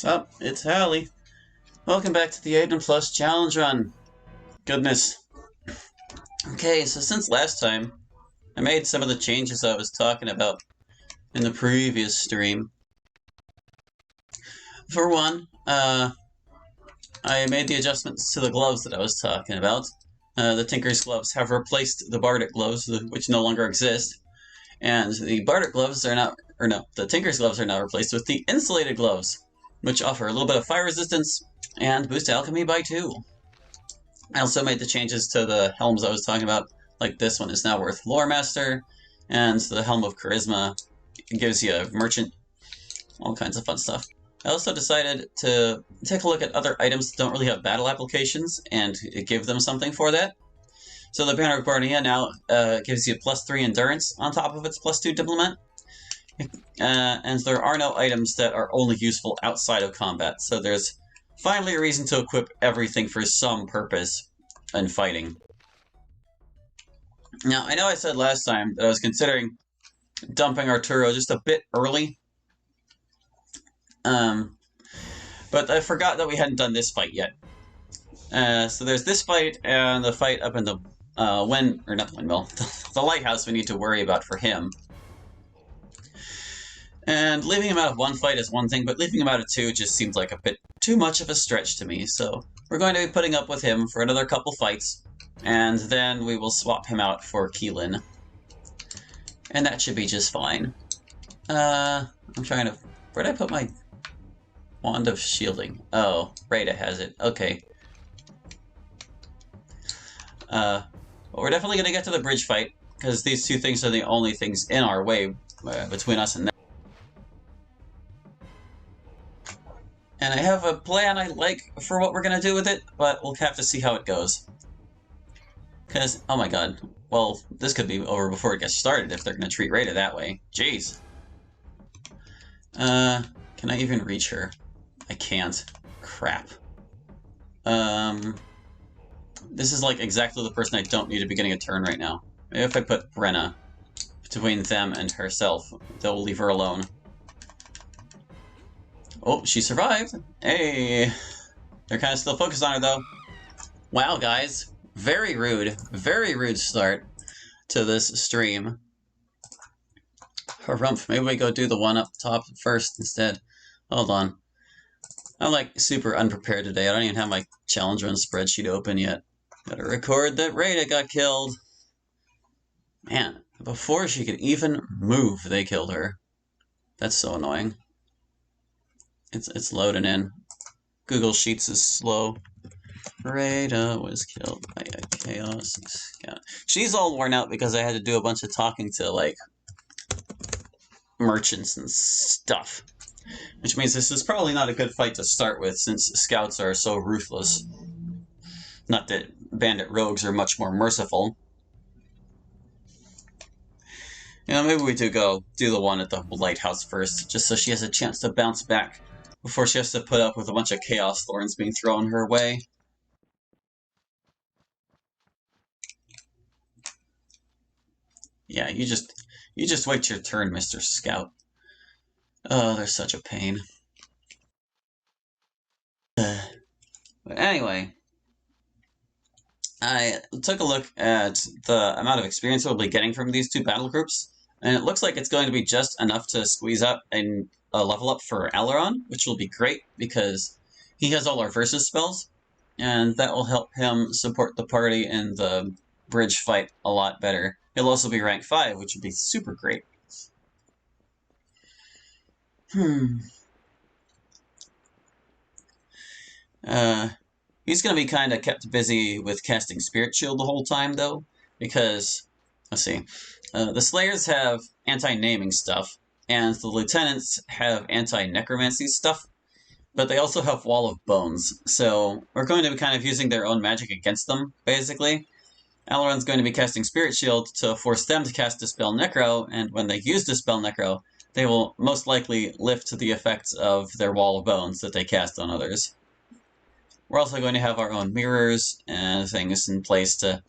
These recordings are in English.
What's up? It's Hallie. Welcome back to the Aidyn Plus Challenge Run. Goodness. Okay, so since last time, I made some of the changes I was talking about in the previous stream. For one, I made the adjustments to the gloves that I was talking about. The Tinker's gloves have replaced the Bardic gloves, which no longer exist. And the Bardic gloves are now, the Tinker's gloves are now replaced with the Insulated gloves, which offer a little bit of fire resistance and boost alchemy by 2. I also made the changes to the helms I was talking about, like this one is now worth Lore Master, and the Helm of Charisma gives you a Merchant, all kinds of fun stuff. I also decided to take a look at other items that don't really have battle applications and give them something for that. So the Banner of Barnea now gives you +3 Endurance on top of its +2 Diplomat. And there are no items that are only useful outside of combat, so there's finally a reason to equip everything for some purpose in fighting. Now, I know I said last time that I was considering dumping Arturo just a bit early, but I forgot that we hadn't done this fight yet. So there's this fight and the fight up in the the lighthouse we need to worry about for him. And leaving him out of one fight is one thing, but leaving him out of 2 just seems like a bit too much of a stretch to me, so we're going to be putting up with him for another couple fights, and then we will swap him out for Keelan. And that should be just fine. I'm trying to... Where'd I put my Wand of Shielding? Oh, Rada has it. Okay. Well, we're definitely going to get to the bridge fight, because these two things are the only things in our way between us and them. And I have a plan I like for what we're going to do with it, but we'll have to see how it goes. Because, oh my god, well, this could be over before it gets started if they're going to treat Rada that way. Jeez. Can I even reach her? I can't. Crap. This is like exactly the person I don't need to be getting a turn right now. Maybe if I put Brenna between them and herself, they'll leave her alone. Oh, she survived! Hey! They're kind of still focused on her, though. Wow, guys. Very rude start to this stream. Harumph, maybe we go do the one up top first instead. Hold on. I'm like super unprepared today. I don't even have my challenge run spreadsheet open yet. Gotta record that Rada got killed. Man, before she could even move, they killed her. That's so annoying. It's loading in. Google Sheets is slow. Rada was killed by a Chaos Scout. She's all worn out because I had to do a bunch of talking to, like, merchants and stuff. Which means this is probably not a good fight to start with, since scouts are so ruthless. Not that bandit rogues are much more merciful. You know, maybe we do go do the one at the lighthouse first, just so she has a chance to bounce back before she has to put up with a bunch of Chaos Thorns being thrown her way. Yeah, you just wait your turn, Mr. Scout. Oh, they're such a pain. But anyway, I took a look at the amount of experience we'll be getting from these two battle groups, and it looks like it's going to be just enough to squeeze up a level up for Aileron, which will be great because he has all our versus spells, and that will help him support the party in the bridge fight a lot better. He'll also be rank 5, which would be super great. He's going to be kind of kept busy with casting Spirit Shield the whole time, though, because, let's see, the Slayers have anti-naming stuff, and the Lieutenants have anti-necromancy stuff, but they also have Wall of Bones, so we're going to be kind of using their own magic against them, basically. Aileron's going to be casting Spirit Shield to force them to cast Dispel Necro, and when they use Dispel Necro, they will most likely lift the effects of their Wall of Bones that they cast on others. We're also going to have our own mirrors and things in place to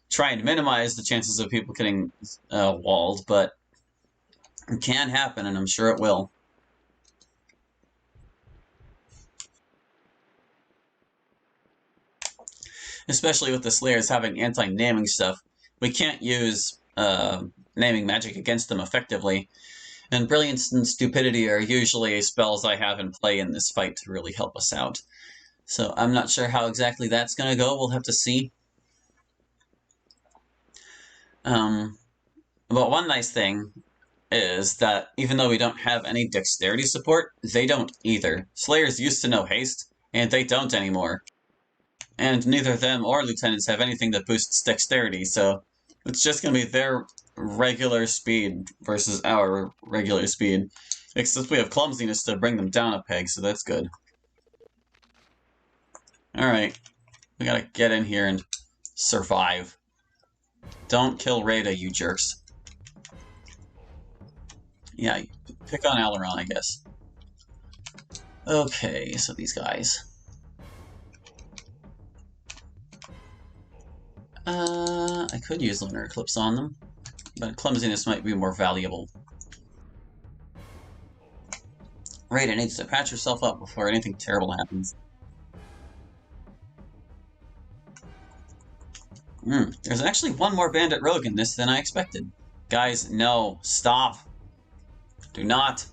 try and minimize the chances of people getting walled, but it can happen, and I'm sure it will. especially with the Slayers having anti-naming stuff. We can't use naming magic against them effectively, and Brilliance and Stupidity are usually spells I have in play in this fight to really help us out. So I'm not sure how exactly that's going to go. We'll have to see. But one nice thing is that even though we don't have any dexterity support, they don't either. Slayers used to know haste, and they don't anymore. And neither them or lieutenants have anything that boosts dexterity, so it's just going to be their regular speed versus our regular speed. Except we have clumsiness to bring them down a peg, so that's good. Alright, we gotta get in here and survive. Don't kill Rada, you jerks. Yeah, pick on Aileron, I guess. Okay, so these guys. I could use Lunar Eclipse on them, but clumsiness might be more valuable. Rada needs to patch herself up before anything terrible happens. There's actually one more bandit rogue in this than I expected. Guys, no, stop. Do not.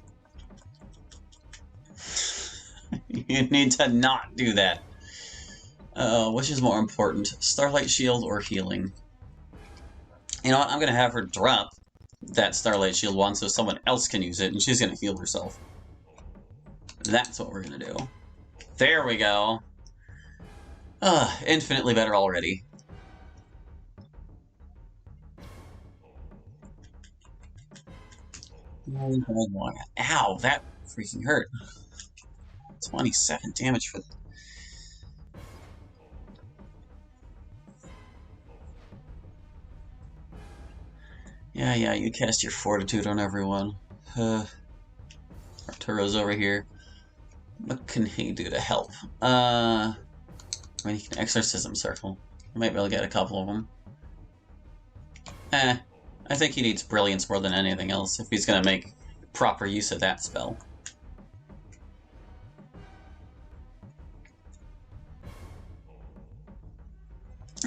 You need to not do that. Which is more important, Starlight Shield or healing? You know what, I'm going to have her drop that Starlight Shield one so someone else can use it, and she's going to heal herself. That's what we're going to do. There we go. Infinitely better already. Ow, that freaking hurt. 27 damage for... Yeah, you cast your Fortitude on everyone. Arturo's over here. What can he do to help? I mean, he can Exorcism Circle. I might be able to get a couple of them. I think he needs Brilliance more than anything else if he's going to make proper use of that spell.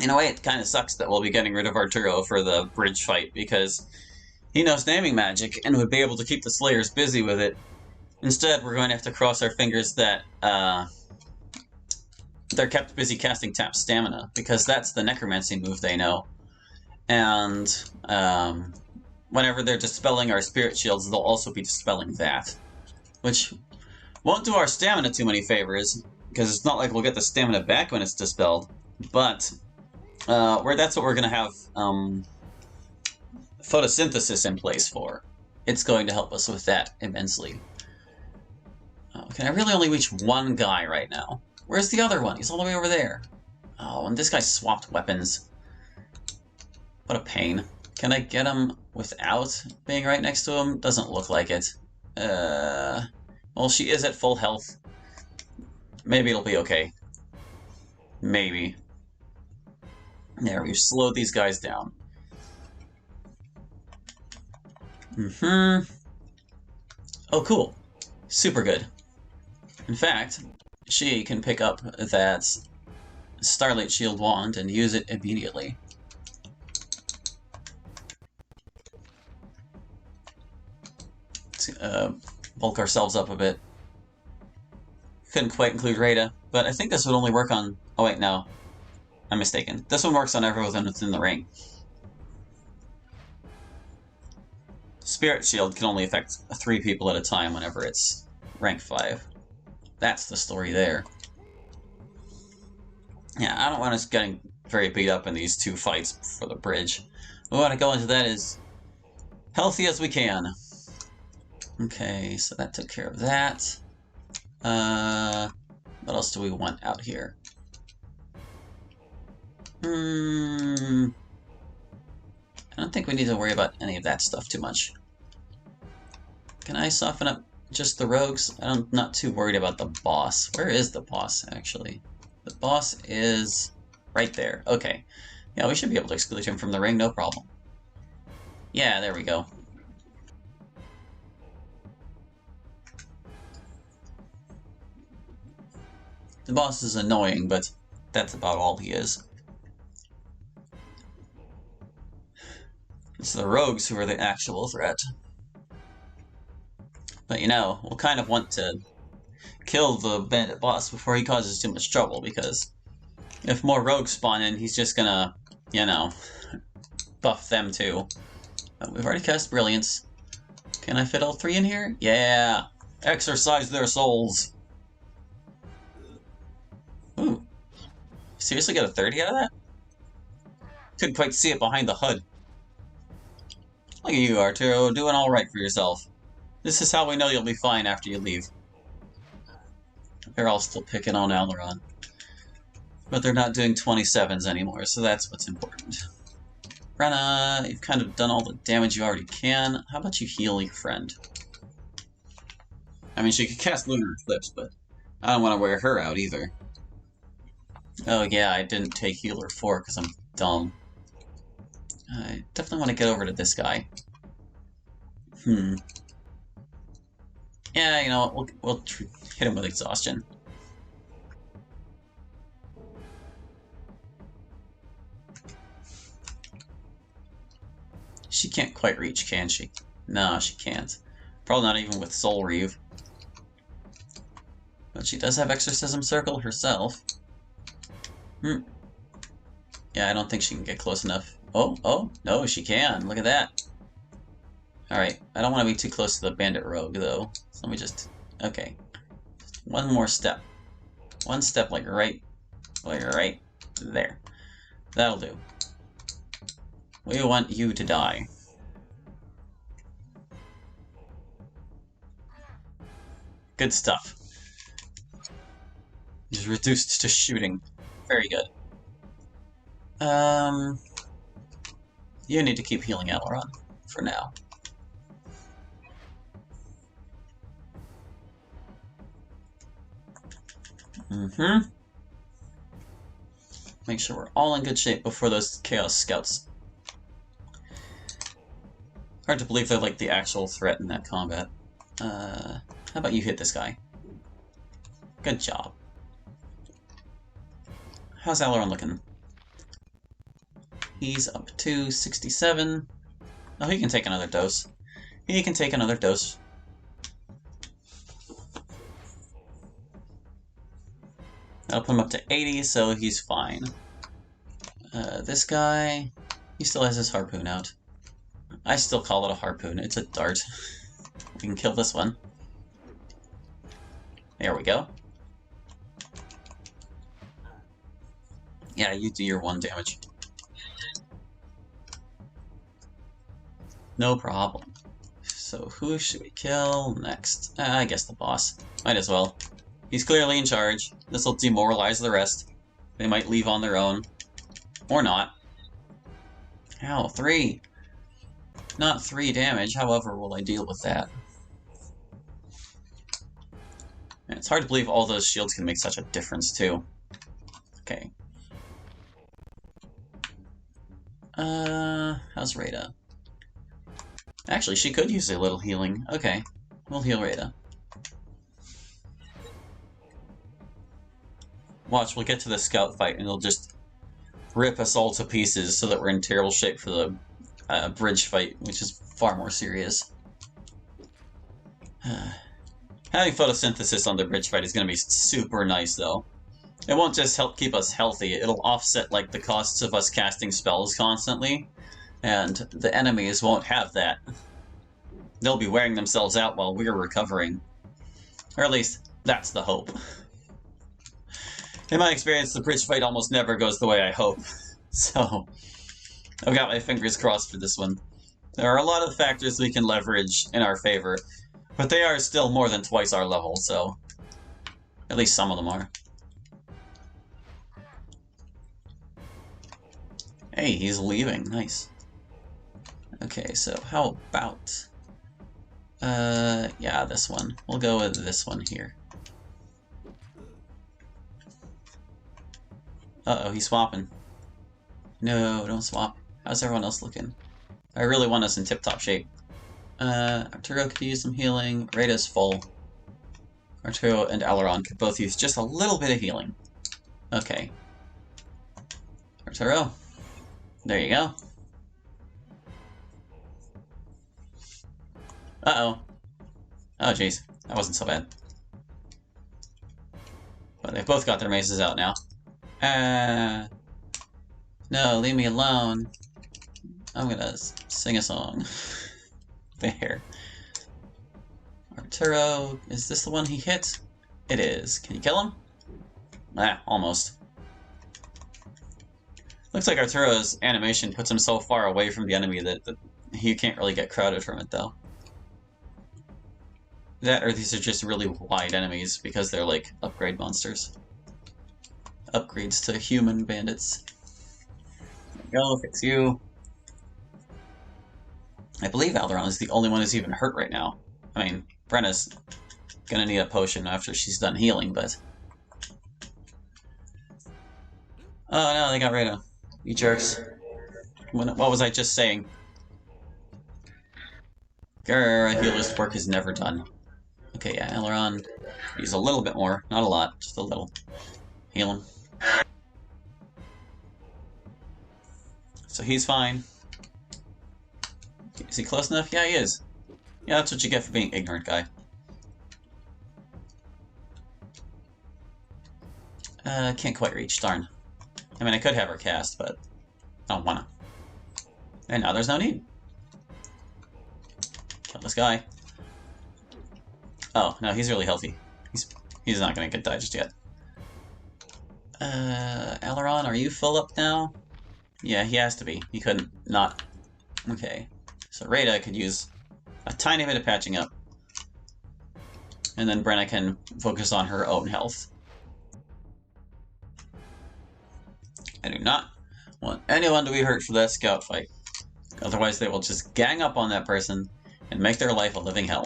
In a way, it kind of sucks that we'll be getting rid of Arturo for the bridge fight, because he knows naming magic and would be able to keep the Slayers busy with it. Instead, we're going to have to cross our fingers that they're kept busy casting Tap Stamina, because that's the Necromancy move they know. And whenever they're dispelling our Spirit Shields, they'll also be dispelling that. Which won't do our stamina too many favors, because it's not like we'll get the stamina back when it's dispelled. But that's what we're going to have photosynthesis in place for. It's going to help us with that immensely. Can I really only reach one guy right now? Where's the other one? He's all the way over there. Oh, and this guy swapped weapons. What a pain. Can I get him without being right next to him? Doesn't look like it. Well, she is at full health. Maybe it'll be okay. Maybe. There, we've slowed these guys down. Oh, cool. Super good. In fact, she can pick up that Starlight Shield wand and use it immediately. Let's bulk ourselves up a bit. Couldn't quite include Rada, but I think this would only work on... Oh wait, no. I'm mistaken. This one works on everyone within the ring. Spirit Shield can only affect 3 people at a time whenever it's rank 5. That's the story there. Yeah, I don't want us getting very beat up in these 2 fights for the bridge. We want to go into that as healthy as we can. Okay, so that took care of that. What else do we want out here? I don't think we need to worry about any of that stuff too much. Can I soften up just the rogues? I'm not too worried about the boss. Where is the boss, actually? The boss is right there. Okay. Yeah, we should be able to exclude him from the ring, no problem. Yeah, there we go. The boss is annoying, but that's about all he is. It's the rogues who are the actual threat. But you know, we'll kind of want to kill the bandit boss before he causes too much trouble, because if more rogues spawn in, he's just gonna, you know, buff them too. We've already cast Brilliance. Can I fit all three in here? Yeah! Exercise their souls! Ooh. Seriously got a 30 out of that? Couldn't quite see it behind the HUD. Look at you, Arturo, doing alright for yourself. This is how we know you'll be fine after you leave. They're all still picking on Aileron. But they're not doing 27s anymore, so that's what's important. Brenna, you've kind of done all the damage you already can. How about you heal your friend? I mean, she could cast Lunar Eclipse, but I don't want to wear her out either. Oh yeah, I didn't take Healer 4 because I'm dumb. I definitely want to get over to this guy. Yeah, you know what, we'll hit him with Exhaustion. She can't quite reach, can she? No, she can't. Probably not even with Soul Reave. But she does have Exorcism Circle herself. Yeah, I don't think she can get close enough. Oh, no, she can. Look at that. Alright, I don't want to be too close to the Bandit Rogue, though. So let me just... Okay. Just one more step. One step, like right there. That'll do. We want you to die. Good stuff. He's reduced to shooting. Very good. You need to keep healing Aileron for now. Make sure we're all in good shape before those Chaos Scouts. Hard to believe they're like the actual threat in that combat. How about you hit this guy? Good job. How's Aileron looking? He's up to 67. Oh, he can take another dose. He can take another dose. That'll put him up to 80, so he's fine. This guy, he still has his harpoon out. I still call it a harpoon. It's a dart. We can kill this one. There we go. Yeah, you do your 1 damage. No problem. So who should we kill next? I guess the boss. Might as well. He's clearly in charge. This will demoralize the rest. They might leave on their own. Or not. Ow, 3! Not 3 damage, however will I deal with that? And it's hard to believe all those shields can make such a difference, too. Okay. How's Rada? Actually, she could use a little healing. Okay, we'll heal Rada. Watch, we'll get to the scout fight and it'll just rip us all to pieces so that we're in terrible shape for the bridge fight, which is far more serious. Having photosynthesis on the bridge fight is going to be super nice, though. It won't just help keep us healthy, it'll offset like the costs of us casting spells constantly, and the enemies won't have that. They'll be wearing themselves out while we're recovering. Or at least, that's the hope. In my experience, the bridge fight almost never goes the way I hope, so I've got my fingers crossed for this one. There are a lot of factors we can leverage in our favor, but they are still more than twice our level, so at least some of them are. Hey, he's leaving. Nice. Okay, so how about... yeah, this one. We'll go with this one here. Uh-oh, he's swapping. No, don't swap. How's everyone else looking? I really want us in tip-top shape. Arturo could use some healing. Rada's full. Arturo and Aileron could both use just a little bit of healing. Okay. Arturo. There you go. Uh-oh. Oh, jeez. That wasn't so bad. But they've both got their maces out now. No, leave me alone. I'm gonna sing a song. There. Arturo, is this the one he hit? It is. Can you kill him? Ah, almost. Looks like Arturo's animation puts him so far away from the enemy that he can't really get crowded from it, though. That, or these are just really wide enemies because they're like upgrade monsters. Upgrades to human bandits. There we go, fix you. I believe Alderon is the only one who's even hurt right now. I mean, Brenna's gonna need a potion after she's done healing, but... Oh no, they got rid of you jerks. What was I just saying? Grr, a healer's work is never done. Okay, yeah, Alderon, use a little bit more. Not a lot, just a little. Heal him. So he's fine. Is he close enough? Yeah, he is. Yeah, that's what you get for being ignorant, guy. Can't quite reach, darn. I mean, I could have her cast, but I don't wanna. And now there's no need. Kill this guy. Oh, no, he's really healthy. He's not gonna get died just yet. Alderon, are you full up now? Yeah, he has to be. He couldn't not. Okay. So Rada could use a tiny bit of patching up. And then Brenna can focus on her own health. I do not want anyone to be hurt for that scout fight. Otherwise they will just gang up on that person and make their life a living hell.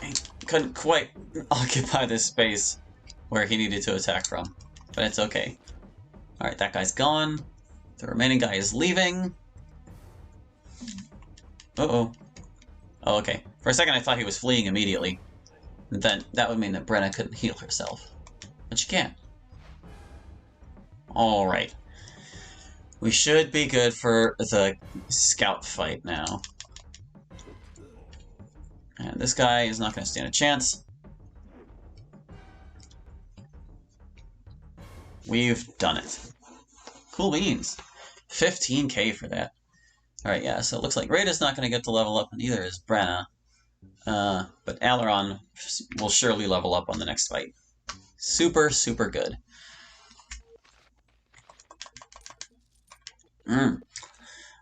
He couldn't quite occupy this space where he needed to attack from. But it's okay. Alright, that guy's gone. The remaining guy is leaving. Uh-oh. Oh, okay. For a second I thought he was fleeing immediately. And then that would mean that Brenna couldn't heal herself. But she can't. Alright. We should be good for the scout fight now. And this guy is not going to stand a chance. We've done it. Cool beans. 15k for that. Alright, yeah, so it looks like Rada's not going to get to level up, and neither is Brenna. But Alderon will surely level up on the next fight. Super, super good.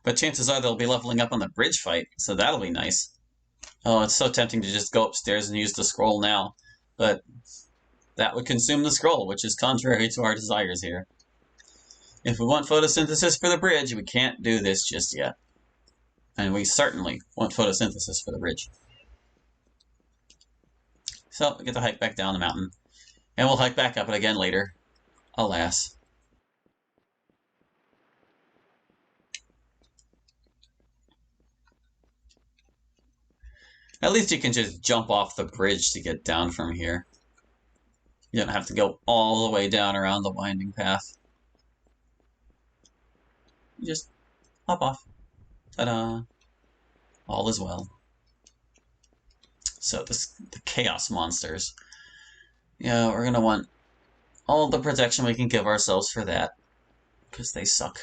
But chances are they'll be leveling up on the bridge fight, so that'll be nice. Oh, it's so tempting to just go upstairs and use the scroll now, but that would consume the scroll, which is contrary to our desires here. If we want photosynthesis for the bridge, we can't do this just yet. And we certainly want photosynthesis for the bridge. So, we get to hike back down the mountain. And we'll hike back up it again later. Alas. At least you can just jump off the bridge to get down from here. You don't have to go all the way down around the winding path. You just hop off. Ta-da! All is well. So the chaos monsters. Yeah, we're gonna want all the protection we can give ourselves for that, because they suck.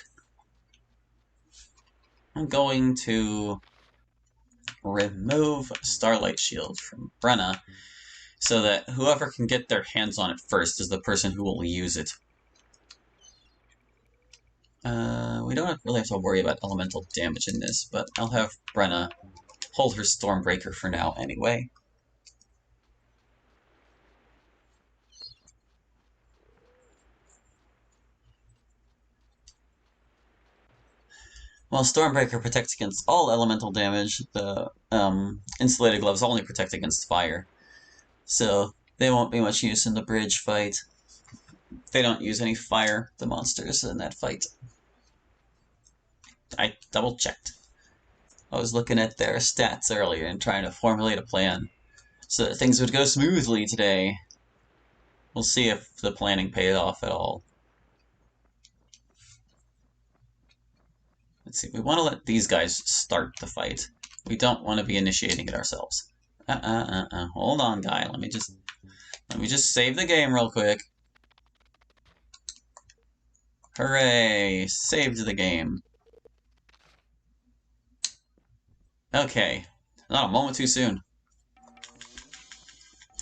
I'm going to remove Starlight Shield from Brenna, so that whoever can get their hands on it first is the person who will use it. We don't really have to worry about elemental damage in this, but I'll have Brenna hold her Stormbreaker for now anyway. While Stormbreaker protects against all elemental damage, the insulated gloves only protect against fire. So they won't be much use in the bridge fight. They don't use any fire, the monsters, in that fight. I double-checked. I was looking at their stats earlier and trying to formulate a plan so that things would go smoothly today. We'll see if the planning paid off at all. Let's see, we want to let these guys start the fight. We don't want to be initiating it ourselves. Hold on, guy. Let me just save the game real quick. Hooray! Saved the game. Okay. Not a moment too soon.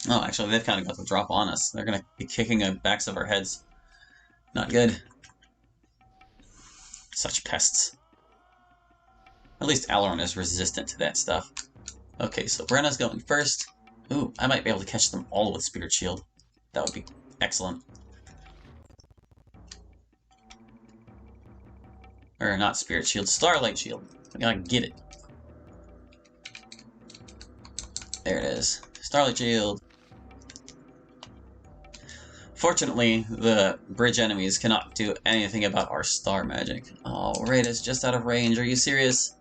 Oh, actually, they've kind of got the drop on us. They're going to be kicking the backs of our heads. Not good. Such pests. At least Aileron is resistant to that stuff. Okay, so Brenna's going first. Ooh, I might be able to catch them all with Spirit Shield. That would be excellent. Or not Spirit Shield, Starlight Shield. I gotta get it. There it is. Starlight Shield. Fortunately, the bridge enemies cannot do anything about our star magic. Oh, Rada's just out of range. Are you serious?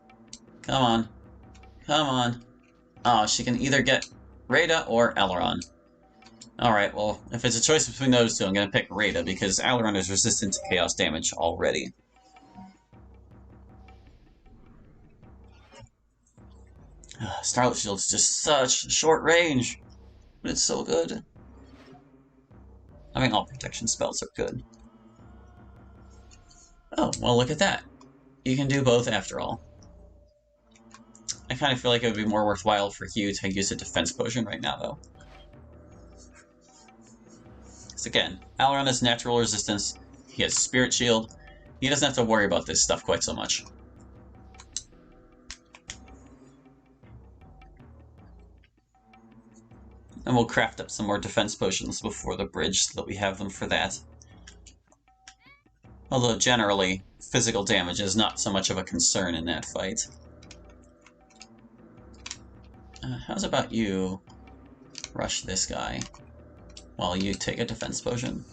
Come on. Come on. Oh, she can either get Rada or Aileron. Alright, well, if it's a choice between those two, I'm gonna pick Rada, because Aileron is resistant to chaos damage already. Starlight Shield's just such short range, but it's so good. I mean, all protection spells are good. Oh, well, look at that. You can do both after all. I kind of feel like it would be more worthwhile for Hugh to use a defense potion right now, though. Because again, Aileron has natural resistance, he has Spirit Shield, he doesn't have to worry about this stuff quite so much. And we'll craft up some more defense potions before the bridge so that we have them for that. Although generally, physical damage is not so much of a concern in that fight. How's about you rush this guy while you take a defense potion?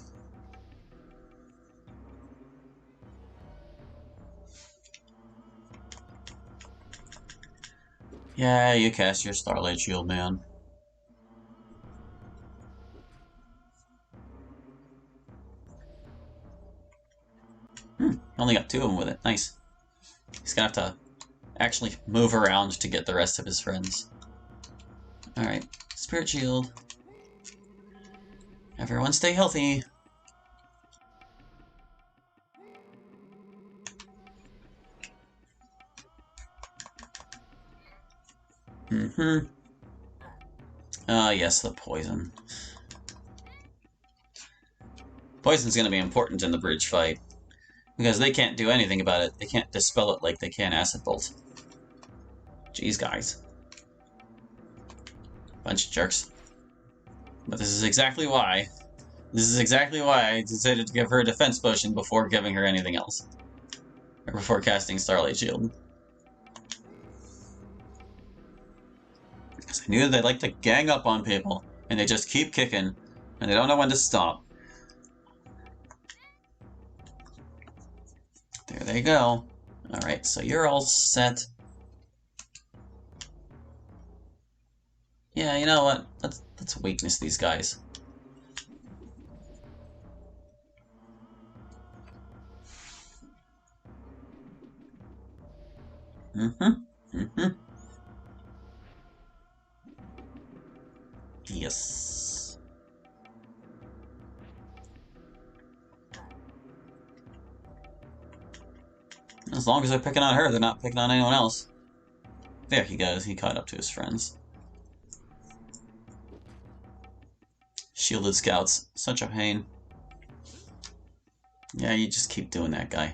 Yeah, you cast your Starlight Shield, man. Only got 2 of them with it. Nice. He's gonna have to actually move around to get the rest of his friends. Alright, Spirit Shield. Everyone stay healthy. Yes, the poison. Poison's gonna be important in the bridge fight. Because they can't do anything about it. They can't dispel it like they can Acid Bolt. Jeez, guys. Bunch of jerks. But this is exactly why. This is exactly why I decided to give her a defense potion before giving her anything else. Or before casting Starlight Shield. Because I knew they like to gang up on people, and they just keep kicking, and they don't know when to stop. There they go. Alright, so you're all set. Yeah, you know what? Let's weakness these guys. Yes. As long as they're picking on her, they're not picking on anyone else. There he goes, he caught up to his friends. Shielded scouts, such a pain. Yeah, you just keep doing that, guy.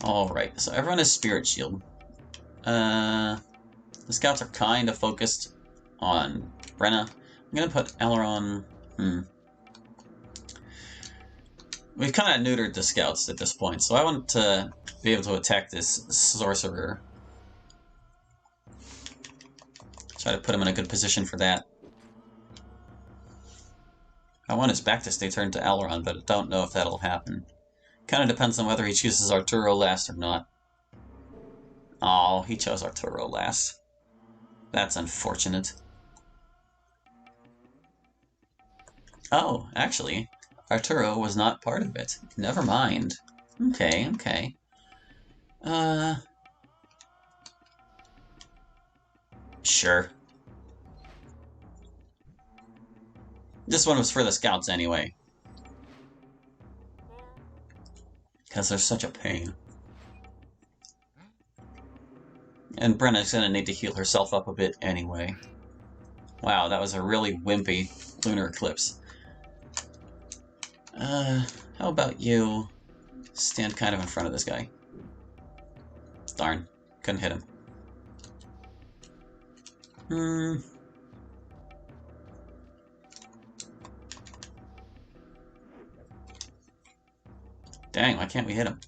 Alright, so everyone has Spirit Shield. The scouts are kind of focused on Brenna. I'm gonna put Aileron... We've kind of neutered the scouts at this point, so I want to be able to attack this sorcerer. Try to put him in a good position for that. I want his back to stay turned to Aileron, but I don't know if that'll happen. Kind of depends on whether he chooses Arturo last or not. Oh, he chose Arturo last. That's unfortunate. Oh, actually, Arturo was not part of it. Never mind. Okay, okay. Sure. This one was for the scouts anyway. Because they're such a pain. And Brenna's gonna need to heal herself up a bit anyway. Wow, that was a really wimpy lunar eclipse. How about you stand kind of in front of this guy? Darn, couldn't hit him. Dang, why can't we hit him?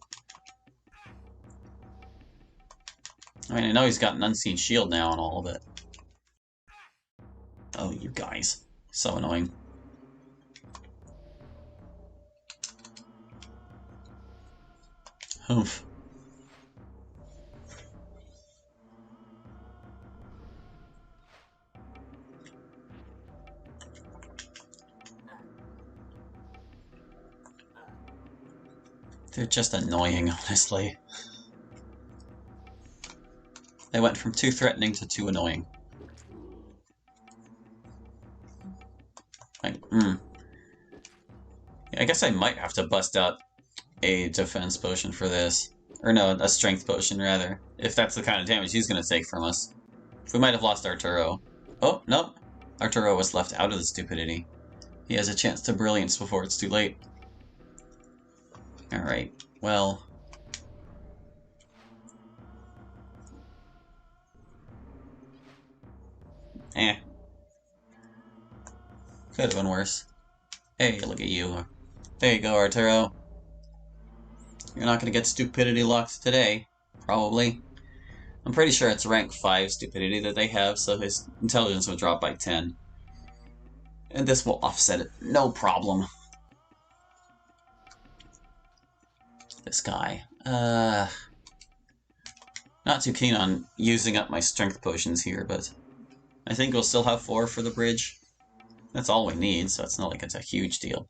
I mean, I know he's got an unseen shield now and all, but... Oh, you guys. So annoying. Oof. They're just annoying, honestly. They went from too threatening to too annoying. Like, yeah, I guess I might have to bust out a defense potion for this. Or no, a strength potion, rather. If that's the kind of damage he's gonna take from us. We might have lost Arturo. Oh, nope. Arturo was left out of the stupidity. He has a chance to brilliance before it's too late. Alright, well... Could have been worse. Hey, look at you. There you go, Arturo. You're not gonna get stupidity locked today. Probably. I'm pretty sure it's rank 5 stupidity that they have, so his intelligence will drop by 10. And this will offset it. No problem. This guy. Not too keen on using up my strength potions here, but I think we'll still have 4 for the bridge. That's all we need, so it's not like it's a huge deal.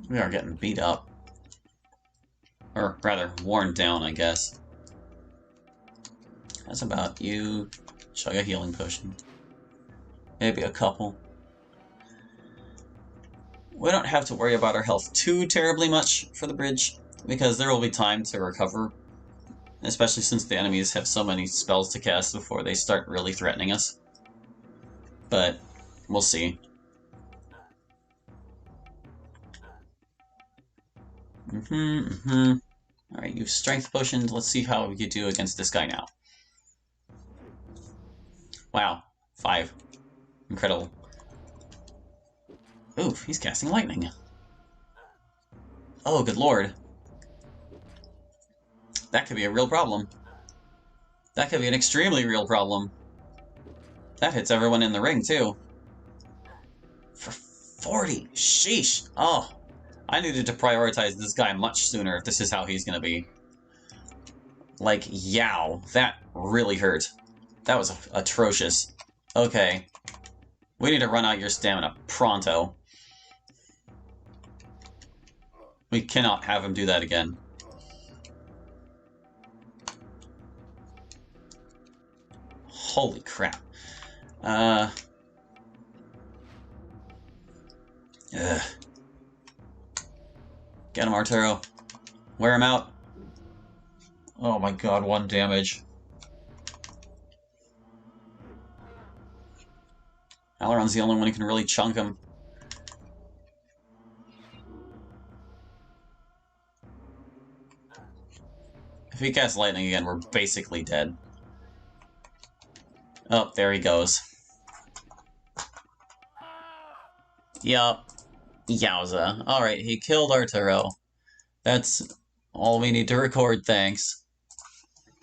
We are getting beat up. Or rather, worn down, I guess. That's about you. Chug a healing potion. Maybe a couple. We don't have to worry about our health too terribly much for the bridge, because there will be time to recover. Especially since the enemies have so many spells to cast before they start really threatening us. But, we'll see. Alright, you've strength potioned. Let's see how you do against this guy now. Wow. 5. Incredible. Oof, he's casting lightning. Oh, good lord. That could be a real problem. That could be an extremely real problem. That hits everyone in the ring, too. For 40! Sheesh! Oh, I needed to prioritize this guy much sooner if this is how he's gonna be. Like, yow. That really hurt. That was atrocious. Okay. We need to run out your stamina pronto. We cannot have him do that again. Holy crap. Ugh. Get him, Arturo. Wear him out. Oh my god, 1 damage. Aileron's the only one who can really chunk him. If he casts lightning again, we're basically dead. Oh, there he goes. Yup. Yowza. Alright, he killed Arturo. That's all we need to record, thanks.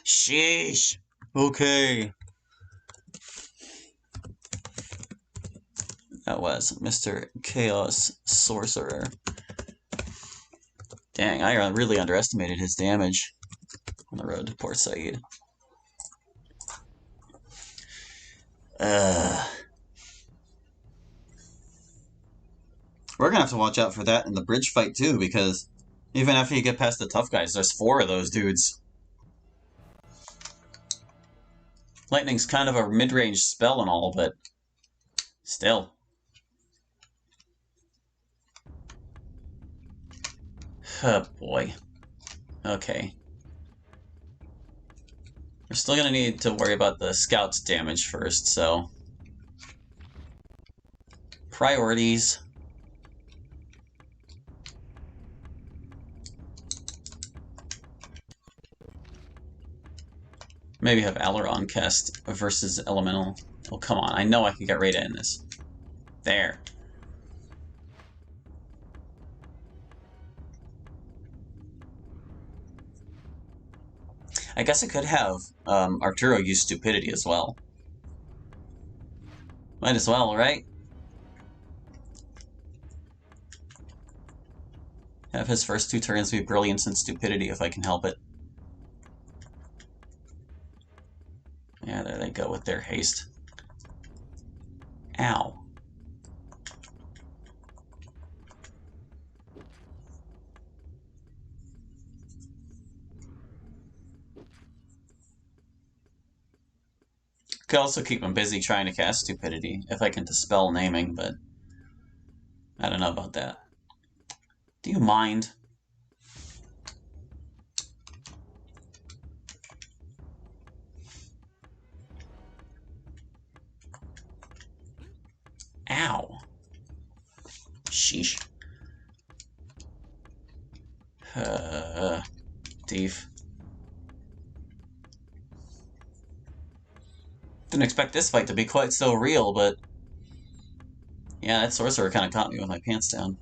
Sheesh. Okay. That was Mr. Chaos Sorcerer. Dang, I really underestimated his damage on the road to Port Saiid. We're gonna have to watch out for that in the bridge fight too, because even after you get past the tough guys, there's 4 of those dudes. Lightning's kind of a mid-range spell and all, but still. Oh boy. Okay. We're still gonna need to worry about the scout's damage first, so... Priorities. Maybe have Aileron cast versus Elemental. Oh, come on. I know I can get Rada in this. There. I guess I could have Arturo use Stupidity as well. Might as well, right? Have his first 2 turns be Brilliance and Stupidity if I can help it. Yeah, there they go with their haste. Ow. Could also keep him busy trying to cast Stupidity, if I can dispel naming, but I don't know about that. Do you mind? Ow. Sheesh. Thief. Didn't expect this fight to be quite so real, but... Yeah, that sorcerer kind of caught me with my pants down.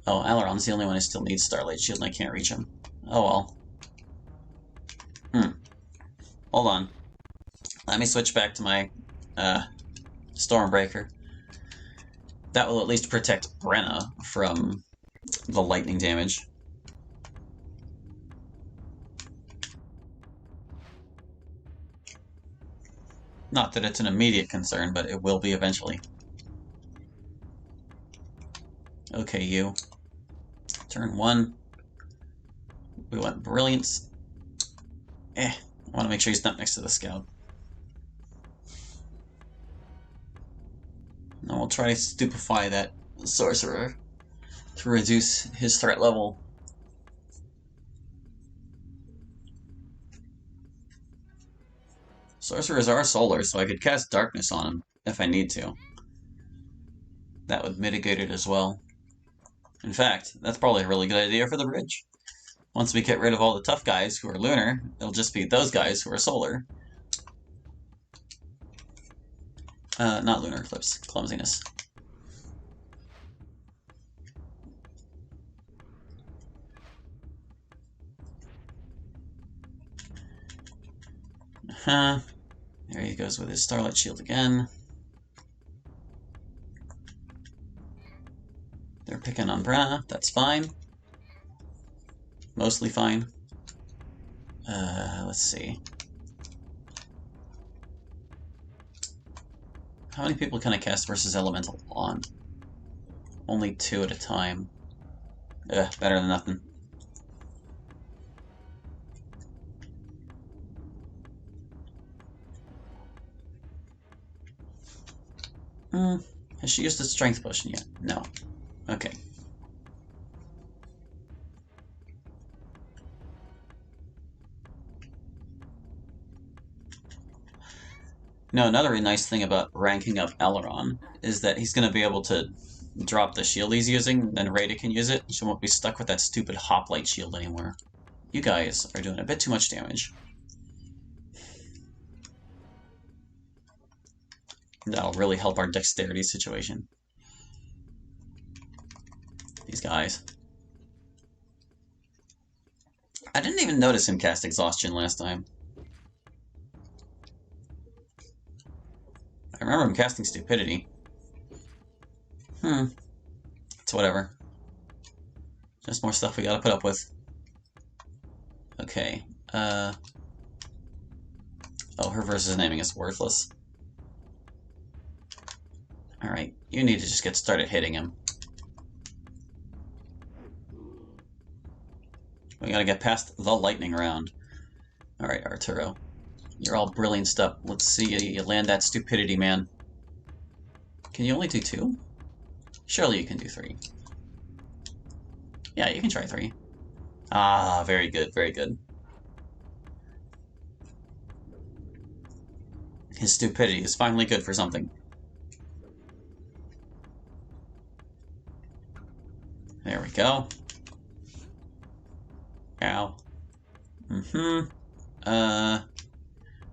Oh, Aileron's the only one who still needs Starlight Shield and I can't reach him. Oh well. Hold on. Let me switch back to my Stormbreaker. That will at least protect Brenna from the lightning damage. Not that it's an immediate concern, but it will be eventually. Okay, you. Turn 1. We want Brilliance. I want to make sure he's not next to the scout. And we'll try to stupefy that sorcerer to reduce his threat level. Sorcerers are solar, so I could cast Darkness on him if I need to. That would mitigate it as well. In fact, that's probably a really good idea for the bridge. Once we get rid of all the tough guys who are lunar, it'll just be those guys who are solar. Not lunar eclipse, clumsiness. There he goes with his Starlight Shield again. They're picking on Brenna, that's fine. Mostly fine. Let's see. How many people can I cast versus Elemental on? Only 2 at a time. Better than nothing. Has she used a Strength Potion yet? No. Okay. No, another really nice thing about ranking up Aileron is that he's going to be able to drop the shield he's using, then Rada can use it. She won't be stuck with that stupid Hoplite shield anymore. You guys are doing a bit too much damage. That'll really help our dexterity situation. These guys. I didn't even notice him cast Exhaustion last time. I remember him casting Stupidity. It's whatever. Just more stuff we gotta put up with. Okay. Oh, her versus naming is worthless. Alright, you need to just get started hitting him. We gotta get past the lightning round. Alright, Arturo. You're all brilliant stuff. Let's see you land that stupidity, man. Can you only do 2? Surely you can do 3. Yeah, you can try 3. Ah, very good, very good. His stupidity is finally good for something. There we go. Ow.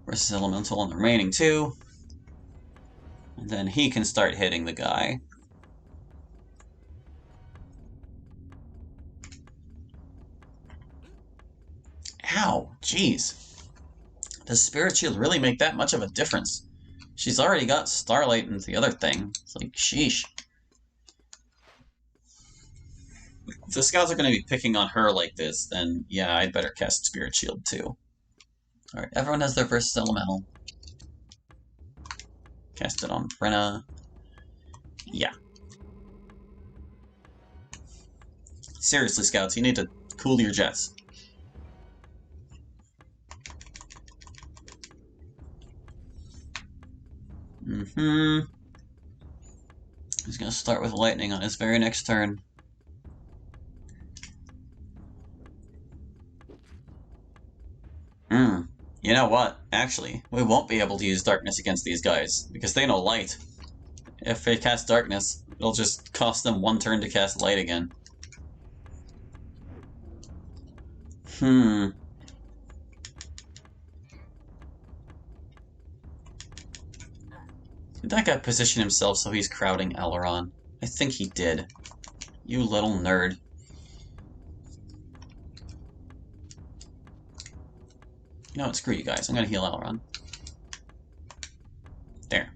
Versus Elemental on the remaining 2. And then he can start hitting the guy. Ow, jeez. Does Spirit Shield really make that much of a difference? She's already got Starlight and the other thing. It's like, sheesh. If the scouts are going to be picking on her like this, then yeah, I'd better cast Spirit Shield too. Alright, everyone has their first elemental. Cast it on Brenna. Yeah. Seriously, scouts, you need to cool your jets. He's going to start with lightning on his very next turn. You know what? Actually, we won't be able to use darkness against these guys, because they know light. If they cast darkness, it'll just cost them 1 turn to cast light again. Did that guy position himself so he's crowding Aileron? I think he did. You little nerd. You know what? Screw you guys. I'm gonna heal Aileron. There.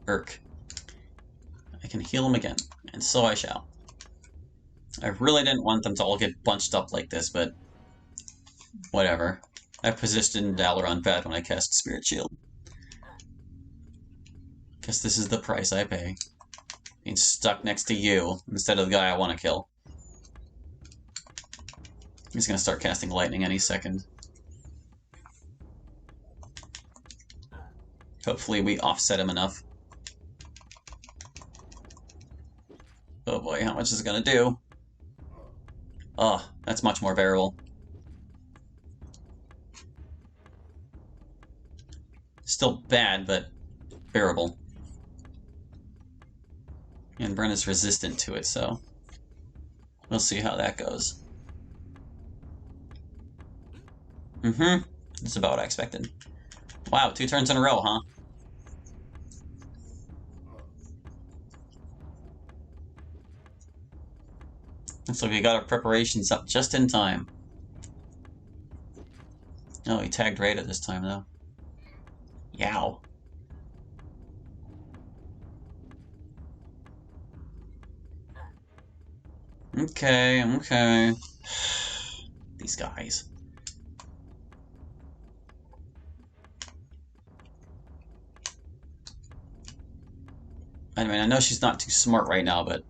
Irk. I can heal him again, and so I shall. I really didn't want them to all get bunched up like this, but whatever. I positioned Aileron bad when I cast Spirit Shield. Guess this is the price I pay. Being stuck next to you instead of the guy I want to kill. He's gonna start casting lightning any second. Hopefully we offset him enough. Oh boy, how much is it gonna do? Oh, that's much more bearable. Still bad, but bearable. And Brenna's resistant to it, so we'll see how that goes. That's about what I expected. Wow, 2 turns in a row, huh? Looks like we got our preparations up just in time. Oh, he tagged Rada this time, though. Yow. Okay. These guys. I mean, I know she's not too smart right now, but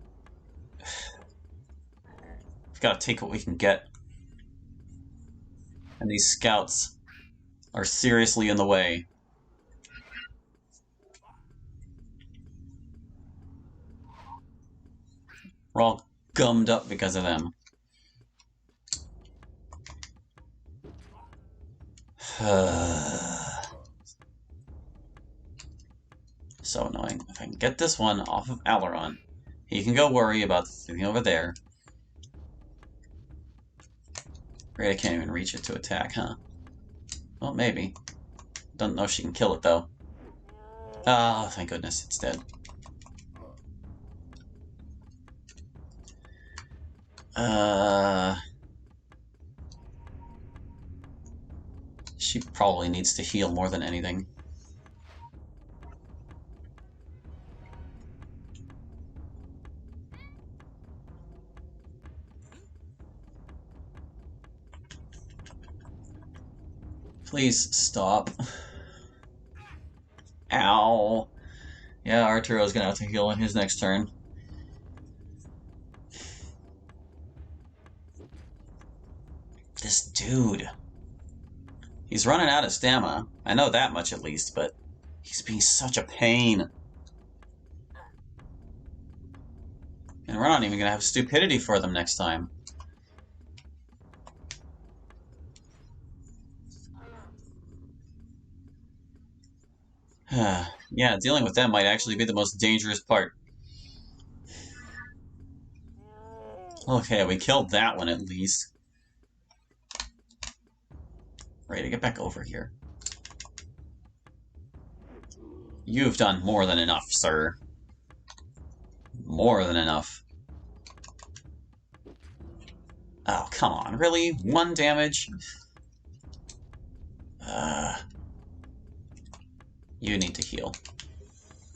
we've got to take what we can get. And these scouts are seriously in the way. We're all gummed up because of them. So annoying. If I can get this one off of Aileron, he can go worry about the thing over there. Great, I can't even reach it to attack, huh? Well, maybe. Don't know if she can kill it, though. Ah, thank goodness, it's dead. She probably needs to heal more than anything. Please stop. Ow. Yeah, Arturo's gonna have to heal on his next turn. This dude. He's running out of stamina. I know that much at least, but he's being such a pain. And we're not even gonna have stupidity for them next time. Yeah, dealing with them might actually be the most dangerous part. Okay, we killed that one at least. Ready to get back over here. You've done more than enough, sir. More than enough. Oh, come on, really? 1 damage? You need to heal.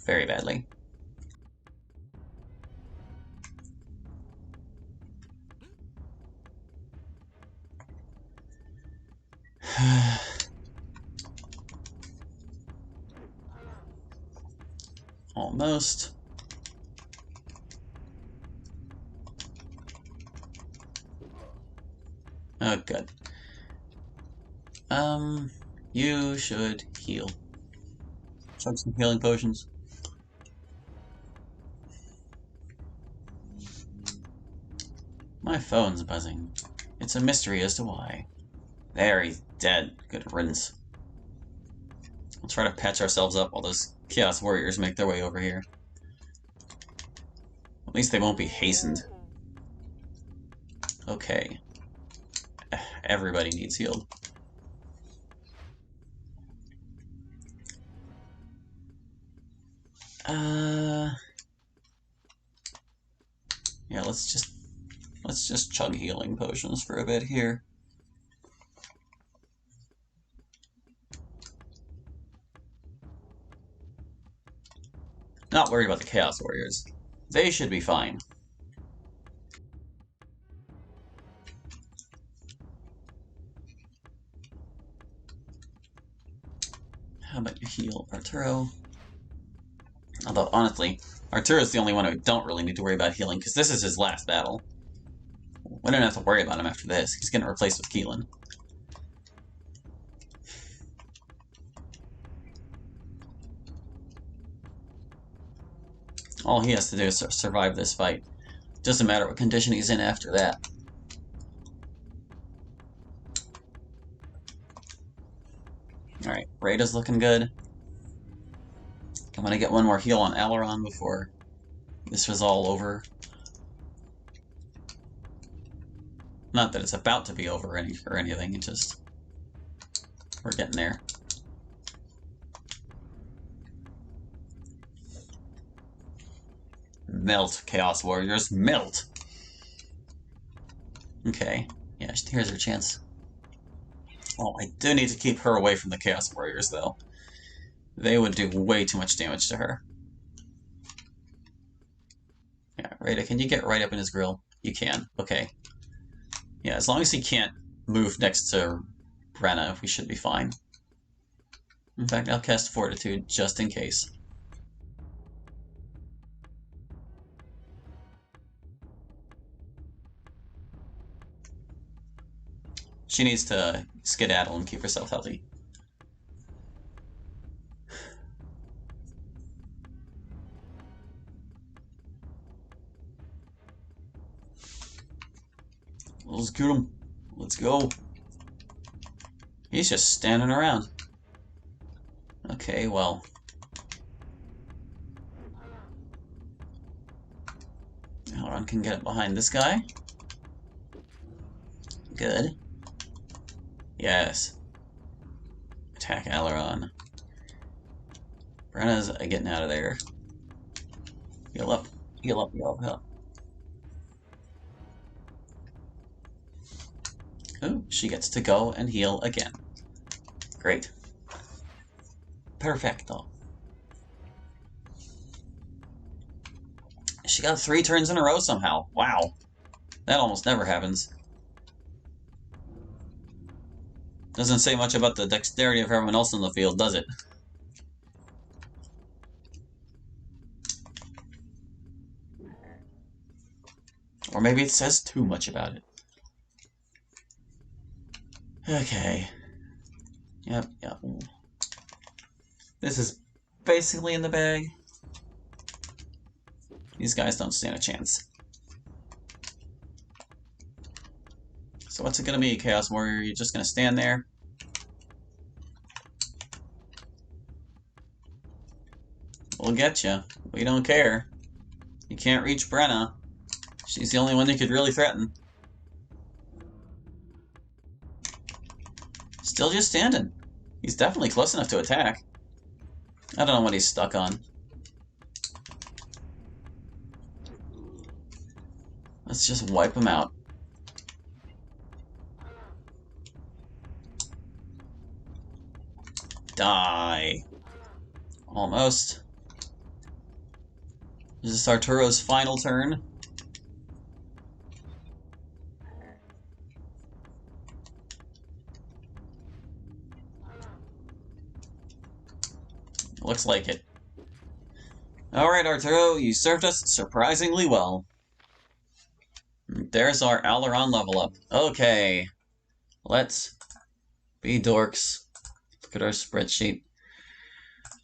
Very badly. Almost. Oh, good. You should heal. Chug some healing potions. My phone's buzzing. It's a mystery as to why. There, he's dead. Good riddance. We'll try to patch ourselves up while those Chaos Warriors make their way over here. At least they won't be hastened. Okay. Everybody needs healed. Yeah, let's just chug healing potions for a bit here. Not worried about the Chaos Warriors. They should be fine. How about you heal Arturo? Although, honestly, Arturo's the only one who don't really need to worry about healing, because this is his last battle. We don't have to worry about him after this. He's getting replaced with Keelan. All he has to do is survive this fight. Doesn't matter what condition he's in after that. Alright, Rada's looking good. I'm gonna get one more heal on Aileron before this was all over. Not that it's about to be over or anything, it just... we're getting there. Melt, Chaos Warriors, melt! Okay, yeah, here's her chance. Oh, I do need to keep her away from the Chaos Warriors, though. They would do way too much damage to her. Yeah, Rada, can you get right up in his grill? You can. Okay. Yeah, as long as he can't move next to Brenna, we should be fine. In fact, I'll cast Fortitude just in case. She needs to skedaddle and keep herself healthy. Let's get him. Let's go. He's just standing around. Okay, well. Aileron can get behind this guy. Good. Yes. Attack Aileron. Brenna's getting out of there. Heal up. Heal up, heal up, heal up. Ooh, she gets to go and heal again. Great. Perfecto. She got 3 turns in a row somehow. Wow. That almost never happens. Doesn't say much about the dexterity of everyone else in the field, does it? Or maybe it says too much about it. Okay. Yep. This is basically in the bag. These guys don't stand a chance. So what's it gonna be, Chaos Warrior? You're just gonna stand there? We'll get you. We don't care. You can't reach Brenna. She's the only one you could really threaten. Still just standing. He's definitely close enough to attack. I don't know what he's stuck on. Let's just wipe him out. Die. Almost. Is this Arturo's final turn? Looks like it. Alright, Arturo, you served us surprisingly well. There's our Aileron level up. Okay. Let's be dorks. Look at our spreadsheet.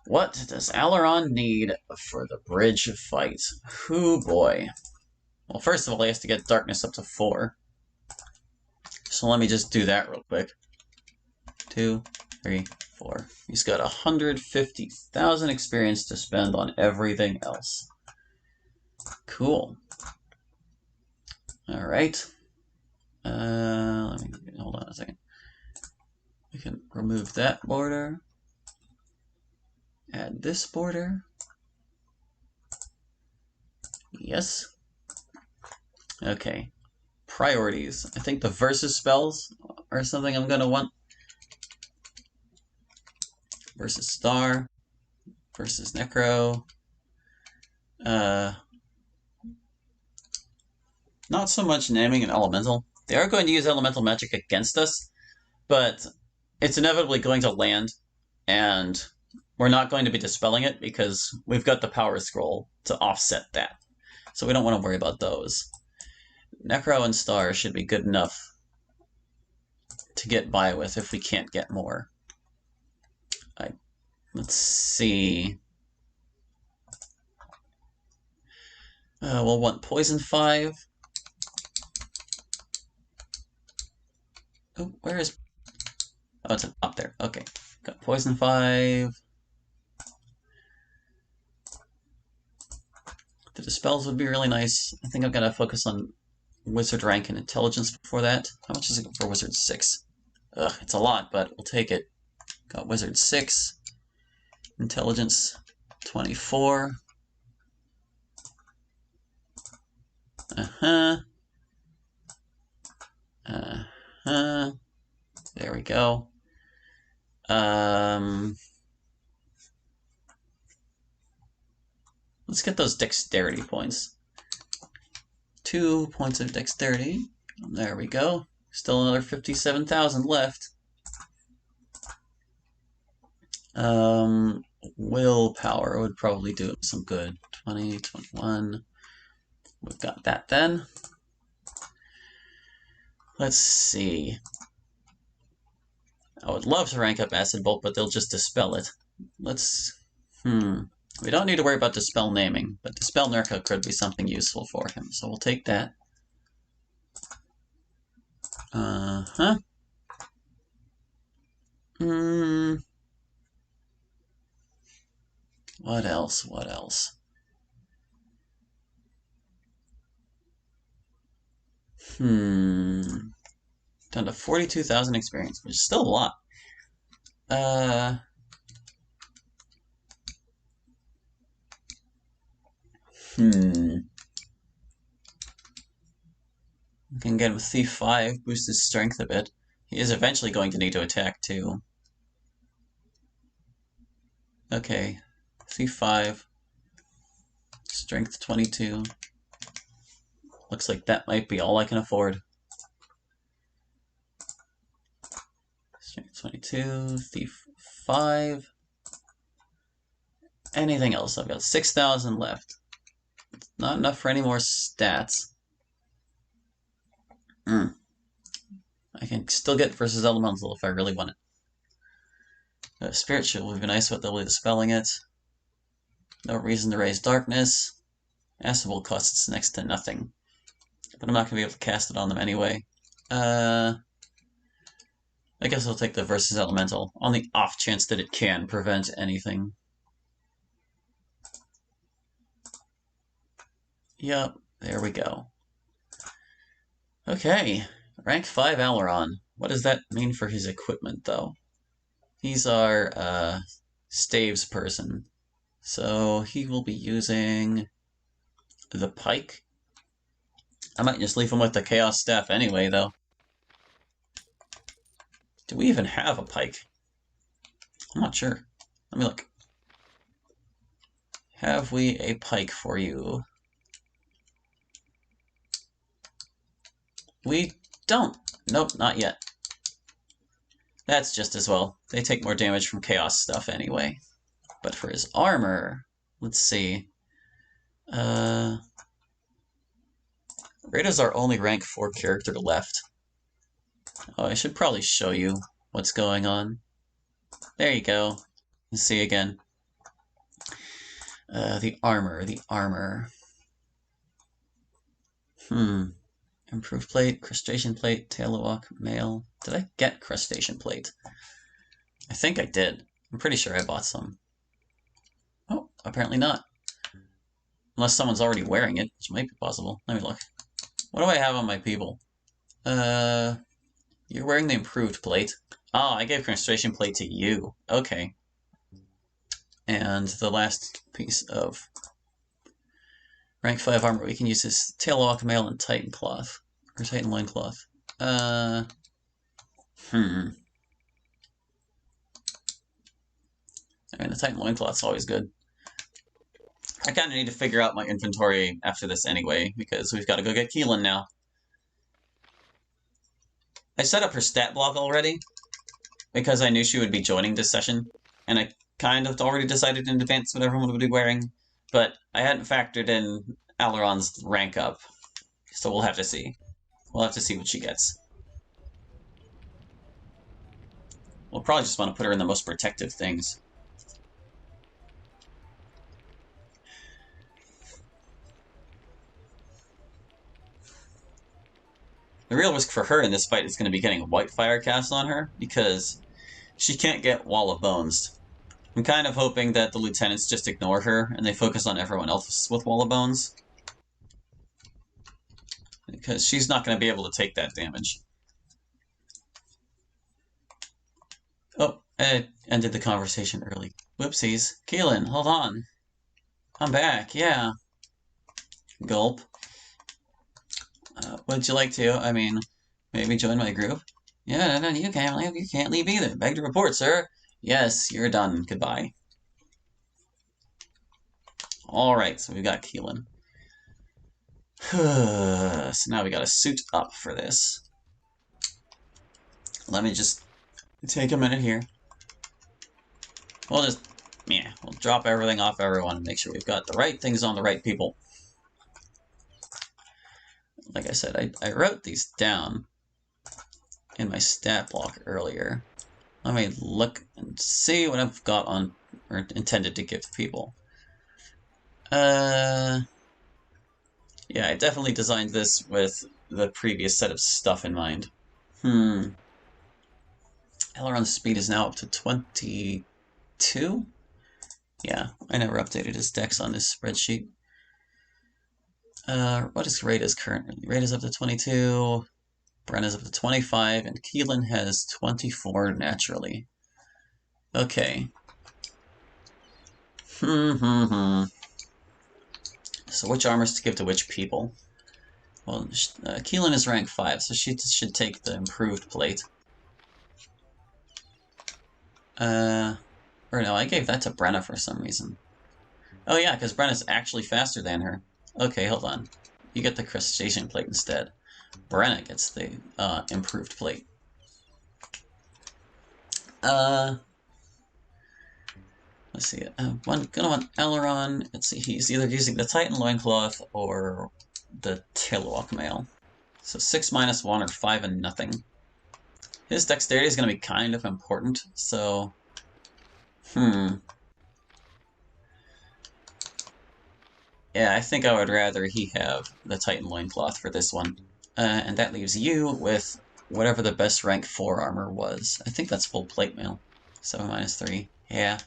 What does Aileron need for the bridge fight? Hoo boy. Well, first of all, he has to get darkness up to 4. So let me just do that real quick. 2, 3, 4. He's got 150,000 experience to spend on everything else. Cool. Alright. Let me hold on a second. We can remove that border. Add this border. Yes. Okay. Priorities. I think the versus spells are something I'm gonna want. Versus Star. Versus Necro. Not so much naming an elemental. They are going to use elemental magic against us, but it's inevitably going to land, and we're not going to be dispelling it because we've got the power scroll to offset that. So we don't want to worry about those. Necro and Star should be good enough to get by with if we can't get more. Let's see. We'll want Poison 5. Oh, where is... Oh, it's up there. Okay. Got Poison 5. The Dispels would be really nice. I think I'm going to focus on Wizard rank and Intelligence before that. How much is it for Wizard 6? Ugh, it's a lot, but we'll take it. Got Wizard 6. Intelligence 24. There we go. Let's get those dexterity points. 2 points of dexterity. There we go. Still another 57,000 left. Willpower would probably do some good. 20, 21. We've got that then. Let's see. I would love to rank up Acid Bolt, but they'll just dispel it. Let's... We don't need to worry about Dispel naming, but Dispel Nurka could be something useful for him, so we'll take that. What else? What else? Down to 42,000 experience, which is still a lot. We can get him Thief 5, boost his strength a bit. He is eventually going to need to attack too. Okay, Thief 5, Strength 22. Looks like that might be all I can afford. Strength 22, Thief 5. Anything else? I've got 6,000 left. Not enough for any more stats. I can still get versus elemental if I really want it. Spirit Shield would be nice without dispelling it. No reason to raise darkness. Acid will cost next to nothing. But I'm not going to be able to cast it on them anyway. I guess I'll take the versus elemental, on the off chance that it can prevent anything. Yep, there we go. Okay, rank 5 Aileron. What does that mean for his equipment, though? He's our staves person. So he will be using the pike. I might just leave him with the Chaos Staff anyway, though. Do we even have a pike? I'm not sure. Let me look. Have we a pike for you? We don't. Nope, not yet. That's just as well. They take more damage from chaos stuff anyway. But for his armor, let's see. Rada's our only rank 4 character left. Oh, I should probably show you what's going on. There you go. You see again. The armor. Improved plate, crustacean plate, tailwalk, mail. Did I get crustacean plate? I think I did. I'm pretty sure I bought some. Oh, apparently not. Unless someone's already wearing it, which might be possible. Let me look. What do I have on my people? You're wearing the improved plate. Oh, I gave crustacean plate to you. Okay. And the last piece of rank 5 armor we can use is tailwalk, mail, and Titan cloth. Or Titan loincloth. I mean, the Titan loincloth's always good. I kind of need to figure out my inventory after this anyway, because we've got to go get Keelan now. I set up her stat block already, because I knew she would be joining this session, and I kind of already decided in advance what everyone would be wearing, but I hadn't factored in Aileron's rank up, so we'll have to see. We'll have to see what she gets. We'll probably just want to put her in the most protective things. The real risk for her in this fight is going to be getting a white fire cast on her, because she can't get Wall of Bones. I'm kind of hoping that the lieutenants just ignore her, and they focus on everyone else with Wall of Bones. Because she's not going to be able to take that damage. Oh, I ended the conversation early. Whoopsies. Keelan, hold on. I'm back, yeah. Gulp. Would you like to? I mean, maybe join my group? Yeah, no, you can't leave. You can't leave either. Beg to report, sir. Yes, you're done. Goodbye. Alright, so we've got Keelan. So now we gotta suit up for this. Let me just take a minute here. We'll drop everything off everyone and make sure we've got the right things on the right people. Like I said, I wrote these down in my stat block earlier. Let me look and see what I've got on, or intended to give people. Yeah, I definitely designed this with the previous set of stuff in mind. Aileron's speed is now up to 22? Yeah, I never updated his dex on this spreadsheet. What is Rada's currently? Rada's up to 22, Brenna's up to 25, and Keelan has 24 naturally. Okay. So which armors to give to which people? Well, Keelan is rank 5, so she should take the improved plate. Or no, I gave that to Brenna for some reason. Oh yeah, because Brenna's actually faster than her. Okay, hold on. You get the crustacean plate instead. Brenna gets the improved plate. Let's see. Gonna want Aileron. Let's see. He's either using the Titan loincloth or the tailwalk mail. So 6 minus 1 or 5 and nothing. His dexterity is going to be kind of important, so... Yeah, I think I would rather he have the Titan Loincloth for this one. And that leaves you with whatever the best rank 4 armor was. I think that's full plate mail. 7 minus 3. Yeah.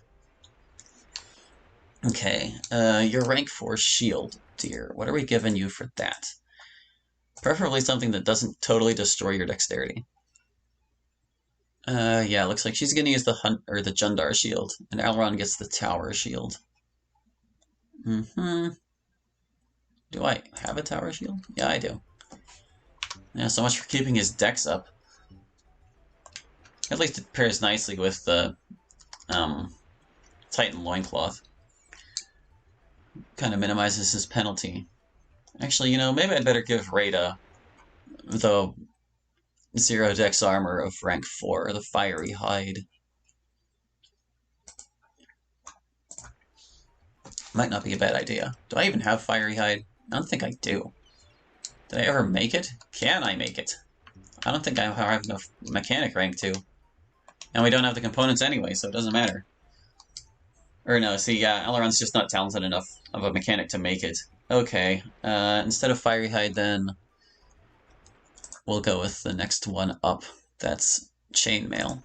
Okay, your rank 4 shield, dear. What are we giving you for that? Preferably something that doesn't totally destroy your dexterity. Yeah, looks like she's gonna use the the Jundar shield, and Elrond gets the tower shield. Do I have a tower shield? Yeah, I do. Yeah, so much for keeping his dex up. At least it pairs nicely with the Titan Loincloth. Kind of minimizes his penalty. Actually, you know, maybe I'd better give Rada the 0 dex armor of rank 4, the Fiery Hide. Might not be a bad idea. Do I even have Fiery Hide? I don't think I do. Did I ever make it? Can I make it? I don't think I have enough mechanic rank to. And we don't have the components anyway, so it doesn't matter. Or no, see, yeah, Elrond's just not talented enough of a mechanic to make it. Okay, instead of Fiery Hide then, we'll go with the next one up. That's Chainmail.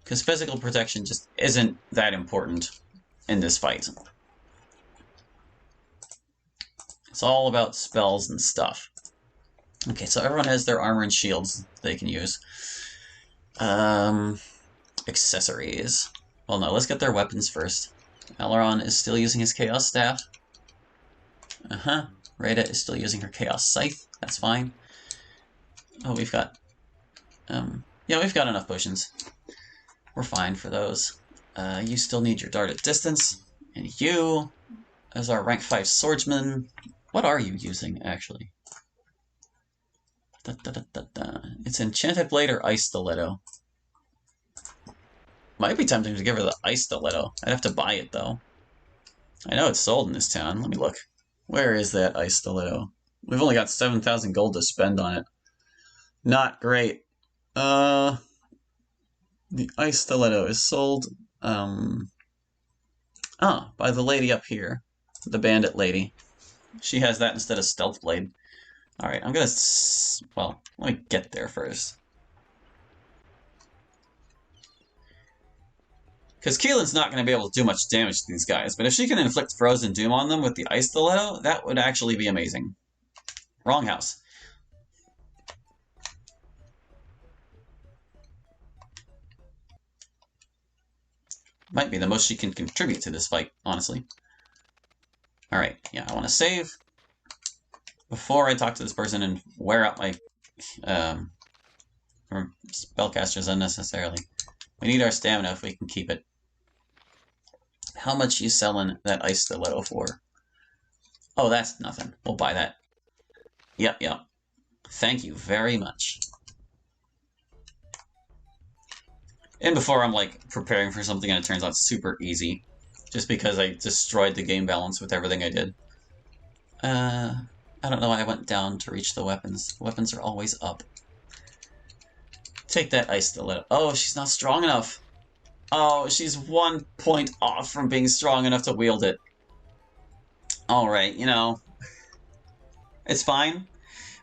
Because physical protection just isn't that important in this fight. It's all about spells and stuff. Okay, so everyone has their armor and shields they can use. Accessories. Well, no, let's get their weapons first. Elrond is still using his Chaos Staff. Rada is still using her Chaos Scythe. That's fine. Oh, we've got... yeah, we've got enough potions. We're fine for those. You still need your Dart at Distance. And you, as our rank 5 swordsman... What are you using, actually? It's Enchanted Blade or Ice Stiletto. Might be tempting to give her the Ice Stiletto. I'd have to buy it, though. I know it's sold in this town. Let me look. Where is that Ice Stiletto? We've only got 7,000 gold to spend on it. Not great. The Ice Stiletto is sold, by the lady up here. The bandit lady. She has that instead of Stealth Blade. Alright, I'm gonna... Well, let me get there first. Because Keelan's not going to be able to do much damage to these guys, but if she can inflict Frozen Doom on them with the Ice Stiletto, that would actually be amazing. Wrong house. Might be the most she can contribute to this fight, honestly. Alright, yeah, I want to save before I talk to this person and wear out my spellcasters unnecessarily. We need our stamina if we can keep it. How much you selling that Ice Stiletto for? Oh, that's nothing. We'll buy that. Yep. Thank you very much. And before I'm, like, preparing for something and it turns out super easy. Just because I destroyed the game balance with everything I did. I don't know why I went down to reach the weapons. Weapons are always up. Take that Ice Stiletto. Oh, she's not strong enough. Oh, she's 1 point off from being strong enough to wield it. Alright, you know. It's fine.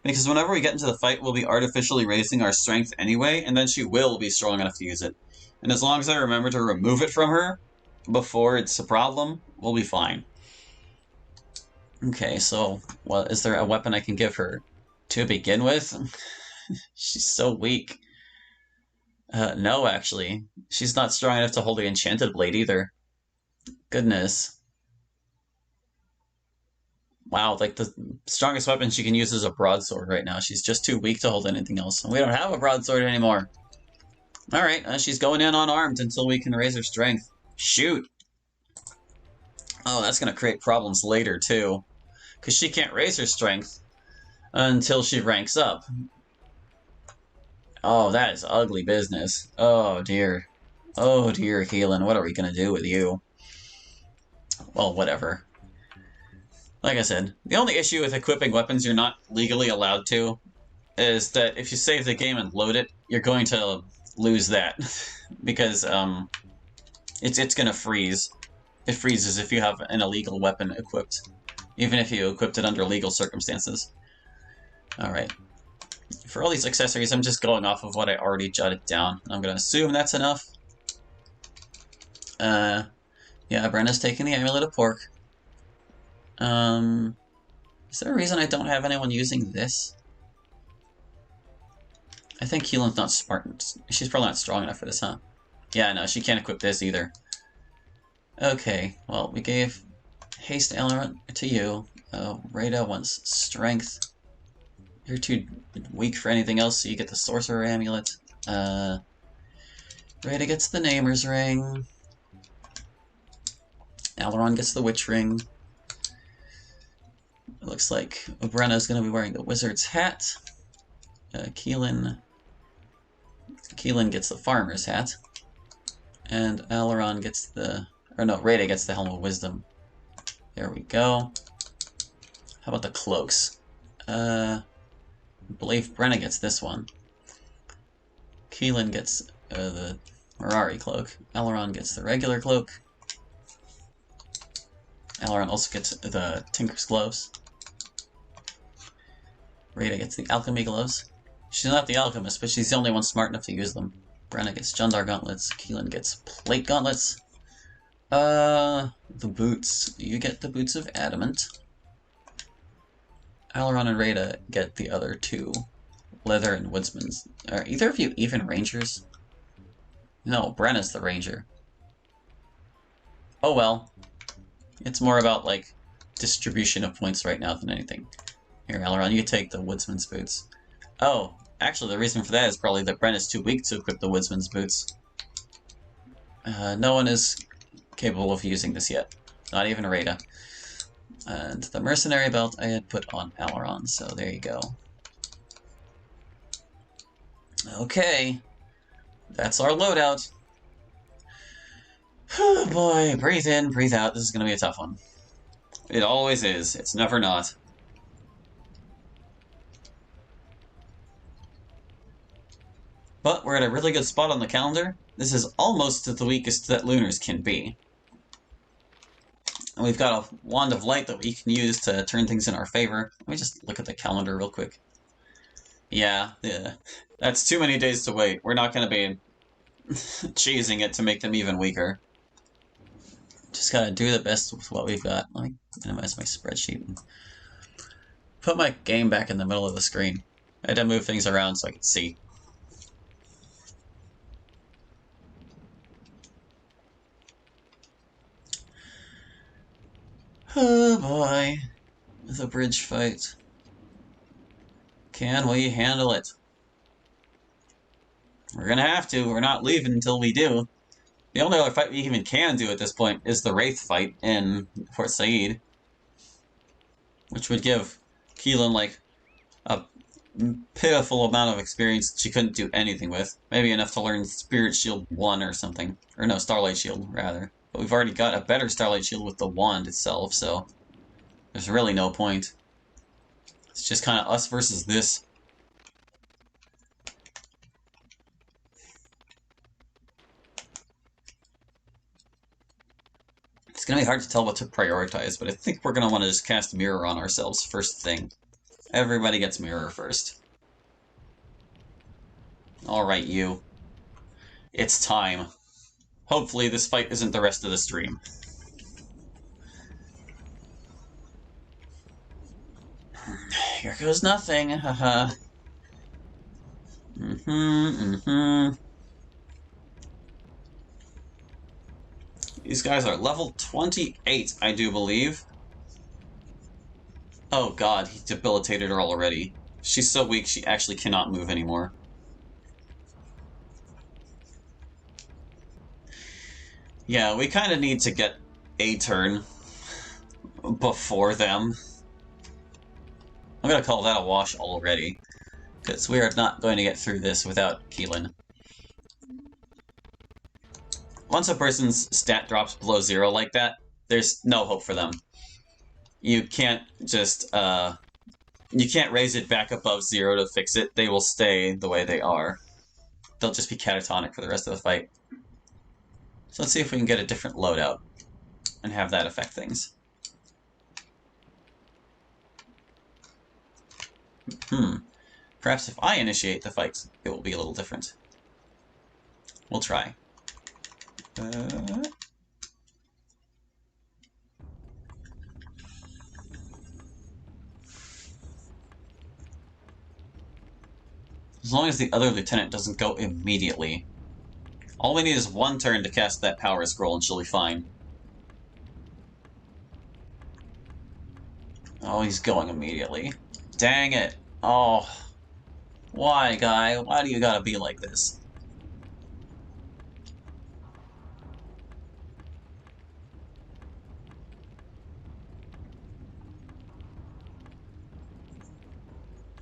Because whenever we get into the fight, we'll be artificially raising our strength anyway, and then she will be strong enough to use it. And as long as I remember to remove it from her before it's a problem, we'll be fine. Okay, so, well, is there a weapon I can give her to begin with? She's so weak. No, actually. She's not strong enough to hold the Enchanted Blade either. Goodness. Wow, like the strongest weapon she can use is a broadsword right now. She's just too weak to hold anything else. And we don't have a broadsword anymore. Alright, she's going in unarmed until we can raise her strength. Shoot! Oh, that's gonna create problems later, too. Because she can't raise her strength until she ranks up. Oh, that is ugly business. Oh, dear. Oh, dear, Keelan, what are we gonna do with you? Well, whatever. Like I said, the only issue with equipping weapons you're not legally allowed to is that if you save the game and load it, you're going to lose that because it's gonna freeze. It freezes if you have an illegal weapon equipped, even if you equipped it under legal circumstances. All right. For all these accessories, I'm just going off of what I already jotted down. I'm gonna assume that's enough. Yeah, Brenna's taking the Amulet of Pork. Is there a reason I don't have anyone using this? I think Keelan's not smart. She's probably not strong enough for this, huh? Yeah, no, she can't equip this either. Okay, well, we gave Haste Element to you. Rada wants Strength. You're too weak for anything else, so you get the Sorcerer Amulet. Rada gets the Namer's Ring. Aileron gets the Witch Ring. It looks like Brenna's going to be wearing the Wizard's Hat. Keelan gets the Farmer's Hat. And Aileron gets the... Or no, Rada gets the Helm of Wisdom. There we go. How about the cloaks? I believe Brenna gets this one. Keelan gets the Mirari cloak. Aileron gets the regular cloak. Aileron also gets the Tinker's gloves. Rada gets the Alchemy gloves. She's not the alchemist, but she's the only one smart enough to use them. Brenna gets Jundar gauntlets. Keelan gets plate gauntlets. The boots. You get the boots of adamant. Aileron and Rada get the other two. Leather and woodsman's. Are either of you even rangers? No, Brenna's the ranger. Oh well. It's more about, like, distribution of points right now than anything. Here, Aileron, you take the woodsman's boots. Oh, actually, the reason for that is probably that Brenna's too weak to equip the woodsman's boots. No one is capable of using this yet. Not even Rada. And the mercenary belt I had put on Aileron, so there you go. Okay. That's our loadout. Oh boy, breathe in, breathe out. This is going to be a tough one. It always is. It's never not. But we're at a really good spot on the calendar. This is almost the weakest that Lunars can be. And we've got a Wand of Light that we can use to turn things in our favor. Let me just look at the calendar real quick. Yeah. That's too many days to wait. We're not going to be cheesing it to make them even weaker. Just gotta do the best with what we've got. Let me minimize my spreadsheet and put my game back in the middle of the screen. I had to move things around so I could see. Oh boy. The bridge fight. Can we handle it? We're gonna have to. We're not leaving until we do. The only other fight we even can do at this point is the Wraith fight in Fort Saiid. Which would give Keelan, like, a pitiful amount of experience that she couldn't do anything with. Maybe enough to learn Spirit Shield 1 or something. Or no, Starlight Shield, rather. But we've already got a better Starlight Shield with the wand itself, so there's really no point. It's just kind of us versus this. It's going to be hard to tell what to prioritize, but I think we're going to want to just cast Mirror on ourselves first thing. Everybody gets Mirror first. Alright, you. It's time. Hopefully this fight isn't the rest of the stream. Here goes nothing, haha. These guys are level 28, I do believe. Oh god, he debilitated her already. She's so weak she actually cannot move anymore. Yeah, we kind of need to get a turn before them. I'm gonna call that a wash already, because we are not going to get through this without Keelan. Once a person's stat drops below 0 like that, there's no hope for them. you can't just, you can't raise it back above 0 to fix it. They will stay the way they are. They'll just be catatonic for the rest of the fight. So let's see if we can get a different loadout and have that affect things. Perhaps if I initiate the fight, it will be a little different. We'll try. As long as the other lieutenant doesn't go immediately. All we need is one turn to cast that power scroll and she'll be fine. Oh, he's going immediately. Dang it. Oh. Why, guy? Why do you gotta be like this?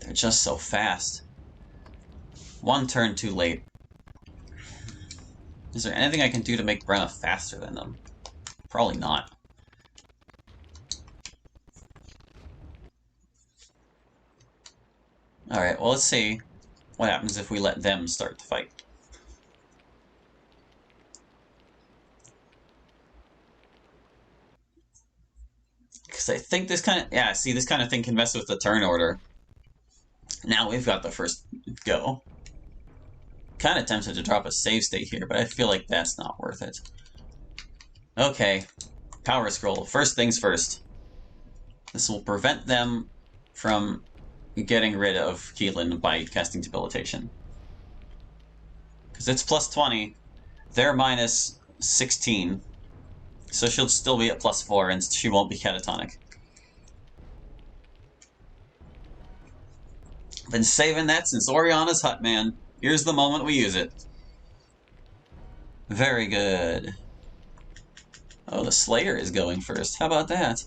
They're just so fast. One turn too late. Is there anything I can do to make Brenna faster than them? Probably not. Alright, well, let's see what happens if we let them start the fight. Because I think this kind of... Yeah, see, this kind of thing can mess with the turn order. Now we've got the first go. Kind of tempted to drop a save state here, but I feel like that's not worth it. Okay. Power scroll. First things first. This will prevent them from getting rid of Keelan by casting Debilitation. Because it's plus 20. They're minus 16. So she'll still be at plus 4 and she won't be catatonic. Been saving that since Oriana's hut, man. Here's the moment we use it. Very good. Oh, the Slayer is going first. How about that?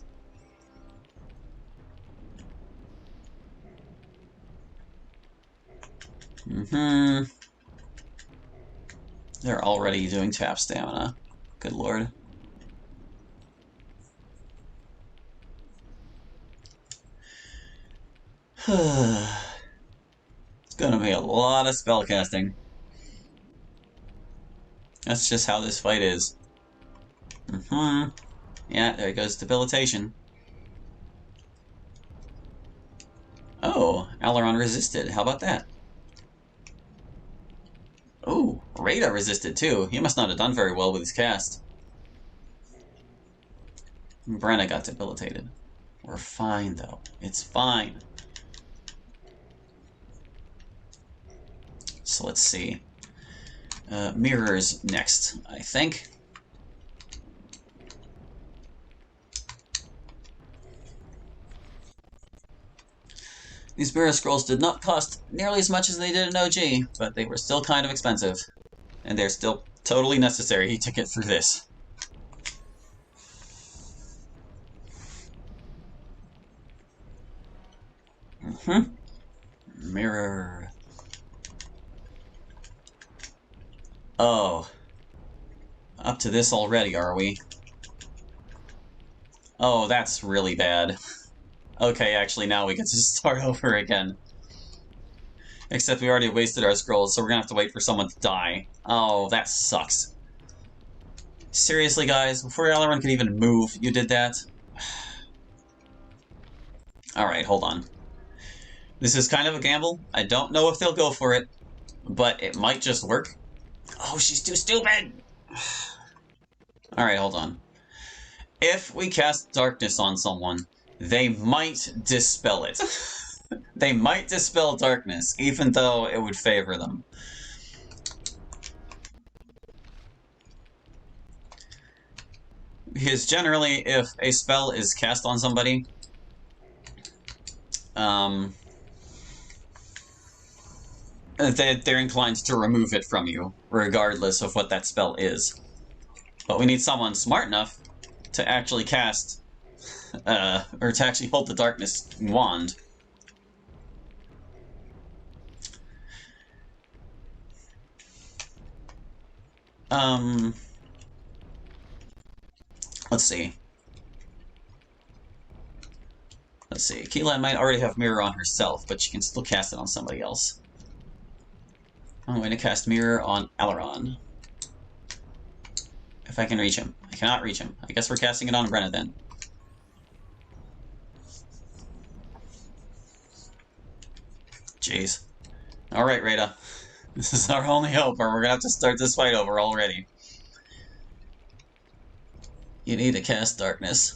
They're already doing tap stamina. Good lord. It's gonna be a lot of spellcasting. That's just how this fight is. Yeah, there goes Debilitation. Oh, Aileron resisted. How about that? Oh, Rada resisted too. He must not have done very well with his cast. Brenna got debilitated. We're fine, though. It's fine. So let's see. Mirrors next, I think. These mirror scrolls did not cost nearly as much as they did in OG, but they were still kind of expensive. And they're still totally necessary to get through this. Mirror. Oh. Up to this already, are we? Oh, that's really bad. Okay, actually, now we get to start over again. Except we already wasted our scrolls, so we're gonna have to wait for someone to die. Oh, that sucks. Seriously, guys? Before Aileron could even move, you did that? Alright, hold on. This is kind of a gamble. I don't know if they'll go for it, but it might just work. Oh, she's too stupid! Alright, hold on. If we cast darkness on someone, they might dispel it. They might dispel darkness, even though it would favor them. Because generally, if a spell is cast on somebody, they're inclined to remove it from you, regardless of what that spell is. But we need someone smart enough to actually cast, or to actually hold the darkness wand. Let's see. Let's see. Keelan might already have Mirror on herself, but she can still cast it on somebody else. I'm going to cast Mirror on Alaron. If I can reach him. I cannot reach him. I guess we're casting it on Brenna then. Jeez. Alright, Rada. This is our only hope, or we're gonna have to start this fight over already. You need to cast Darkness.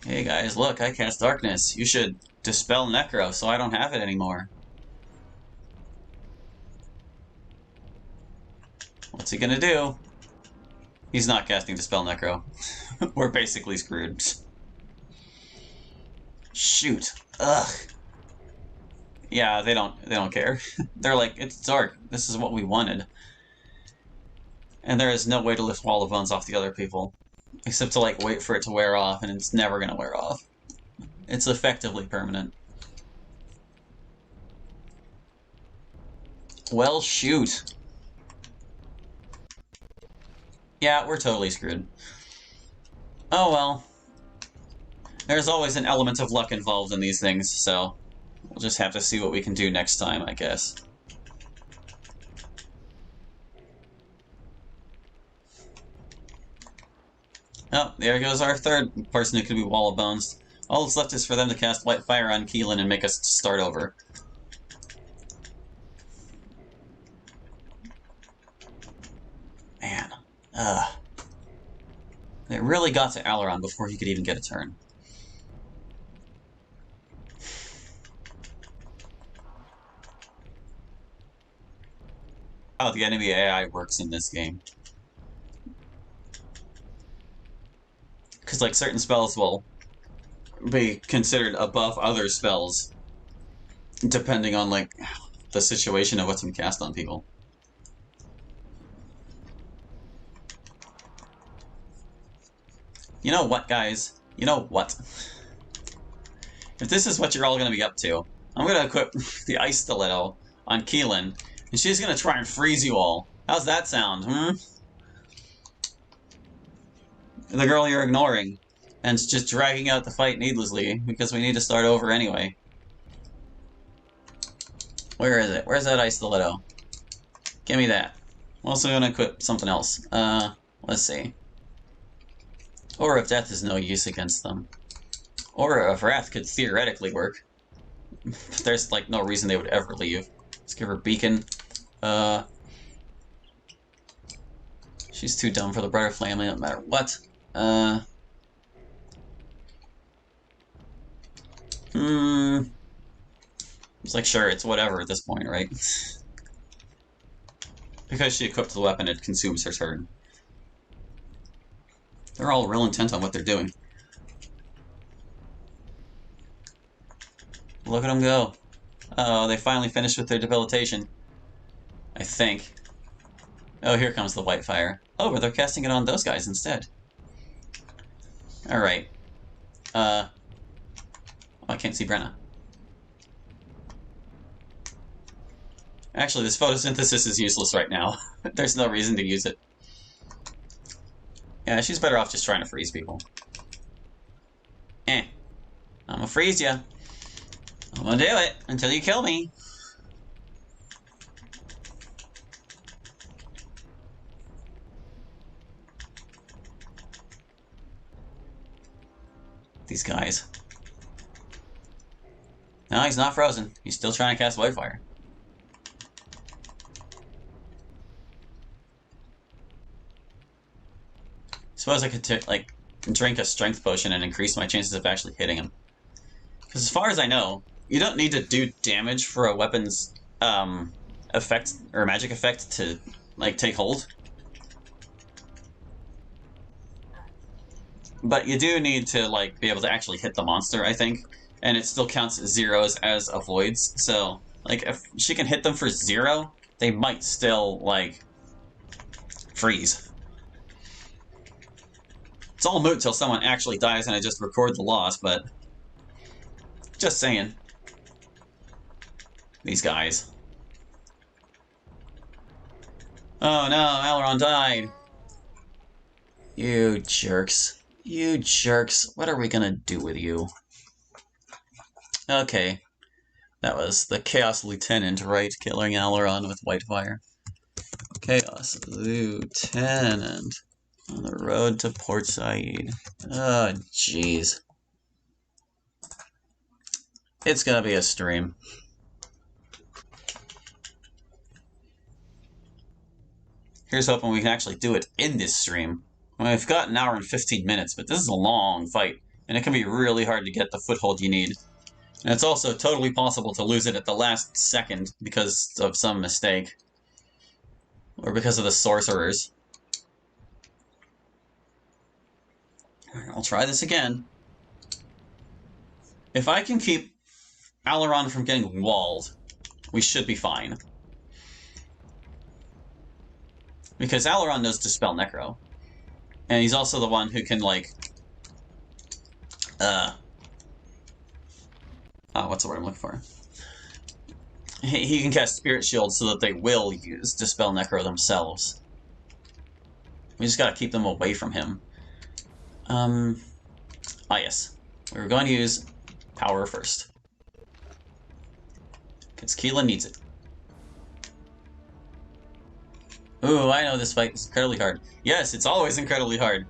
Hey guys, look, I cast Darkness. You should dispel Necro so I don't have it anymore. What's he gonna do? He's not casting Dispel Necro. We're basically screwed. Shoot. Ugh. Yeah, they don't care. They're like, it's dark. This is what we wanted. And there is no way to lift Wall of Bones off the other people. Except to, like, wait for it to wear off, and it's never gonna wear off. It's effectively permanent. Well, shoot. Yeah, we're totally screwed. Oh well. There's always an element of luck involved in these things, so we'll just have to see what we can do next time, I guess. Oh, there goes our third person who could be Wall of Bones. All that's left is for them to cast White Fire on Keelan and make us start over. Man. They really got to Alaron before he could even get a turn. How the enemy AI works in this game. Because, like, certain spells will be considered above other spells, depending on, like, the situation of what's been cast on people. You know what, guys? You know what? If this is what you're all going to be up to, I'm going to equip the Ice Stiletto on Keelan, and she's going to try and freeze you all. How's that sound, The girl you're ignoring, and just dragging out the fight needlessly, because we need to start over anyway. Where is it? Where's that Ice Stiletto? Give me that. I'm also going to equip something else. Let's see. Aura of Death is no use against them. Aura of Wrath could theoretically work. But there's, like, no reason they would ever leave. Let's give her Beacon. She's too dumb for the Brighter Flame, no matter what. It's like, sure, it's whatever at this point, right? Because she equipped the weapon, it consumes her turn. They're all real intent on what they're doing. Look at them go. Oh, they finally finished with their debilitation. I think. Oh, here comes the White Fire. Oh, but they're casting it on those guys instead. Alright. Oh, I can't see Brenna. Actually, this photosynthesis is useless right now. There's no reason to use it. Yeah, she's better off just trying to freeze people. I'm gonna freeze ya. I'm gonna do it until you kill me. These guys. No, he's not frozen. He's still trying to cast White Fire. Suppose I could like drink a strength potion and increase my chances of actually hitting him. Because as far as I know, you don't need to do damage for a weapon's effect or magic effect to like take hold. But you do need to like be able to actually hit the monster, I think, and it still counts zeros as avoids. So like if she can hit them for 0, they might still like freeze. It's all moot till someone actually dies and I just record the loss, but just saying. These guys. Oh no, Aileron died. You jerks. You jerks. What are we gonna do with you? Okay. That was the Chaos Lieutenant, right? Killing Aileron with Whitefire. Chaos Lieutenant. On the road to Port Saiid. Oh, jeez. It's gonna be a stream. Here's hoping we can actually do it in this stream. I mean, we've got an hour and 15 minutes, but this is a long fight, and it can be really hard to get the foothold you need. And it's also totally possible to lose it at the last second because of some mistake. Or because of the sorcerers. I'll try this again. If I can keep Aileron from getting walled, we should be fine. Because Aileron knows Dispel Necro. And he's also the one who can, like... what's the word I'm looking for? He can cast Spirit Shield so that they will use Dispel Necro themselves. We just gotta keep them away from him. Yes. We were going to use Power first. Because Keelan needs it. Ooh, I know this fight is incredibly hard. Yes, it's always incredibly hard.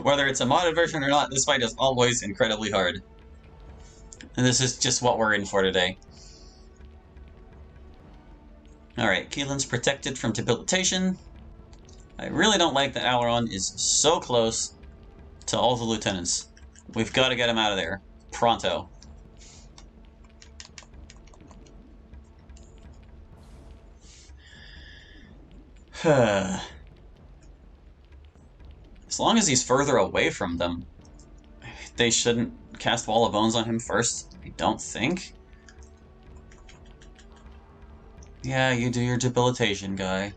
Whether it's a modded version or not, this fight is always incredibly hard. And this is just what we're in for today. Alright, Keelan's protected from debilitation. I really don't like that Aileron is so close to all the lieutenants. We've got to get him out of there. Pronto. As long as he's further away from them, they shouldn't cast Wall of Bones on him first, I don't think. Yeah, you do your debilitation, guy.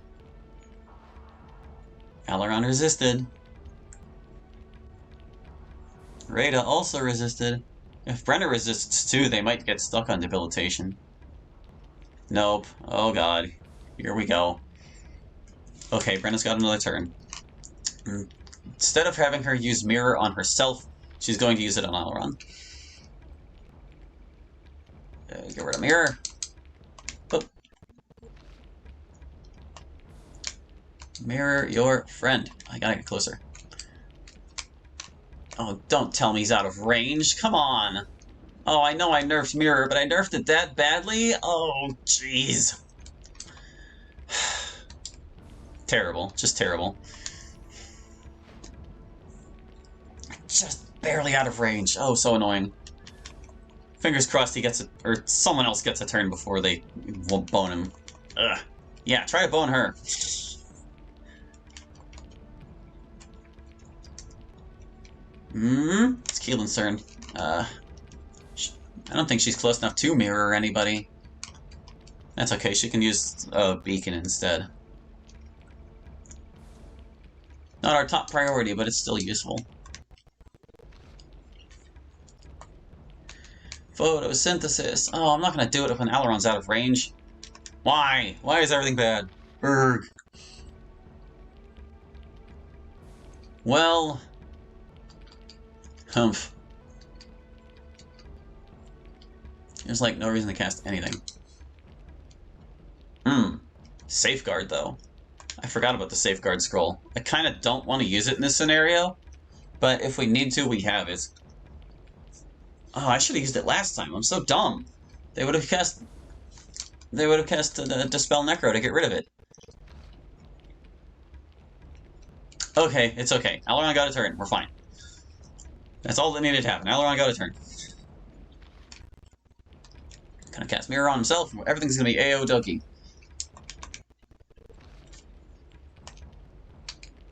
Aileron resisted. Rada also resisted. If Brenna resists too, they might get stuck on debilitation. Nope. Oh god. Here we go. Okay, Brenna's got another turn. Instead of having her use Mirror on herself, she's going to use it on Aileron. Get rid of Mirror. Boop. Mirror your friend. I gotta get closer. Oh, don't tell me he's out of range. Come on. Oh, I know I nerfed Mirror, but I nerfed it that badly? Oh, jeez. Terrible. Just terrible. Just barely out of range. Oh, so annoying. Fingers crossed he gets it, or someone else gets a turn before they bone him. Ugh. Yeah, try to bone her. It's Keelan's turn. I don't think she's close enough to mirror anybody. That's okay, she can use a beacon instead. Not our top priority, but it's still useful. Photosynthesis. Oh, I'm not gonna do it when Aileron's out of range. Why? Why is everything bad? Urgh. Well... Humph. There's like no reason to cast anything. Safeguard, though. I forgot about the safeguard scroll. I kind of don't want to use it in this scenario, but if we need to, we have it. Oh, I should have used it last time. I'm so dumb. They would have cast Dispel Necro to get rid of it. Okay, it's okay. Aileron got a turn. We're fine. That's all that needed to happen. Aileron got a turn. Gonna cast Mirror on himself. Everything's gonna be AO-dokie.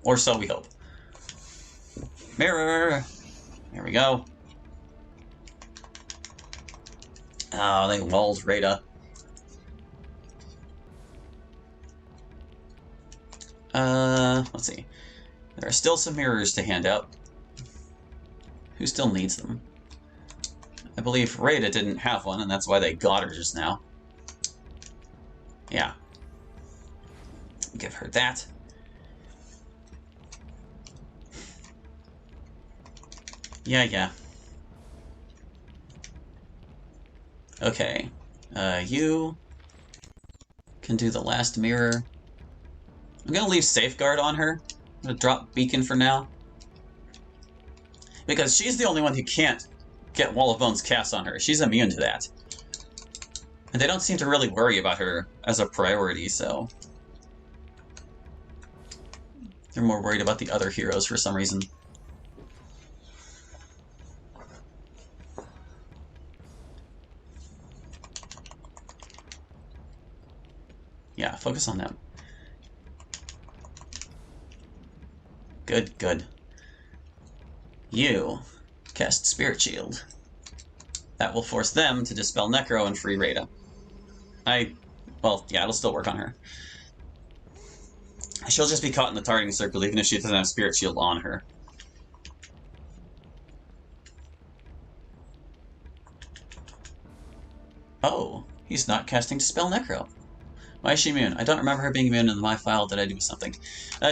Or so we hope. Mirror! There we go. Oh, they walled Rada. Let's see. There are still some mirrors to hand out. Who still needs them? I believe Rada didn't have one, and that's why they got her just now. Yeah. Give her that. Yeah. Okay. You can do the last mirror. I'm gonna leave Safeguard on her. I'm gonna drop Beacon for now. Because she's the only one who can't get Wall of Bones cast on her. She's immune to that. And they don't seem to really worry about her as a priority, so... They're more worried about the other heroes for some reason. Yeah, focus on them. Good. You cast Spirit Shield. That will force them to dispel Necro and free Rada. Well, yeah, it'll still work on her. She'll just be caught in the targeting circle even if she doesn't have Spirit Shield on her. Oh, he's not casting Dispel Necro. Why is she immune? I don't remember her being immune in my file. Did I do something?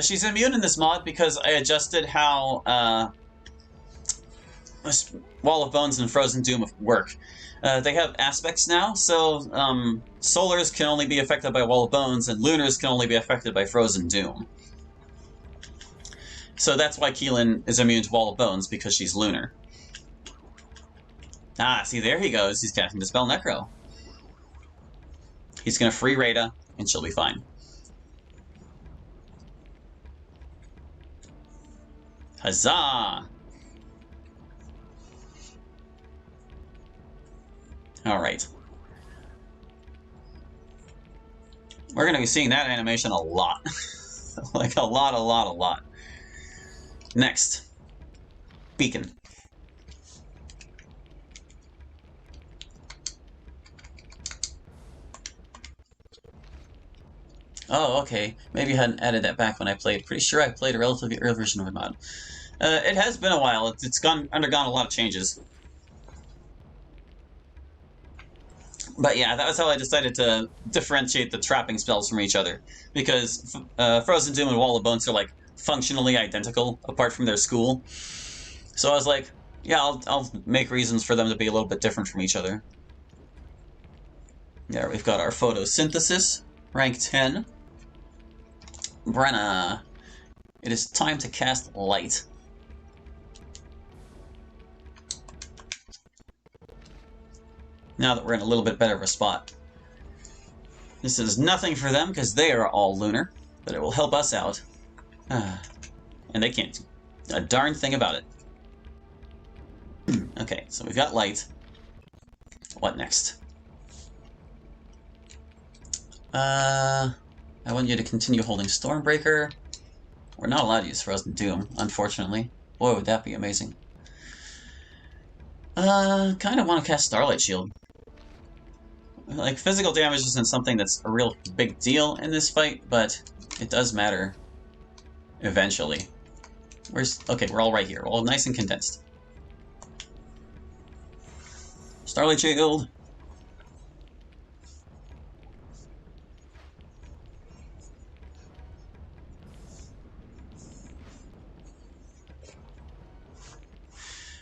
She's immune in this mod because I adjusted how Wall of Bones and Frozen Doom work. They have aspects now, so Solars can only be affected by Wall of Bones, and Lunars can only be affected by Frozen Doom. So that's why Keelan is immune to Wall of Bones, because she's Lunar. Ah, see, there he goes. He's casting Dispel Necro. He's going to free Rada, and she'll be fine. Huzzah! Alright. We're going to be seeing that animation a lot. Like, a lot. Next. Beacon. Oh, okay. Maybe I hadn't added that back when I played. Pretty sure I played a relatively early version of the mod. It has been a while. It's undergone a lot of changes. But yeah, that was how I decided to differentiate the trapping spells from each other. Because Frozen Doom and Wall of Bones are like functionally identical, apart from their school. So I was like, yeah, I'll make reasons for them to be a little bit different from each other. There, we've got our photosynthesis, rank 10. Brenna, it is time to cast Light. Now that we're in a little bit better of a spot. This is nothing for them because they are all Lunar, but it will help us out. And they can't do a darn thing about it. Okay, so we've got Light. What next? I want you to continue holding Stormbreaker. We're not allowed to use Frozen Doom, unfortunately. Boy, would that be amazing. Kind of want to cast Starlight Shield. Like, physical damage isn't something that's a real big deal in this fight, but it does matter. Eventually. Okay, we're all right here. We're all nice and condensed. Starlight Shield!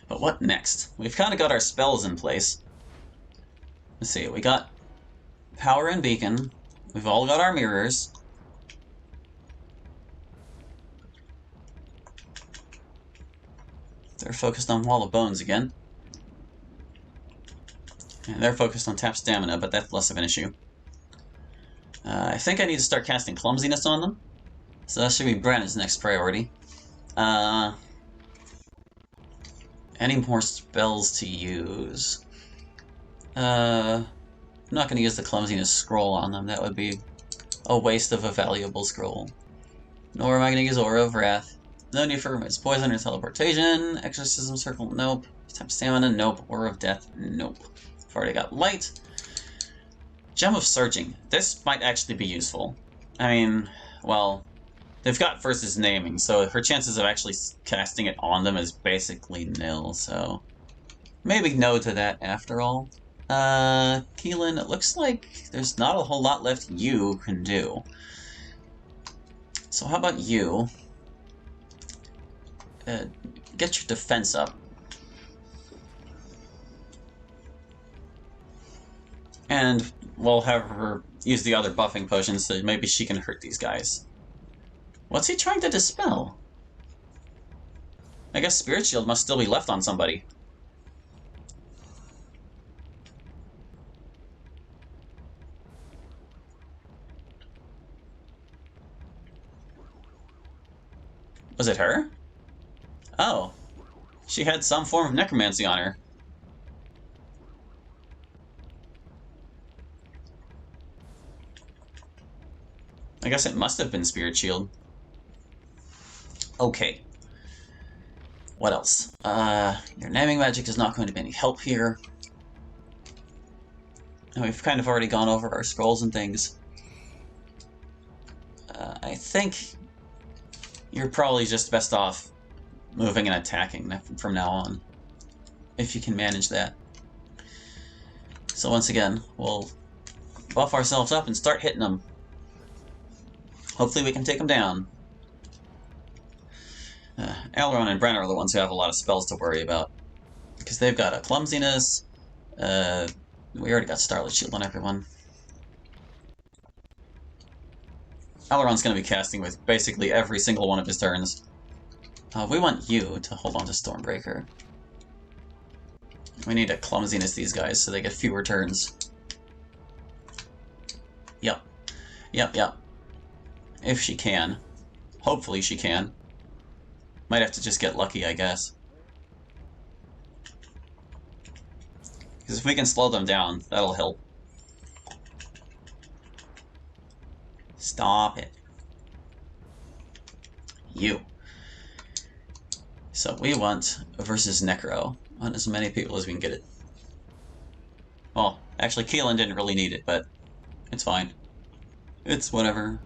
But what next? We've kind of got our spells in place. Let's see, we got Power and Beacon. We've all got our mirrors. They're focused on Wall of Bones again. And they're focused on Tap Stamina, but that's less of an issue. I think I need to start casting Clumsiness on them. So that should be Brennan's next priority. Any more spells to use? I'm not going to use the Clumsiness scroll on them. That would be a waste of a valuable scroll. Nor am I going to use Aura of Wrath. No need for its poison or teleportation. Exorcism Circle, nope. Tap Stamina, nope. Aura of Death, nope. I've already got Light. Gem of Searching. This might actually be useful. I mean, well, they've got versus naming, so her chances of actually casting it on them is basically nil, so maybe no to that after all. Keelan, it looks like there's not a whole lot left you can do. So how about you? Get your defense up. And we'll have her use the other buffing potions so maybe she can hurt these guys. What's he trying to dispel? I guess Spirit Shield must still be left on somebody. Was it her? Oh. She had some form of necromancy on her. I guess it must have been Spirit Shield. Okay. What else? Your naming magic is not going to be any help here. And we've kind of already gone over our scrolls and things. I think you're probably just best off moving and attacking from now on, if you can manage that. So once again, we'll buff ourselves up and start hitting them. Hopefully we can take them down. Aileron and Brenner are the ones who have a lot of spells to worry about, because they've got a clumsiness. We already got Starlight Shield on everyone. Aileron's going to be casting with basically every single one of his turns. We want you to hold on to Stormbreaker. We need to clumsiness these guys so they get fewer turns. Yep. Yep, yep. If she can. Hopefully she can. Might have to just get lucky, I guess. Because if we can slow them down, that'll help. Stop it. You. So we want versus Necro on as many people as we can get it. Well, actually Keelan didn't really need it, but it's fine. It's whatever.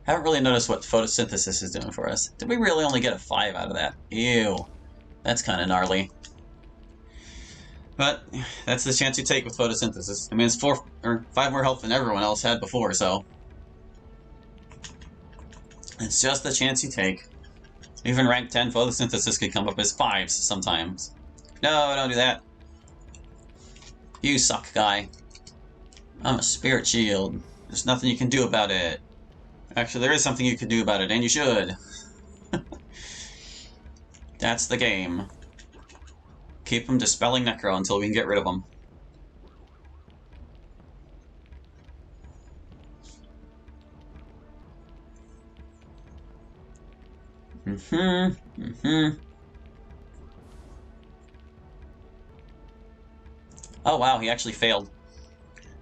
Haven't really noticed what photosynthesis is doing for us. Did we really only get a 5 out of that? Ew. That's kind of gnarly. But that's the chance you take with photosynthesis. I mean, it's 4 or 5 more health than everyone else had before, so it's just the chance you take. Even rank 10 photosynthesis could come up as 5s sometimes. No, don't do that. You suck, guy. I'm a Spirit Shield. There's nothing you can do about it. Actually, there is something you could do about it, and you should. That's the game. Keep them dispelling Necro until we can get rid of them. Oh wow, he actually failed.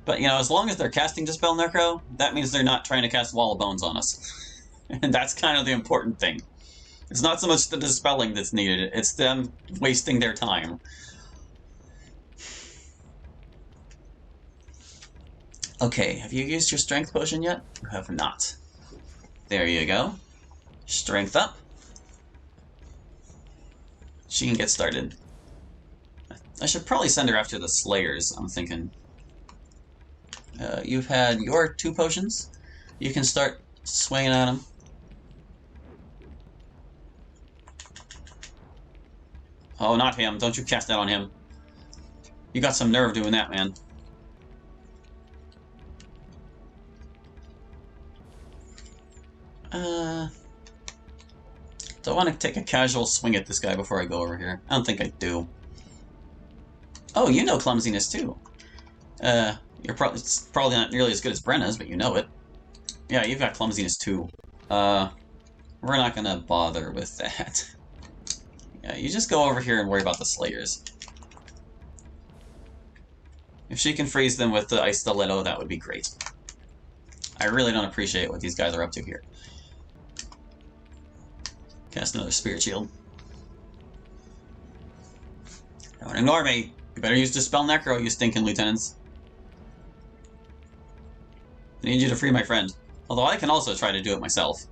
But, you know, as long as they're casting Dispel Necro, that means they're not trying to cast Wall of Bones on us. And that's kind of the important thing. It's not so much the dispelling that's needed, it's them wasting their time. Okay, have you used your Strength Potion yet? You have not. There you go. Strength up. She can get started. I should probably send her after the Slayers, I'm thinking. You've had your 2 potions. You can start swinging at them. Oh, not him. Don't you cast that on him. You got some nerve doing that, man. Do I want to take a casual swing at this guy before I go over here? I don't think I do. Oh, you know clumsiness too. It's probably not nearly as good as Brenna's, but you know it. Yeah, you've got clumsiness too. We're not gonna bother with that. Yeah, you just go over here and worry about the Slayers. If she can freeze them with the Ice Stiletto, that would be great. I really don't appreciate what these guys are up to here. Cast another Spirit Shield. Don't ignore me! You better use Dispel Necro, you stinking lieutenants. I need you to free my friend. Although I can also try to do it myself.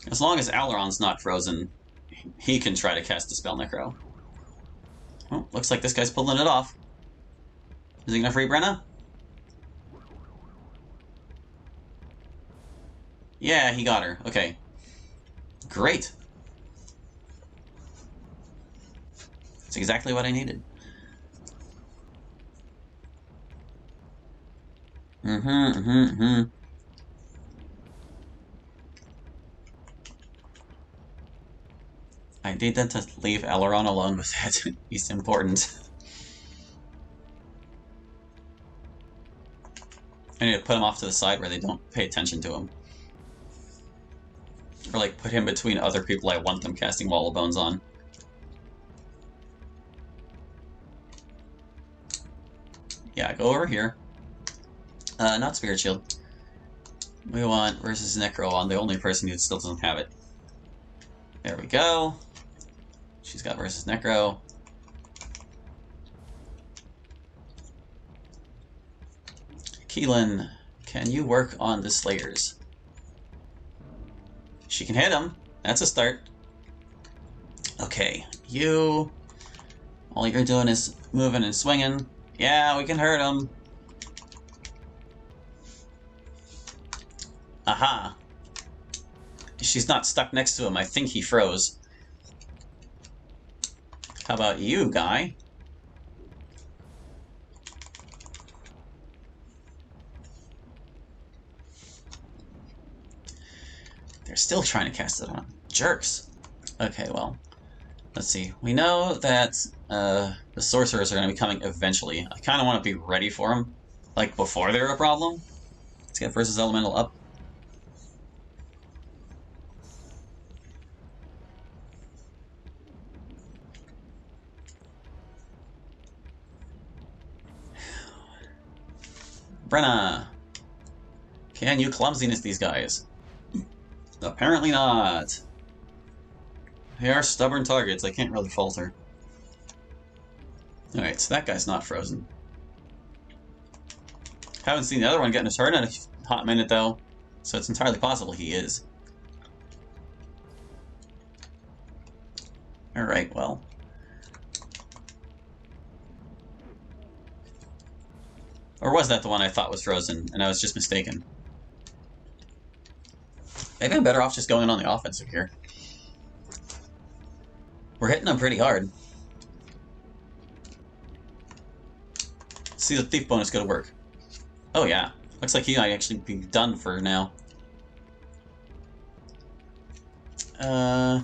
As long as Aileron's not frozen, he can try to cast Dispel Necro. Oh, looks like this guy's pulling it off. Is he gonna free Brenna? Yeah, he got her. Okay. Great. That's exactly what I needed. I need them to leave Aileron alone with that. He's important. I need to put him off to the side where they don't pay attention to him. Or, like, put him between other people I want them casting Wall of Bones on. Yeah, go over here. Not Spirit Shield. We want versus Necro on the only person who still doesn't have it. There we go. She's got versus Necro. Keelan, can you work on the Slayers? She can hit him. That's a start. Okay, you... all you're doing is moving and swinging. Yeah, we can hurt him. Aha. She's not stuck next to him. I think he froze. How about you, guy? They're still trying to cast it on him. Jerks. Okay, well, let's see. We know that the sorcerers are going to be coming eventually. I kind of want to be ready for them, like before they're a problem. Let's get versus elemental up. Brenna! Can you clumsiness these guys? Apparently not. They are stubborn targets, I can't really falter. Alright, so that guy's not frozen. Haven't seen the other one getting a turn in a hot minute though, so it's entirely possible he is. Alright, well. Or was that the one I thought was frozen, and I was just mistaken? Maybe I'm better off just going on the offensive here. We're hitting them pretty hard. Let's see the thief bonus go to work. Oh yeah, looks like he might actually be done for now. I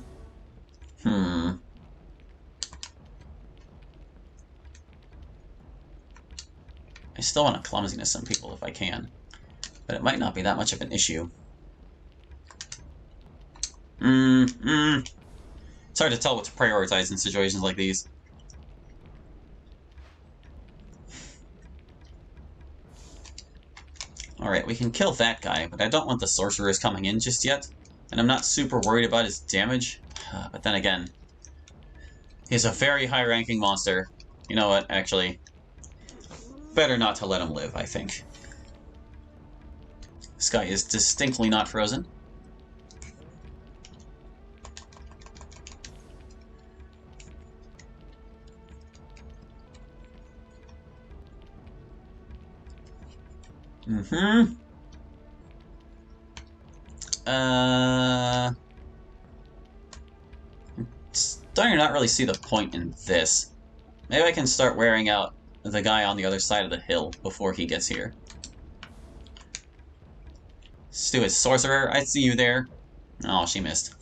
still want to clumsiness some people if I can, but it might not be that much of an issue. It's hard to tell what to prioritize in situations like these. Alright, we can kill that guy, but I don't want the sorcerers coming in just yet. And I'm not super worried about his damage. But then again, he's a very high-ranking monster. You know what, actually, better not to let him live, I think. This guy is distinctly not frozen. I'm starting to not really see the point in this. Maybe I can start wearing out the guy on the other side of the hill before he gets here. Let's do his sorcerer. I see you there. Oh, she missed.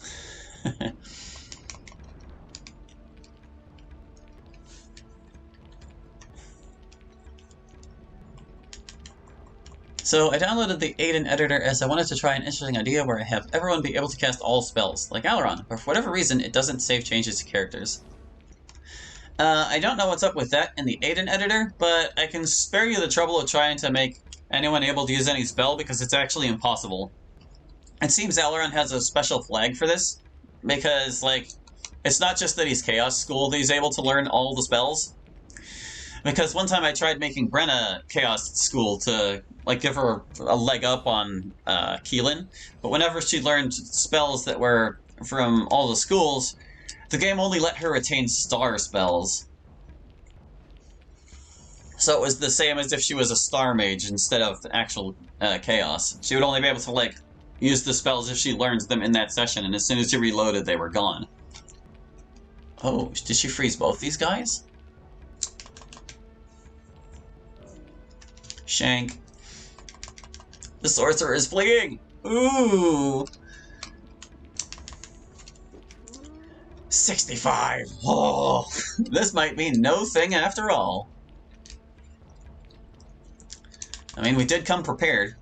So I downloaded the Aidyn editor as I wanted to try an interesting idea where I have everyone be able to cast all spells, like Aileron, but for whatever reason it doesn't save changes to characters. I don't know what's up with that in the Aidyn editor, but I can spare you the trouble of trying to make anyone able to use any spell because it's actually impossible. It seems Aileron has a special flag for this, because, like, it's not just that he's Chaos School that he's able to learn all the spells. Because one time I tried making Brenna Chaos School to, like, give her a leg up on Keelan, but whenever she learned spells that were from all the schools, the game only let her retain star spells. So it was the same as if she was a star mage instead of actual chaos. She would only be able to, like, use the spells if she learns them in that session, and as soon as she reloaded, they were gone. Oh, did she freeze both these guys? Shank. The sorcerer is fleeing! Ooh! 65! Oh! This might be no thing after all. I mean, we did come prepared.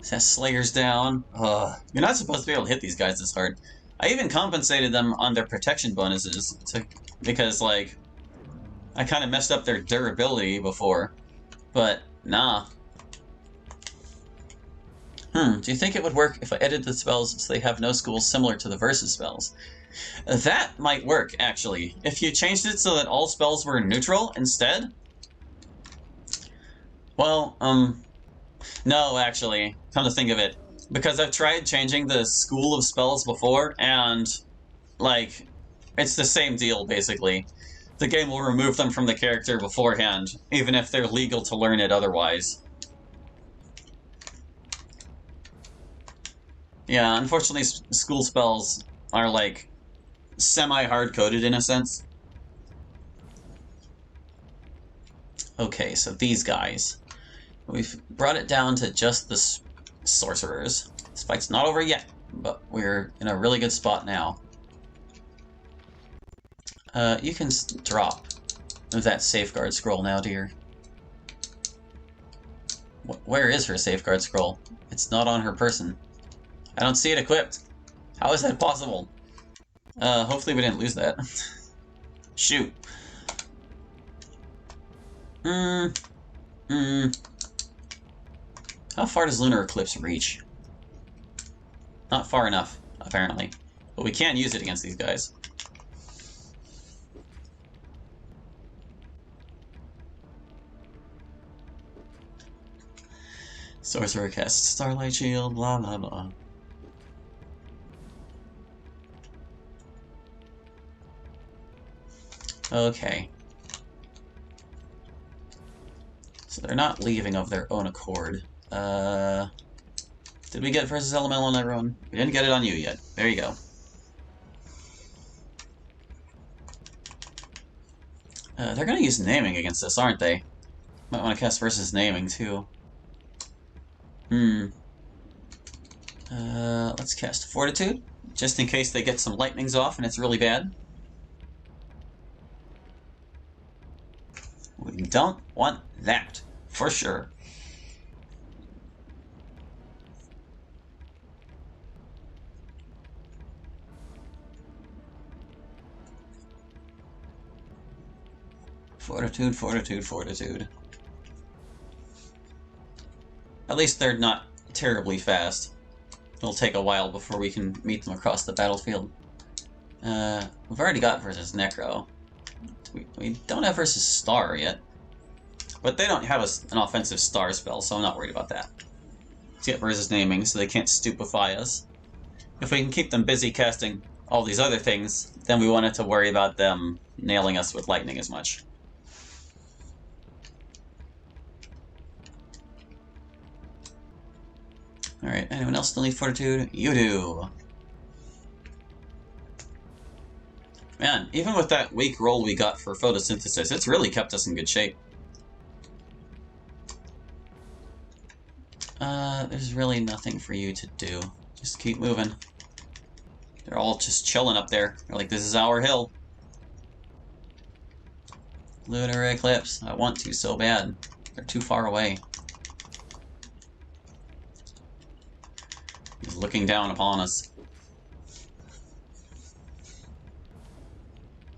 That Slayer's down. You're not supposed to be able to hit these guys this hard. I even compensated them on their protection bonuses because, like, I kind of messed up their durability before. But, nah. Do you think it would work if I edited the spells so they have no schools similar to the Versus spells? That might work, actually. If you changed it so that all spells were neutral instead? Well, no, actually, come to think of it. Because I've tried changing the school of spells before, and, like, it's the same deal, basically. The game will remove them from the character beforehand, even if they're legal to learn it otherwise. Yeah, unfortunately, school spells are, like, semi-hard-coded in a sense. Okay, so these guys. We've brought it down to just the sorcerers. This fight's not over yet, but we're in a really good spot now. You can drop that safeguard scroll now, dear. Where is her safeguard scroll? It's not on her person. I don't see it equipped. How is that possible? Hopefully we didn't lose that. Shoot. How far does Lunar Eclipse reach? Not far enough, apparently. But we can use it against these guys. Sorcerer casts Starlight Shield, blah blah blah. Okay. So they're not leaving of their own accord. Did we get Versus Elemental on everyone? We didn't get it on you yet. There you go. They're gonna use Naming against us, aren't they? Might want to cast Versus Naming, too. Let's cast Fortitude, just in case they get some lightnings off and it's really bad. We don't want that, for sure. Fortitude, Fortitude, Fortitude. At least they're not terribly fast. It'll take a while before we can meet them across the battlefield. We've already got Versus Necro. We don't have Versus Star yet. But they don't have an offensive Star spell, so I'm not worried about that. Let's get Versus Naming so they can't stupefy us. If we can keep them busy casting all these other things, then we won't have to worry about them nailing us with lightning as much. Alright, anyone else still need Fortitude? You do! Man, even with that weak roll we got for photosynthesis, it's really kept us in good shape. There's really nothing for you to do. Just keep moving. They're all just chilling up there. They're like, this is our hill. Lunar Eclipse. I want to so bad. They're too far away. He's looking down upon us.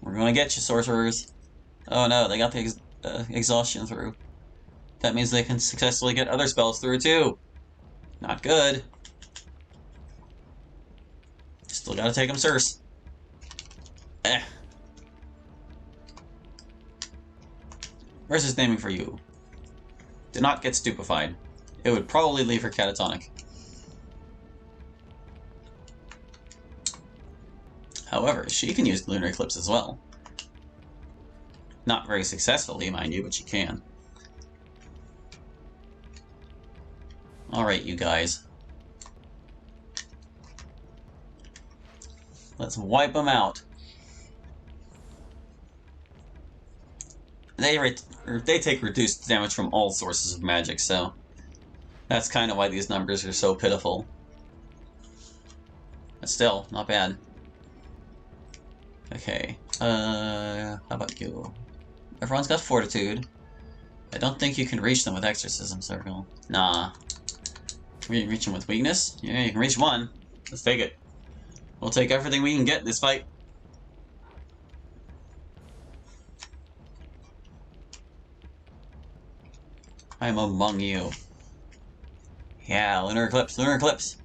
We're gonna get you, sorcerers. Oh no, they got the exhaustion through. That means they can successfully get other spells through too. Not good. Still gotta take them, sirs. Versus Naming for you. Do not get stupefied. It would probably leave her catatonic. However, she can use Lunar Eclipse as well. Not very successfully, mind you, but she can. Alright, you guys. Let's wipe them out. They take reduced damage from all sources of magic, so that's kind of why these numbers are so pitiful. But still, not bad. Okay, how about you? Everyone's got fortitude. I don't think you can reach them with exorcism circle. Nah. Can you reach them with weakness? Yeah, you can reach one. Let's take it. We'll take everything we can get in this fight. I'm among you. Yeah, lunar eclipse, lunar eclipse.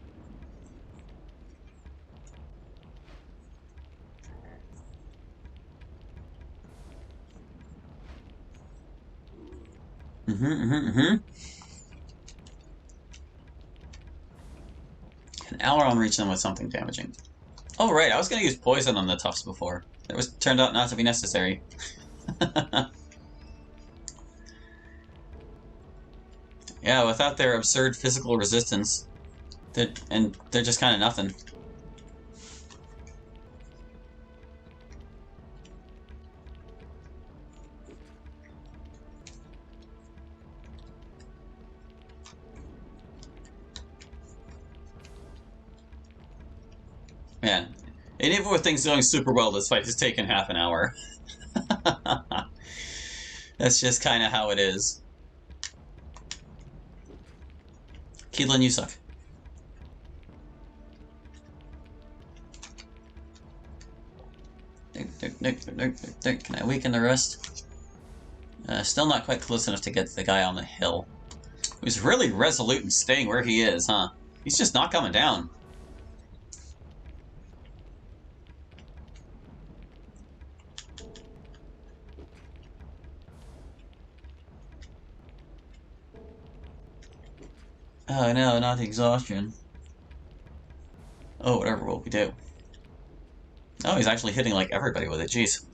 Can Aileron reach them with something damaging? Oh right, I was gonna use poison on the Tufts before. It turned out not to be necessary. Yeah, without their absurd physical resistance, they're just kind of nothing. Man, and even with things going super well, this fight has taken half an hour. That's just kind of how it is. Keelan, you suck. Can I weaken the rest? Still not quite close enough to get to the guy on the hill. He's really resolute in staying where he is, huh? He's just not coming down. Oh no, not the exhaustion. Oh, whatever will we do? Oh, he's actually hitting like everybody with it, jeez.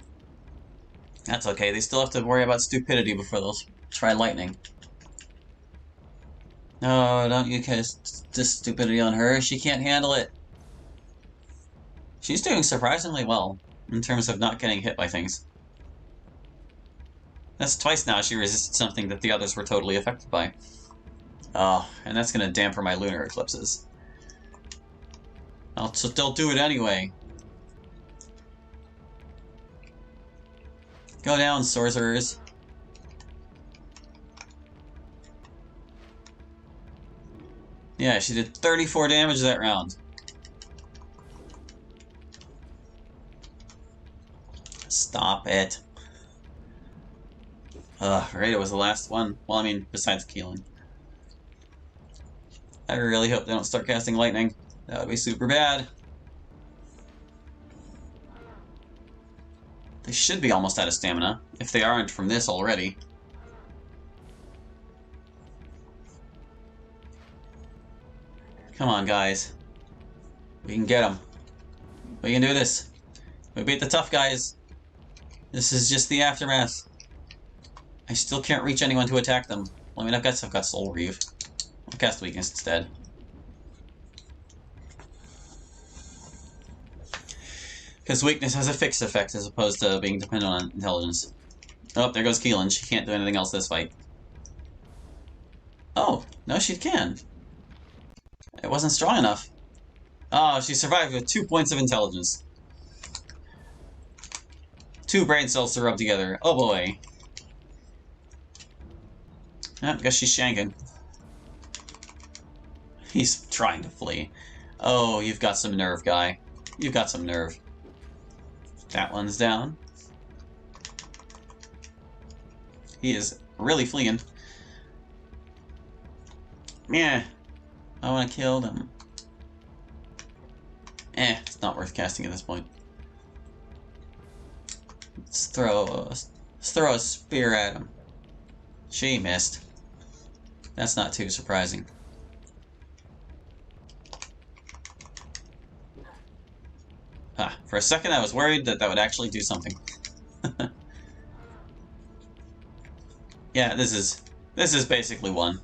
That's okay, they still have to worry about stupidity before they'll try lightning. No, don't you cast this stupidity on her, she can't handle it. She's doing surprisingly well, in terms of not getting hit by things. That's twice now she resisted something that the others were totally affected by. Oh, and that's gonna dampen my lunar eclipses. I'll still do it anyway. Go down, sorcerers. Yeah, she did 34 damage that round. Stop it. Right, it was the last one. Well, I mean, besides Keelan. I really hope they don't start casting lightning. That would be super bad. They should be almost out of stamina, if they aren't from this already. Come on, guys. We can get them. We can do this. We beat the tough guys. This is just the aftermath. I still can't reach anyone to attack them. Well, I mean, I've got Soul Reeve. I'll cast Weakness instead. Because Weakness has a fixed effect as opposed to being dependent on Intelligence. Oh, there goes Keelan. She can't do anything else this fight. Oh, no, she can. It wasn't strong enough. Oh, she survived with 2 points of Intelligence. 2 brain cells to rub together. Oh boy. I guess she's shanking. He's trying to flee. Oh, you've got some nerve, guy. You've got some nerve. That one's down. He is really fleeing. Yeah. I want to kill them. It's not worth casting at this point. Let's throw a spear at him. She missed. That's not too surprising. For a second I was worried that that would actually do something. Yeah, this is basically one.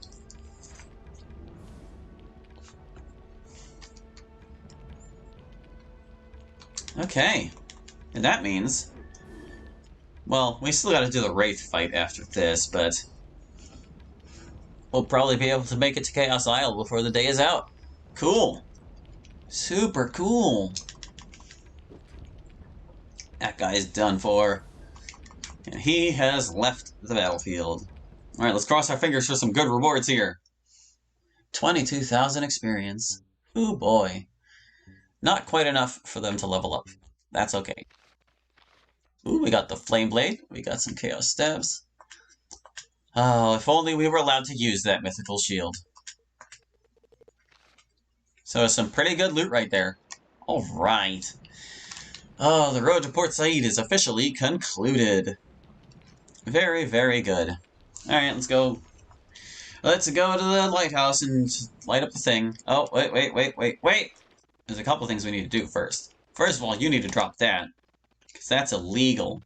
Okay. And that means, well, we still gotta do the Wraith fight after this, but we'll probably be able to make it to Chaos Isle before the day is out. Cool. Super cool. That guy's done for. And he has left the battlefield. Alright, let's cross our fingers for some good rewards here. 22,000 experience. Ooh boy. Not quite enough for them to level up. That's okay. Ooh, we got the Flame Blade. We got some Chaos Stabs. Oh, if only we were allowed to use that mythical shield. So some pretty good loot right there. Alright. Oh, the road to Port Saiid is officially concluded. Very, very good. Alright, let's go. Let's go to the lighthouse and light up the thing. Oh, wait. There's a couple things we need to do first. First of all, you need to drop that. Because that's illegal.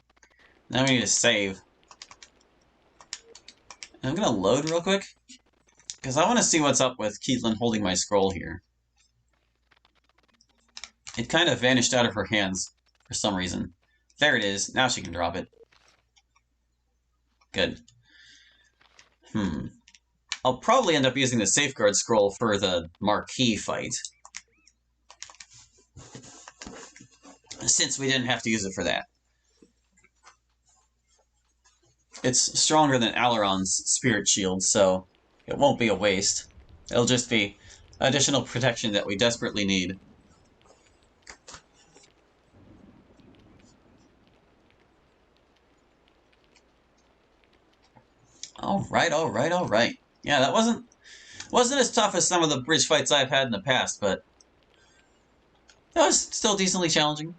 Now we need to save. I'm gonna load real quick. Because I want to see what's up with Caitlin holding my scroll here. It kind of vanished out of her hands for some reason. There it is. Now she can drop it. Good. I'll probably end up using the safeguard scroll for the marquee fight. Since we didn't have to use it for that. It's stronger than Alaron's spirit shield, so it won't be a waste. It'll just be additional protection that we desperately need. Alright. Yeah, that wasn't as tough as some of the bridge fights I've had in the past, but it was still decently challenging.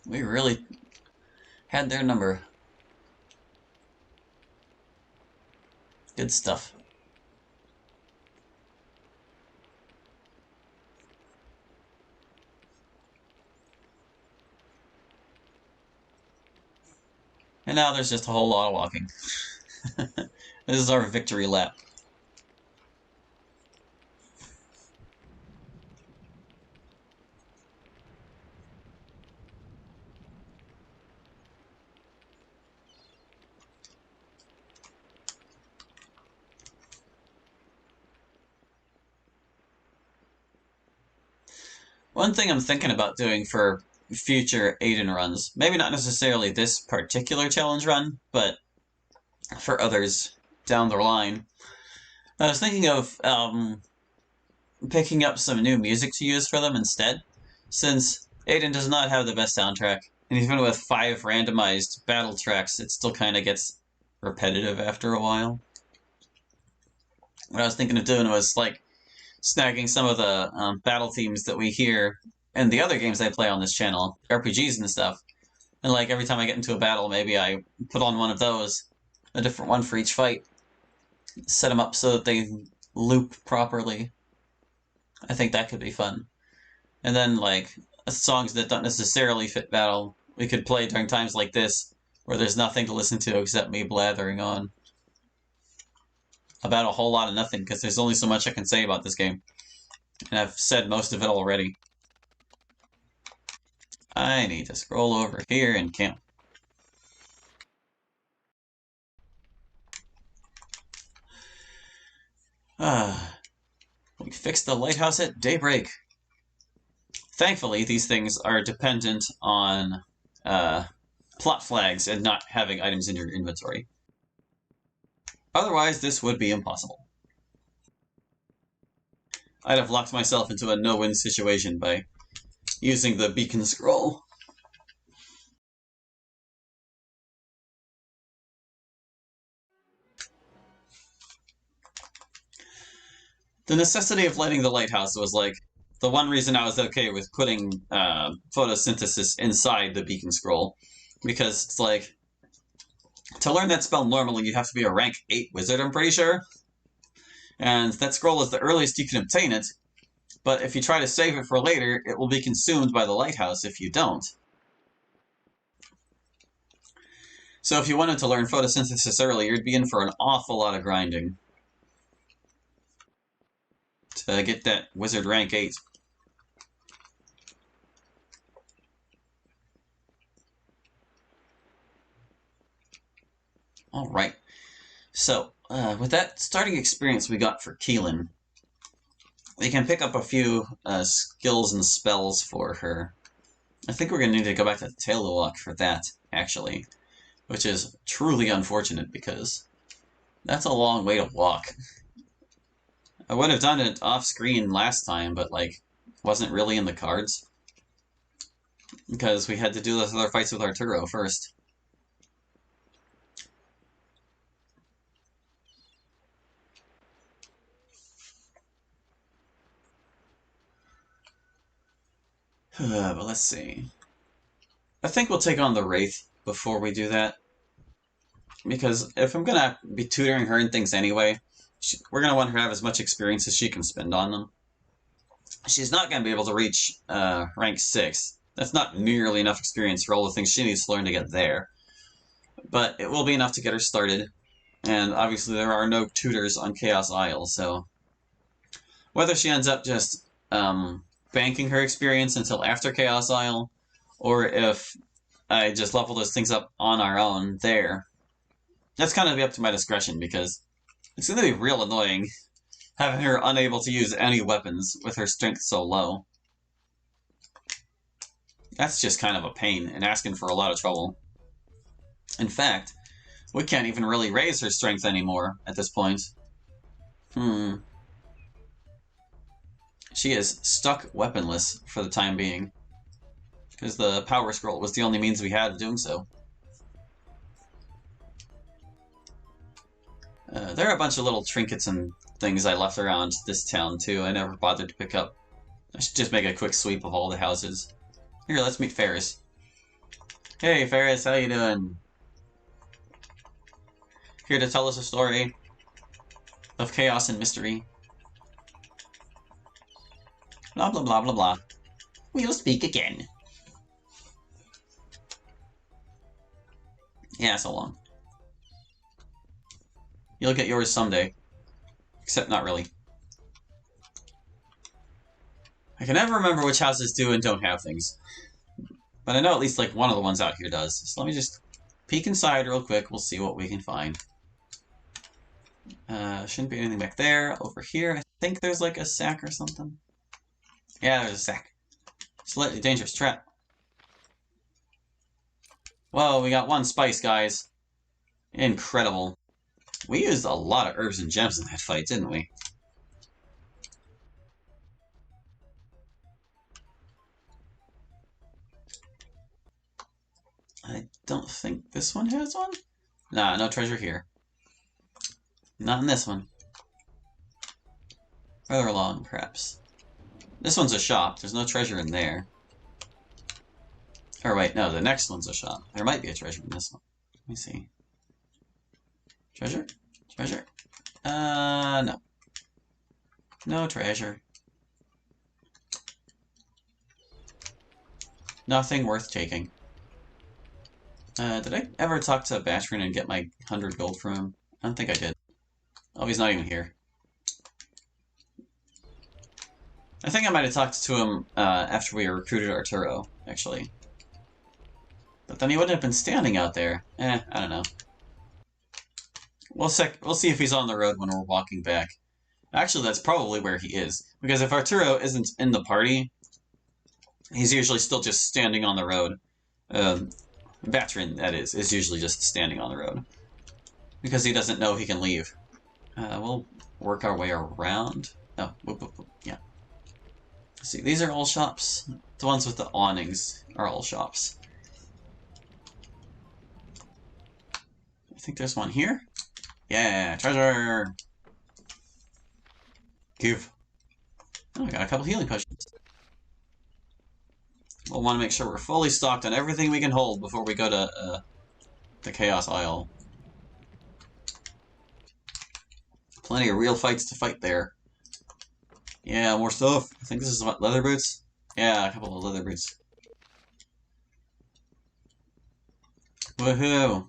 We really had their number. Good stuff. And now there's just a whole lot of walking. This is our victory lap. One thing I'm thinking about doing for future Aidyn runs, maybe not necessarily this particular challenge run, but for others down the line, I was thinking of picking up some new music to use for them instead, since Aidyn does not have the best soundtrack, and even with 5 randomized battle tracks, it still kind of gets repetitive after a while. What I was thinking of doing was, like, snagging some of the battle themes that we hear in the other games I play on this channel, RPGs and stuff, and like every time I get into a battle, maybe I put on one of those, a different one for each fight, set them up so that they loop properly. I think that could be fun. And then, like, songs that don't necessarily fit battle, we could play during times like this, where there's nothing to listen to except me blathering on about a whole lot of nothing, because there's only so much I can say about this game. And I've said most of it already. I need to scroll over here and camp. We fixed the lighthouse at daybreak. Thankfully, these things are dependent on plot flags and not having items in your inventory. Otherwise, this would be impossible. I'd have locked myself into a no-win situation by using the beacon scroll. The necessity of lighting the lighthouse was, like, the one reason I was okay with putting photosynthesis inside the beacon scroll. Because it's like, to learn that spell normally, you have to be a rank 8 wizard, I'm pretty sure. And that scroll is the earliest you can obtain it. But if you try to save it for later, it will be consumed by the lighthouse if you don't. So if you wanted to learn photosynthesis early, you'd be in for an awful lot of grinding to get that wizard rank 8. Alright, so with that starting experience we got for Keelan, we can pick up a few skills and spells for her. I think we're going to need to go back to Taillock for that, actually, which is truly unfortunate because that's a long way to walk. I would have done it off-screen last time, but, like, wasn't really in the cards. Because we had to do those other fights with Arturo first. But let's see. I think we'll take on the Wraith before we do that. Because if I'm going to be tutoring her and things anyway, we're going to want her to have as much experience as she can spend on them. She's not going to be able to reach rank 6. That's not nearly enough experience for all the things she needs to learn to get there. But it will be enough to get her started. And obviously there are no tutors on Chaos Isle, so whether she ends up just banking her experience until after Chaos Isle, or if I just level those things up on our own there, that's kind of up to my discretion, because it's going to be real annoying having her unable to use any weapons with her strength so low. That's just kind of a pain and asking for a lot of trouble. In fact, we can't even really raise her strength anymore at this point. She is stuck weaponless for the time being, because the Power Scroll was the only means we had of doing so. There are a bunch of little trinkets and things I left around this town, too. I never bothered to pick up. I should just make a quick sweep of all the houses. Here, let's meet Ferris. Hey, Ferris, how you doing? Here to tell us a story of chaos and mystery. Blah, blah, blah, blah, blah. We'll speak again. Yeah, so long. You'll get yours someday. Except not really. I can never remember which houses do and don't have things. But I know at least like one of the ones out here does. So let me just peek inside real quick. We'll see what we can find. Shouldn't be anything back there. Over here, I think there's like a sack or something. Yeah, there's a sack. Slightly dangerous trap. Whoa, we got one spice, guys. Incredible. We used a lot of herbs and gems in that fight, didn't we? I don't think this one has one. Nah, no treasure here. Not in this one. Further along, perhaps. This one's a shop. There's no treasure in there. Or wait, no, the next one's a shop. There might be a treasure in this one. Let me see. Treasure? Treasure? No. No treasure. Nothing worth taking. Did I ever talk to Batrin and get my 100 gold from him? I don't think I did. Oh, he's not even here. I think I might have talked to him after we recruited Arturo, actually. But then he wouldn't have been standing out there. I don't know. We'll see if he's on the road when we're walking back. Actually, that's probably where he is. Because if Arturo isn't in the party, he's usually still just standing on the road. Batrin, that is usually just standing on the road. Because he doesn't know he can leave. We'll work our way around. Oh, whoop, whoop, whoop. Yeah. See, these are all shops. The ones with the awnings are all shops. I think there's one here. Yeah, treasure! Give. Oh, I got a couple healing potions. We'll want to make sure we're fully stocked on everything we can hold before we go to the Chaos Isle. Plenty of real fights to fight there. Yeah, more stuff. I think this is what, leather boots? Yeah, a couple of leather boots. Woohoo!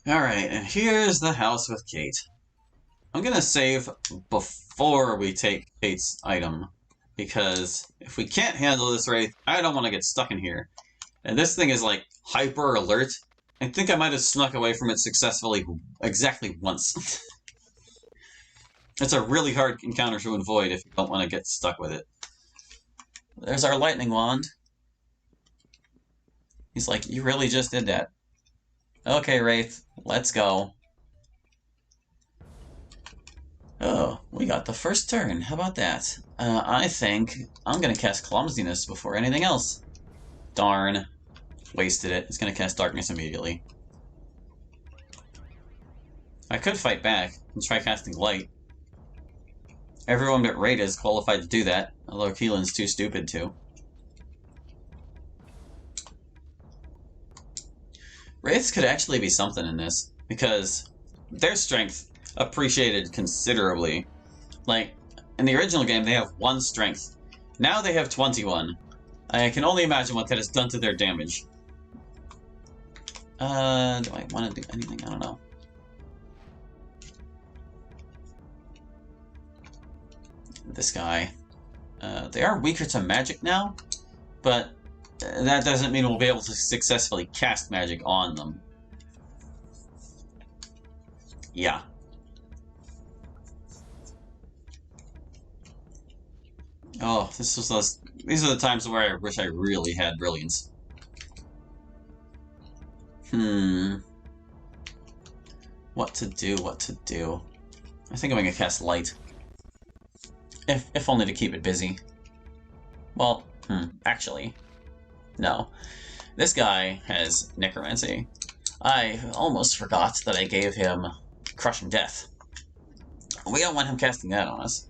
Alright, and here's the house with Kate. I'm gonna save before we take Kate's item, because if we can't handle this Wraith, I don't want to get stuck in here. And this thing is like hyper alert. I think I might have snuck away from it successfully exactly once. It's a really hard encounter to avoid if you don't want to get stuck with it. There's our lightning wand. He's like, you really just did that. Okay, Wraith, let's go. Oh, we got the first turn. How about that? I think I'm gonna cast Clumsiness before anything else. Darn. Wasted it. It's gonna cast Darkness immediately. I could fight back and try casting Light. Everyone but Raid is qualified to do that, although Keelan's too stupid to. Wraiths could actually be something in this, because their strength appreciated considerably. Like, in the original game, they have 1 strength. Now they have 21. I can only imagine what that has done to their damage. Do I want to do anything? I don't know. This guy. They are weaker to magic now, but that doesn't mean we'll be able to successfully cast magic on them. Yeah. Oh, these are the times where I wish I really had Brilliance. What to do. I think I'm gonna cast Light. If only to keep it busy. Well, actually, no. This guy has Necromancy. I almost forgot that I gave him Crushing Death. We don't want him casting that on us.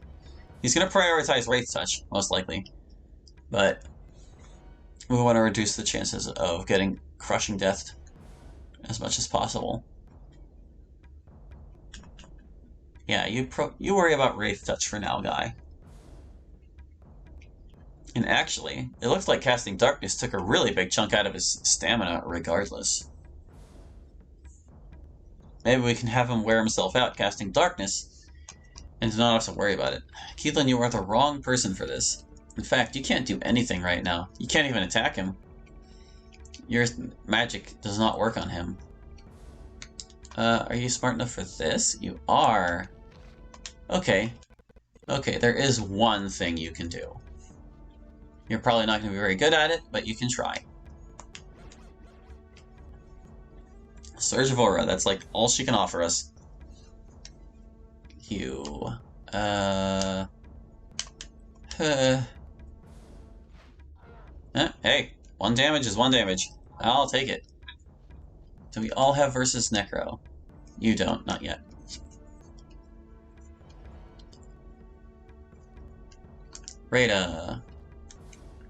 He's going to prioritize Wraith Touch, most likely. But we want to reduce the chances of getting Crushing Death as much as possible. Yeah, you worry about Wraith Touch for now, guy. And actually, it looks like casting Darkness took a really big chunk out of his stamina regardless. Maybe we can have him wear himself out casting Darkness and not have to worry about it. Keelan, you are the wrong person for this. In fact, you can't do anything right now. You can't even attack him. Your magic does not work on him. Are you smart enough for this? You are. Okay. Okay, there is one thing you can do. You're probably not going to be very good at it, but you can try. Surge of Aura, that's like all she can offer us. You. Hey, 1 damage is 1 damage. I'll take it. Do we all have versus Necro? You don't, not yet. Rada.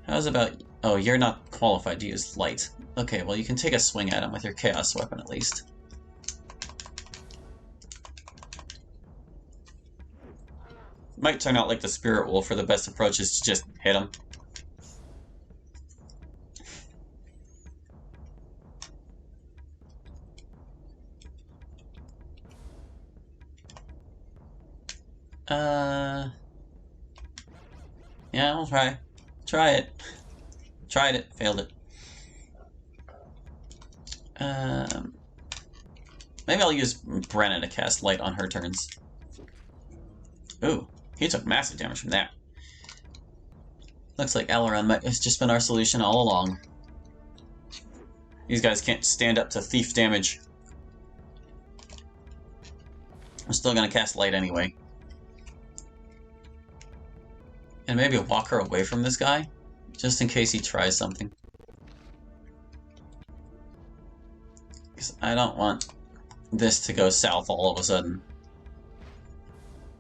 How's about... Oh, you're not qualified to use Light. Okay, well you can take a swing at him with your Chaos Weapon at least. Might turn out like the Spirit Wolf, where the best approach is to just hit him. Yeah, we'll try. Try it. Tried it, failed it. Maybe I'll use Brenna to cast Light on her turns. Ooh, he took massive damage from that. Looks like Alaron has just been our solution all along. These guys can't stand up to thief damage. I'm still gonna cast Light anyway. And maybe walk her away from this guy, just in case he tries something. Because I don't want this to go south all of a sudden.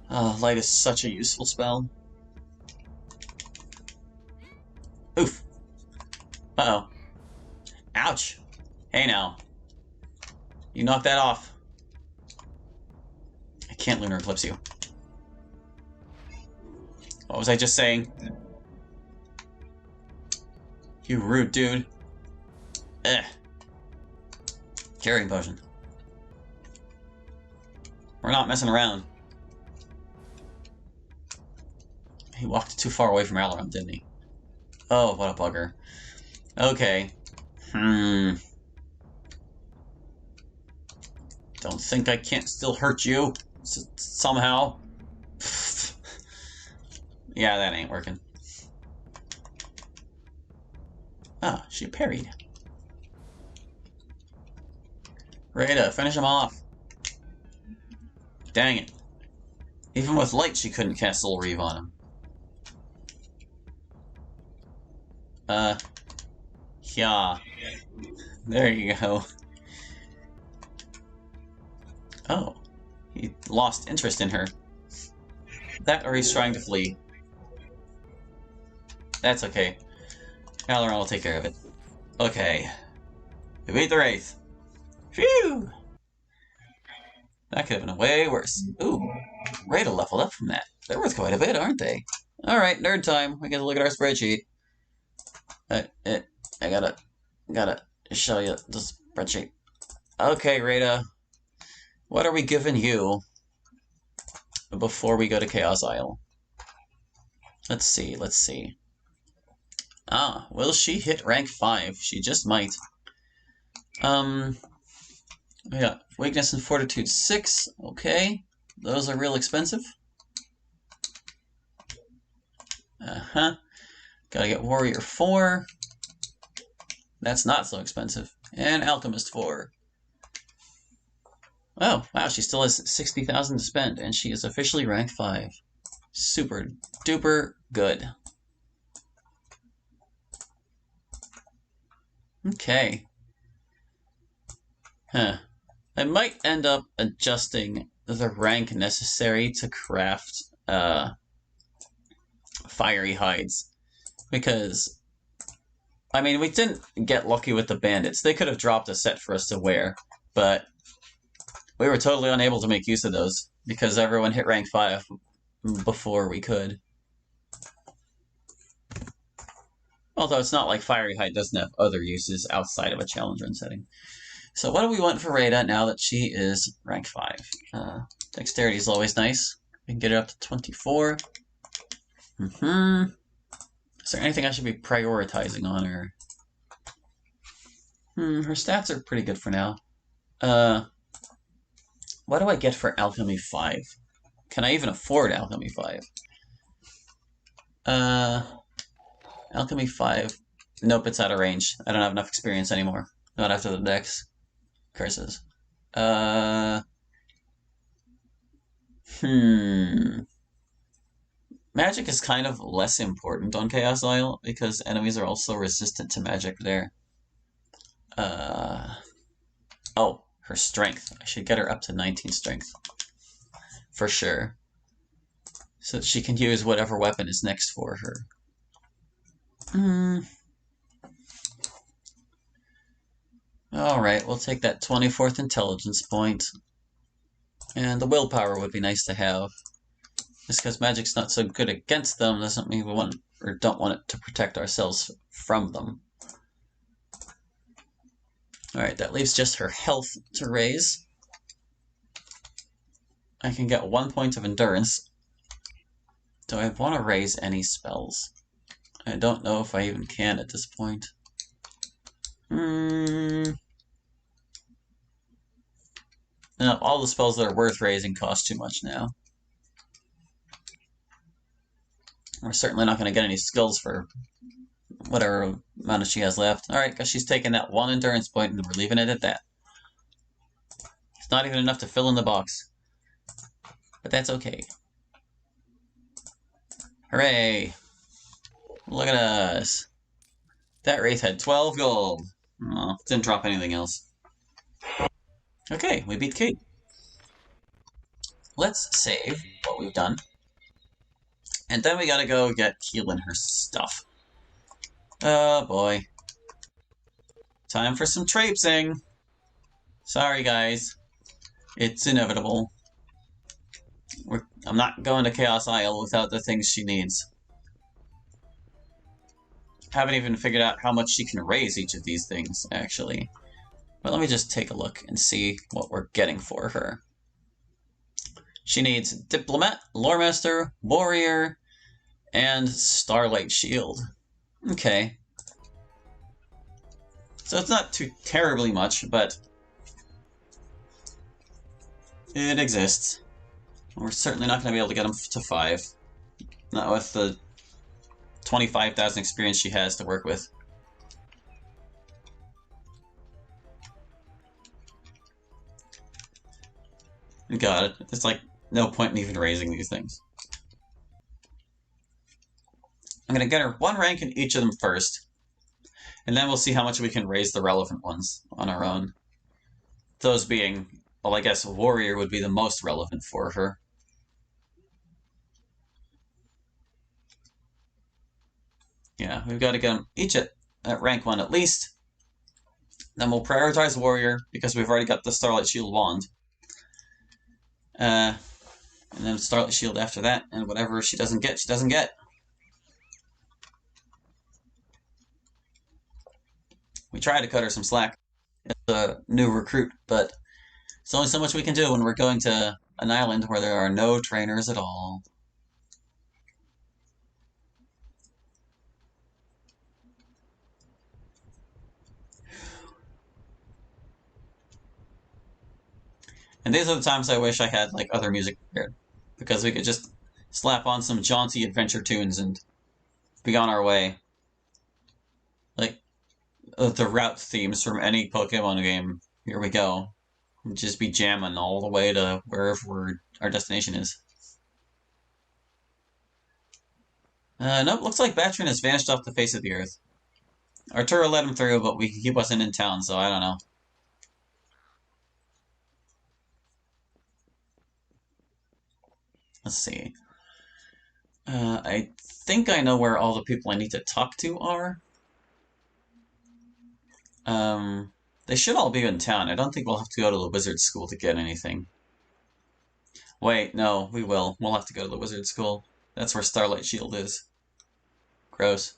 Oh, Light is such a useful spell. Oof. Uh-oh. Ouch. Hey now. You knocked that off. I can't Lunar Eclipse you. What was I just saying? You rude dude. Eh. Carrying potion. We're not messing around. He walked too far away from Alarum, didn't he? Oh, what a bugger. Okay. Don't think I can't still hurt you somehow. Yeah, that ain't working. Ah, she parried. Rada, finish him off. Dang it. Even with light, she couldn't cast Soul Reave on him. Yeah. There you go. Oh. He lost interest in her. That or he's trying to flee. That's okay. Alaron will take care of it. Okay. We beat the Wraith. Phew! That could have been way worse. Ooh. Rada leveled up from that. They're worth quite a bit, aren't they? Alright, nerd time. We get to look at our spreadsheet. I gotta show you the spreadsheet. Okay, Rada. What are we giving you before we go to Chaos Isle? Let's see. Ah, will she hit rank 5? She just might. We got Weakness and Fortitude 6. Okay. Those are real expensive. Gotta get Warrior 4. That's not so expensive. And Alchemist 4. Oh, wow, she still has 60,000 to spend, and she is officially rank 5. Super duper good. Okay. Huh. I might end up adjusting the rank necessary to craft fiery hides. Because, I mean, we didn't get lucky with the bandits. They could have dropped a set for us to wear, but we were totally unable to make use of those because everyone hit rank 5 before we could. Although it's not like Fiery Hide doesn't have other uses outside of a challenge run setting. So what do we want for Rada now that she is rank 5? Dexterity is always nice. We can get it up to 24. Is there anything I should be prioritizing on her? Her stats are pretty good for now. What do I get for Alchemy 5? Can I even afford Alchemy 5? Alchemy 5. Nope, it's out of range. I don't have enough experience anymore. Not after the dex. Curses. Magic is kind of less important on Chaos Isle because enemies are also resistant to magic there. Oh, her strength. I should get her up to 19 strength. For sure. So that she can use whatever weapon is next for her. Alright, we'll take that 24th intelligence point. And the willpower would be nice to have. Just because magic's not so good against them doesn't mean we want or don't want it to protect ourselves from them. Alright, that leaves just her health to raise. I can get 1 point of endurance. Do I want to raise any spells? I don't know if I even can at this point. No, all the spells that are worth raising cost too much now. We're certainly not going to get any skills for whatever amount she has left. Alright, guess she's taking that 1 endurance point and we're leaving it at that. It's not even enough to fill in the box. But that's okay. Hooray! Look at us. That Wraith had 12 gold. Oh, didn't drop anything else. Okay, we beat Kate. Let's save what we've done. And then we gotta go get Keelan her stuff. Oh boy. Time for some traipsing. Sorry guys. It's inevitable. I'm I'm not going to Chaos Isle without the things she needs. Haven't even figured out how much she can raise each of these things, actually. But let me just take a look and see what we're getting for her. She needs Diplomat, Loremaster, Warrior, and Starlight Shield. Okay. So it's not too terribly much, but it exists. We're certainly not going to be able to get them to 5. Not with the 25,000 experience she has to work with. God, it's like no point in even raising these things. I'm going to get her 1 rank in each of them first. And then we'll see how much we can raise the relevant ones on our own. Those being, well, I guess Warrior would be the most relevant for her. Yeah, we've got to get them each at rank 1 at least. Then we'll prioritize Warrior, because we've already got the Starlight Shield wand. And then Starlight Shield after that, and whatever she doesn't get, she doesn't get. We try to cut her some slack as a new recruit, but there's only so much we can do when we're going to an island where there are no trainers at all. And these are the times I wish I had like other music prepared, because we could just slap on some jaunty adventure tunes and be on our way. Like the route themes from any Pokemon game. Here we go. We'll just be jamming all the way to wherever our destination is. Nope, looks like Batrin has vanished off the face of the earth. Arturo let him through, but he wasn't in town, so I don't know. Let's see. I think I know where all the people I need to talk to are. They should all be in town. I don't think we'll have to go to the wizard school to get anything. Wait, no, we will. We'll have to go to the wizard school. That's where Starlight Shield is. Gross.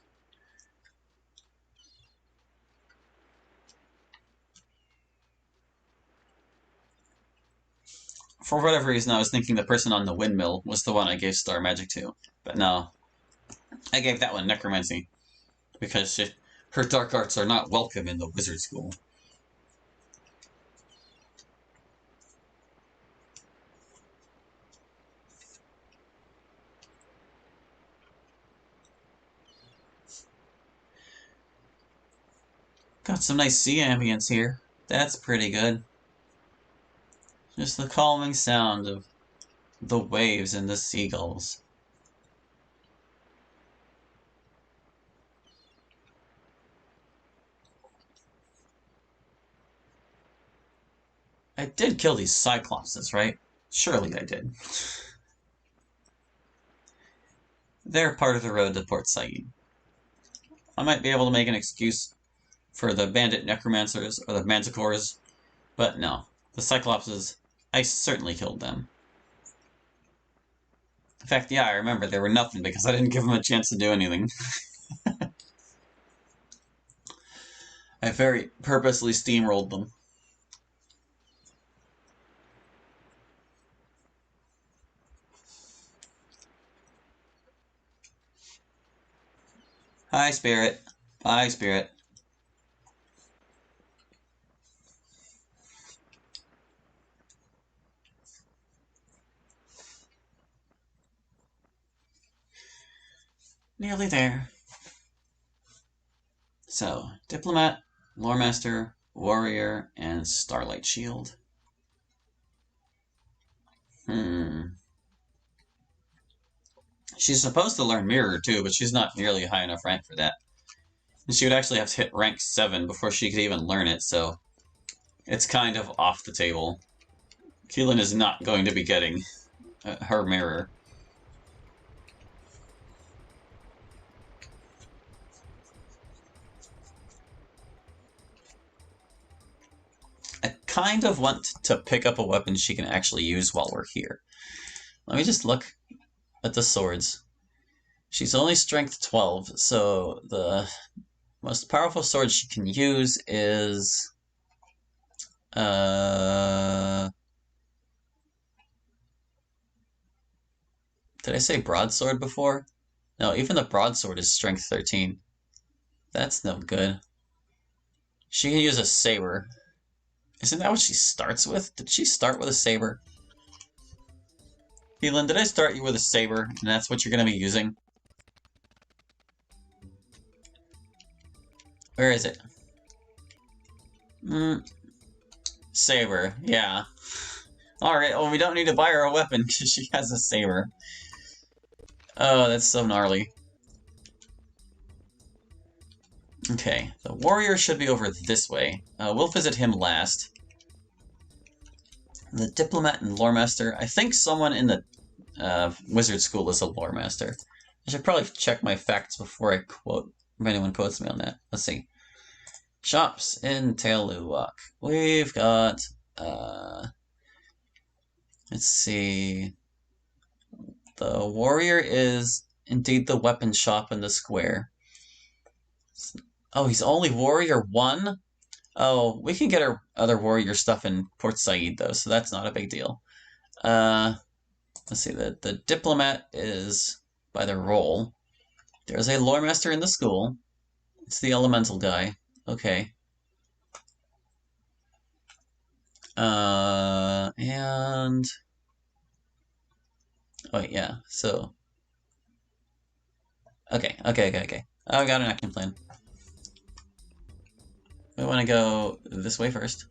For whatever reason, I was thinking the person on the windmill was the one I gave Star Magic to. But no. I gave that one Necromancy. Because her dark arts are not welcome in the wizard school. Got some nice sea ambience here. That's pretty good. Just the calming sound of the waves and the seagulls. I did kill these Cyclopses, right? Surely I did. They're part of the road to Port Saiid. I might be able to make an excuse for the bandit necromancers or the manticores, but no. The Cyclopses, I certainly killed them. In fact, yeah, I remember they were nothing because I didn't give them a chance to do anything. I very purposely steamrolled them. Hi, Spirit. Bye, Spirit. Nearly there. So, Diplomat, Loremaster, Warrior, and Starlight Shield. She's supposed to learn Mirror, too, but she's not nearly a high enough rank for that. And she would actually have to hit rank 7 before she could even learn it, so it's kind of off the table. Keelan is not going to be getting her Mirror. I kind of want to pick up a weapon she can actually use while we're here. Let me just look at the swords. She's only strength 12, so the most powerful sword she can use is... Did I say broadsword before? No, even the broadsword is strength 13. That's no good. She can use a saber. Isn't that what she starts with? Did she start with a saber? Aidyn, did I start you with a saber, and that's what you're going to be using? Where is it? Saber, yeah. Alright, well, we don't need to buy her a weapon, because she has a saber. Oh, that's so gnarly. Okay, the warrior should be over this way. We'll visit him last. The diplomat and lore master. I think someone in the wizard school is a lore master. I should probably check my facts before I quote, if anyone quotes me on that. Let's see. Shops in Tailluwak. We've got, let's see. The warrior is indeed the weapon shop in the square. Oh, he's only warrior 1? Oh, we can get our other warrior stuff in Port Saiid, though, so that's not a big deal. Let's see, the diplomat is by the role. There's a lore master in the school. It's the elemental guy. Okay. And... Oh, yeah, so... Okay. I got an action plan. We want to go this way first.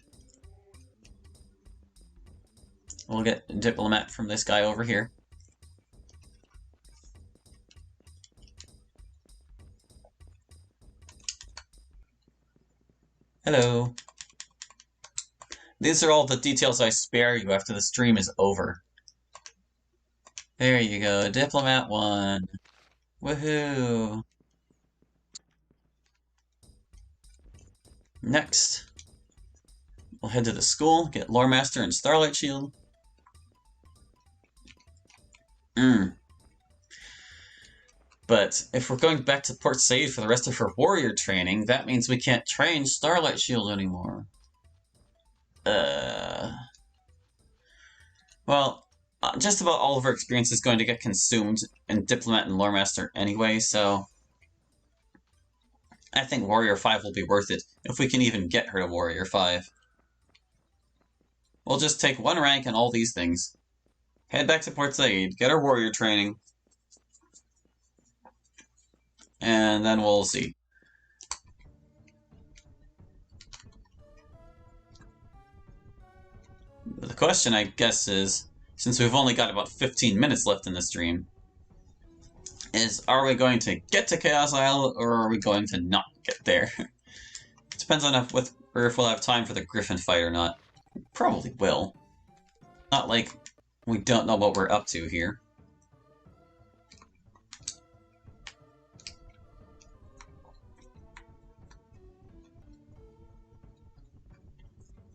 We'll get a diplomat from this guy over here. Hello. These are all the details I spare you after the stream is over. There you go, Diplomat 1. Woohoo! Next, we'll head to the school, get Lore Master and Starlight Shield. But if we're going back to Port Saiid for the rest of her warrior training, that means we can't train Starlight Shield anymore. Well, just about all of her experience is going to get consumed in Diplomat and Lore Master anyway, so I think Warrior 5 will be worth it, if we can even get her to Warrior 5. We'll just take 1 rank and all these things. Head back to Port Saiid, get our warrior training, and then we'll see. The question, I guess, is, since we've only got about 15 minutes left in the stream, is are we going to get to Chaos Isle, or are we going to not get there? It depends on if we'll have time for the Griffin fight or not. We probably will. Not like we don't know what we're up to here.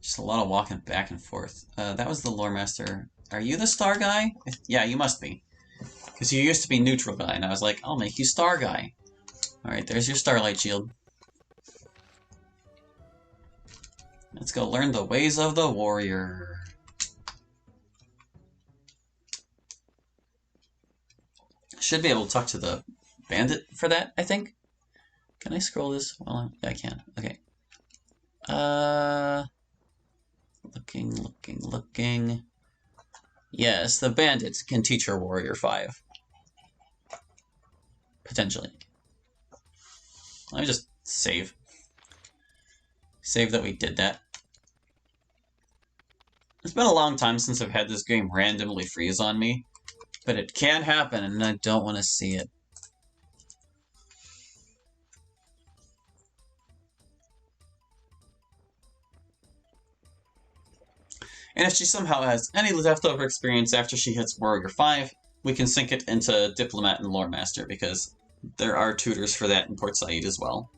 Just a lot of walking back and forth. That was the Lore Master. Are you the Star Guy? Yeah, you must be. Because you used to be Neutral Guy, and I was like, I'll make you Star Guy. Alright, there's your Starlight Shield. Let's go learn the ways of the warrior. Should be able to talk to the bandit for that, I think. Can I scroll this? Well, yeah, I can. Okay. Looking. Yes, the bandits can teach her Warrior 5. Potentially. Let me just save. Save that we did that. It's been a long time since I've had this game randomly freeze on me, but it can happen and I don't want to see it. And if she somehow has any leftover experience after she hits Warrior 5, we can sync it into Diplomat and Lore Master, because there are tutors for that in Port Saiid as well.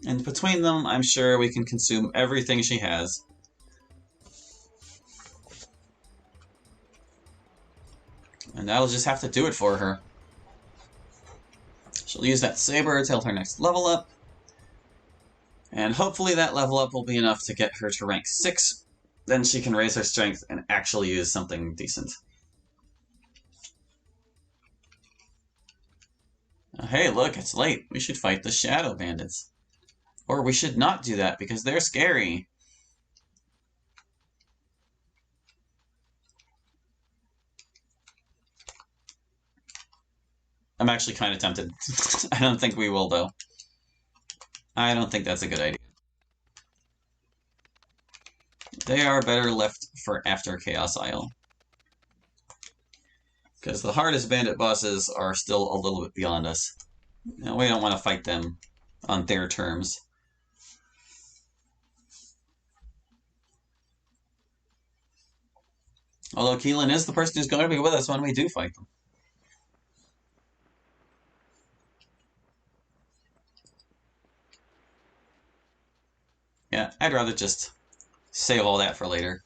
And between them, I'm sure we can consume everything she has. And that'll just have to do it for her. She'll use that saber till her next level up. And hopefully that level up will be enough to get her to rank 6. Then she can raise her strength and actually use something decent. Hey, look, it's late. We should fight the Shadow Bandits. Or we should not do that, because they're scary. I'm actually kind of tempted. I don't think we will, though. I don't think that's a good idea. They are better left for after Chaos Isle. Because the hardest bandit bosses are still a little bit beyond us. And we don't want to fight them on their terms. Although Keelan is the person who's going to be with us when we do fight them. Yeah, I'd rather just save all that for later.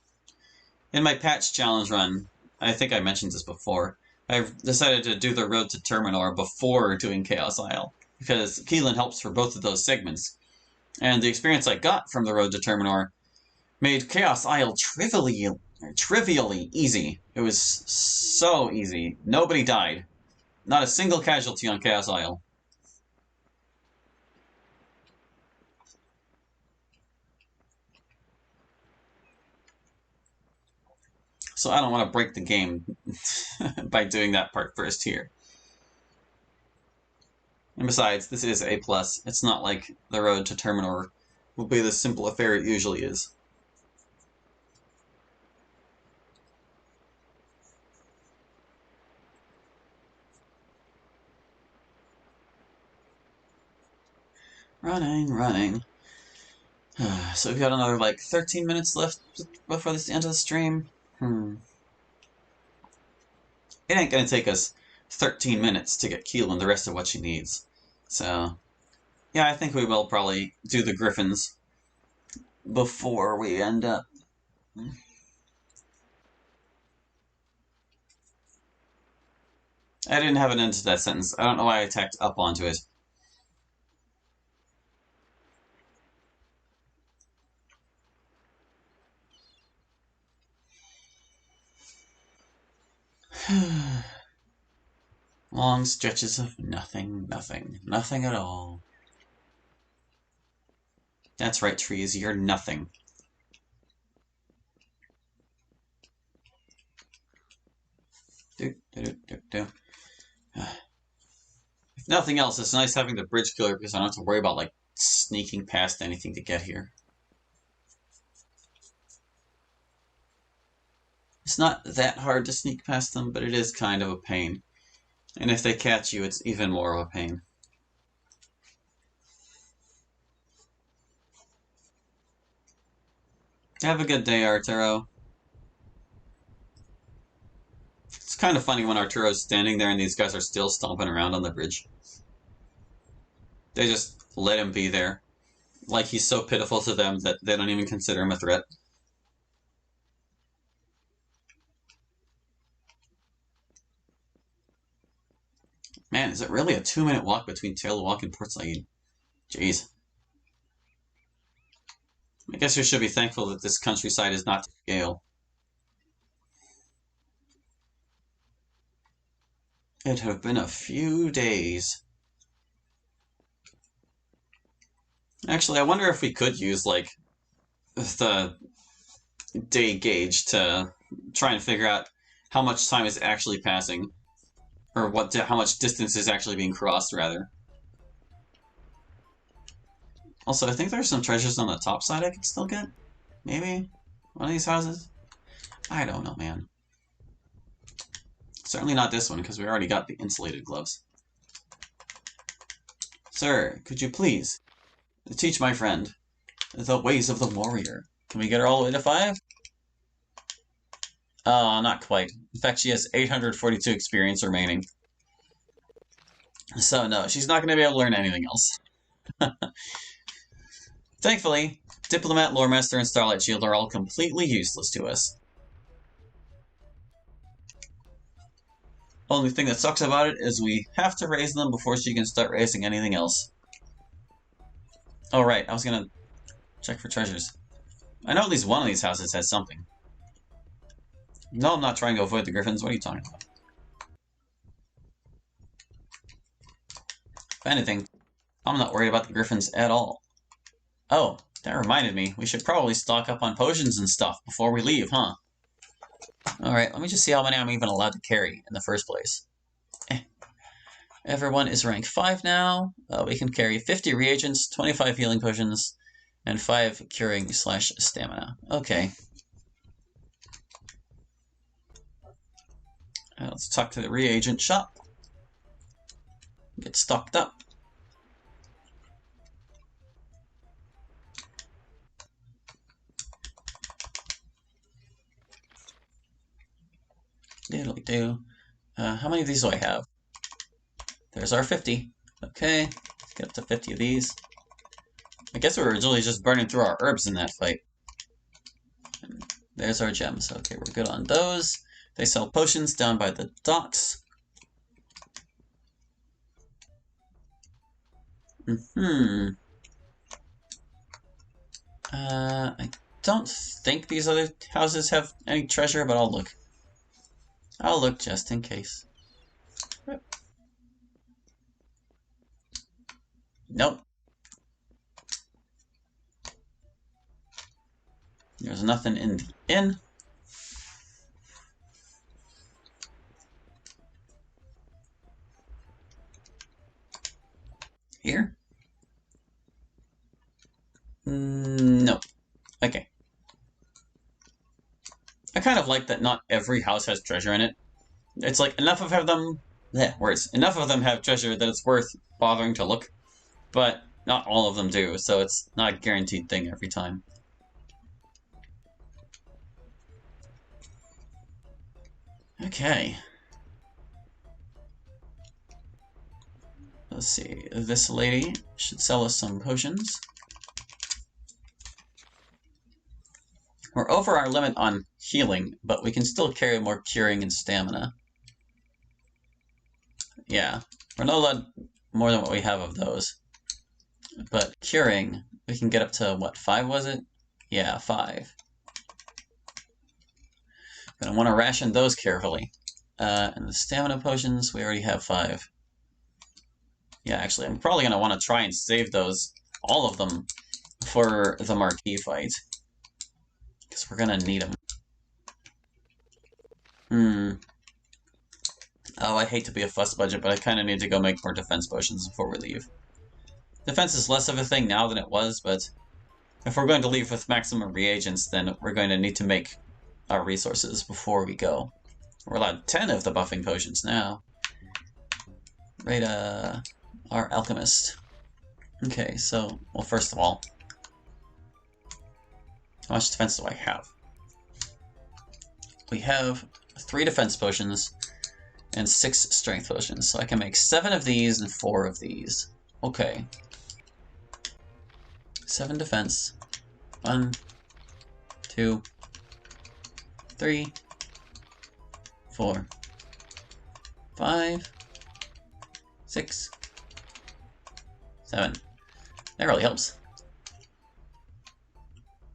In my patch challenge run, I think I mentioned this before, I've decided to do the road to Terminor before doing Chaos Isle, because Keelan helps for both of those segments. And the experience I got from the road to Terminor made Chaos Isle trivially easy. It was so easy. Nobody died. Not a single casualty on Chaos Isle. So I don't want to break the game by doing that part first here. And besides, this is A+. It's not like the road to Terminor will be the simple affair it usually is. Running. So we've got another, like, 13 minutes left before the end of the stream. It ain't gonna take us 13 minutes to get Keelan the rest of what she needs. So, yeah, I think we will probably do the Griffins before we end up. I didn't have an end to that sentence. I don't know why I tacked up onto it. Long stretches of nothing at all. That's right, trees, you're nothing. If nothing else, it's nice having the bridge killer because I don't have to worry about, like, sneaking past anything to get here. It's not that hard to sneak past them, but it is kind of a pain. And if they catch you, it's even more of a pain. Have a good day, Arturo. It's kind of funny when Arturo's standing there and these guys are still stomping around on the bridge. They just let him be there. Like he's so pitiful to them that they don't even consider him a threat. Man, is it really a 2-minute walk between Taylor Walk and Port Saiid? Jeez. I guess we should be thankful that this countryside is not to scale. It have been a few days. Actually, I wonder if we could use, like, the day gauge to try and figure out how much time is actually passing. Or how much distance is actually being crossed, rather. Also, I think there's some treasures on the top side I could still get. Maybe? One of these houses? I don't know, man. Certainly not this one, because we already got the insulated gloves. Sir, could you please teach my friend the ways of the warrior? Can we get her all the way to 5? Oh, not quite. In fact, she has 842 experience remaining. So no, she's not going to be able to learn anything else. Thankfully, Diplomat, Loremaster, and Starlight Shield are all completely useless to us. Only thing that sucks about it is we have to raise them before she can start raising anything else. Oh right, I was gonna check for treasures. I know at least one of these houses has something. No, I'm not trying to avoid the griffins. What are you talking about? If anything, I'm not worried about the griffins at all. Oh, that reminded me. We should probably stock up on potions and stuff before we leave, huh? Alright, let me just see how many I'm even allowed to carry in the first place. Everyone is rank 5 now. We can carry 50 reagents, 25 healing potions, and 5 curing/stamina. Okay. Let's talk to the reagent shop. Get stocked up. Diddly-do. How many of these do I have? There's our 50. Okay, let's get up to 50 of these. I guess we were originally just burning through our herbs in that fight. And there's our gems. Okay, we're good on those. They sell potions down by the docks. I don't think these other houses have any treasure, but I'll look. I'll look just in case. Nope. There's nothing in the inn. Here? No. Okay. I kind of like that not every house has treasure in it. It's like enough of them. Enough of them have treasure that it's worth bothering to look, but not all of them do, so it's not a guaranteed thing every time. Okay. Let's see. This lady should sell us some potions. We're over our limit on healing, but we can still carry more curing and stamina. Yeah, we're not allowed more than what we have of those. But curing, we can get up to, what, 5 was it? Yeah, 5. Gonna want to ration those carefully. And the stamina potions, we already have 5. Yeah, actually, I'm probably gonna want to try and save those, all of them, for the marquee fight. Because we're gonna need them. Oh, I hate to be a fuss budget, but I kind of need to go make more defense potions before we leave. Defense is less of a thing now than it was, but if we're going to leave with maximum reagents, then we're going to need to make our resources before we go. We're allowed 10 of the buffing potions now. Right, our alchemist. Okay, so, well, first of all, how much defense do I have? We have 3 defense potions and 6 strength potions, so I can make 7 of these and 4 of these. Okay. 7 defense. 1, 2, 3, 4, 5, 6, 7. That really helps.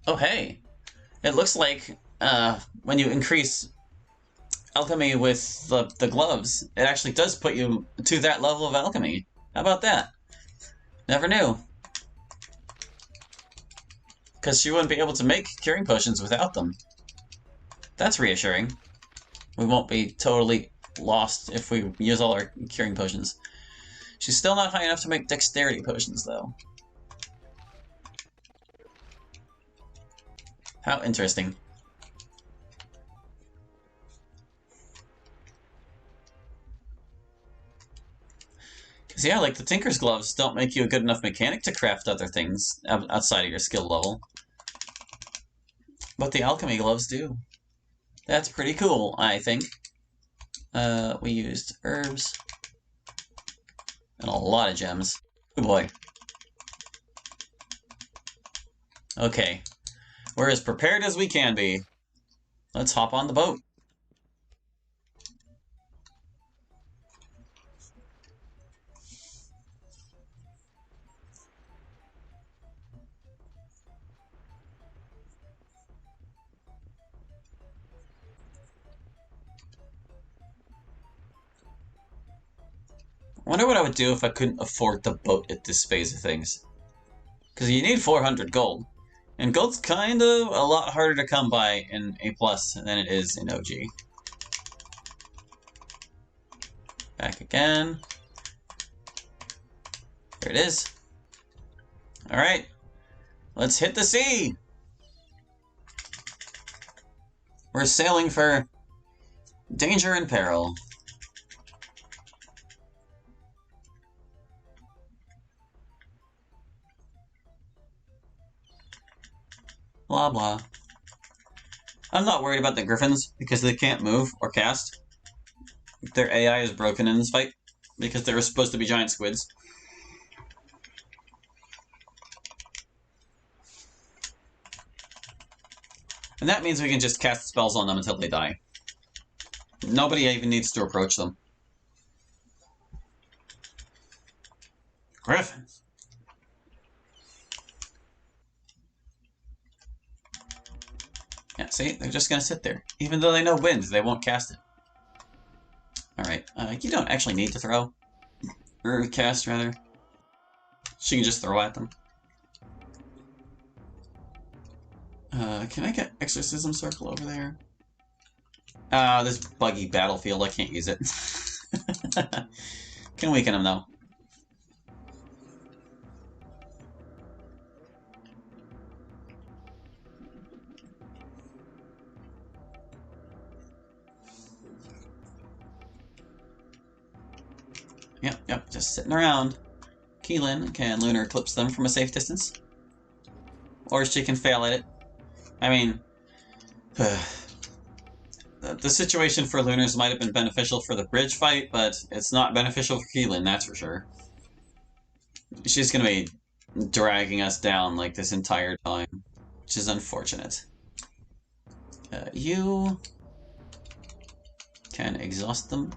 Oh, hey! It looks like when you increase alchemy with the gloves, it actually does put you to that level of alchemy. How about that? Never knew. Because she wouldn't be able to make curing potions without them. That's reassuring. We won't be totally lost if we use all our curing potions. She's still not high enough to make dexterity potions, though. How interesting. Because, yeah, like, the Tinker's Gloves don't make you a good enough mechanic to craft other things outside of your skill level. But the Alchemy Gloves do. That's pretty cool, I think. We used herbs. And a lot of gems. Oh boy. Okay. We're as prepared as we can be. Let's hop on the boat. wonder what I would do if I couldn't afford the boat at this phase of things. Because you need 400 gold. And gold's kind of a lot harder to come by in A+ than it is in OG. Back again. There it is. Alright. Let's hit the sea! We're sailing for danger and peril. Blah blah. I'm not worried about the griffins because they can't move or cast. Their AI is broken in this fight because they were supposed to be giant squids. And that means we can just cast spells on them until they die. Nobody even needs to approach them. Griffins. Yeah, see? They're just gonna sit there. Even though they know wind, they won't cast it. Alright, you don't actually need to throw. Or cast, rather. She can just throw at them. Can I get Exorcism Circle over there? This buggy battlefield, I can't use it. Can weaken him, though. Yep, just sitting around. Keelan can Lunar Eclipse them from a safe distance. Or she can fail at it. I mean, the situation for Lunars might have been beneficial for the bridge fight, but it's not beneficial for Keelan, that's for sure. She's gonna be dragging us down like this entire time, which is unfortunate. You can exhaust them.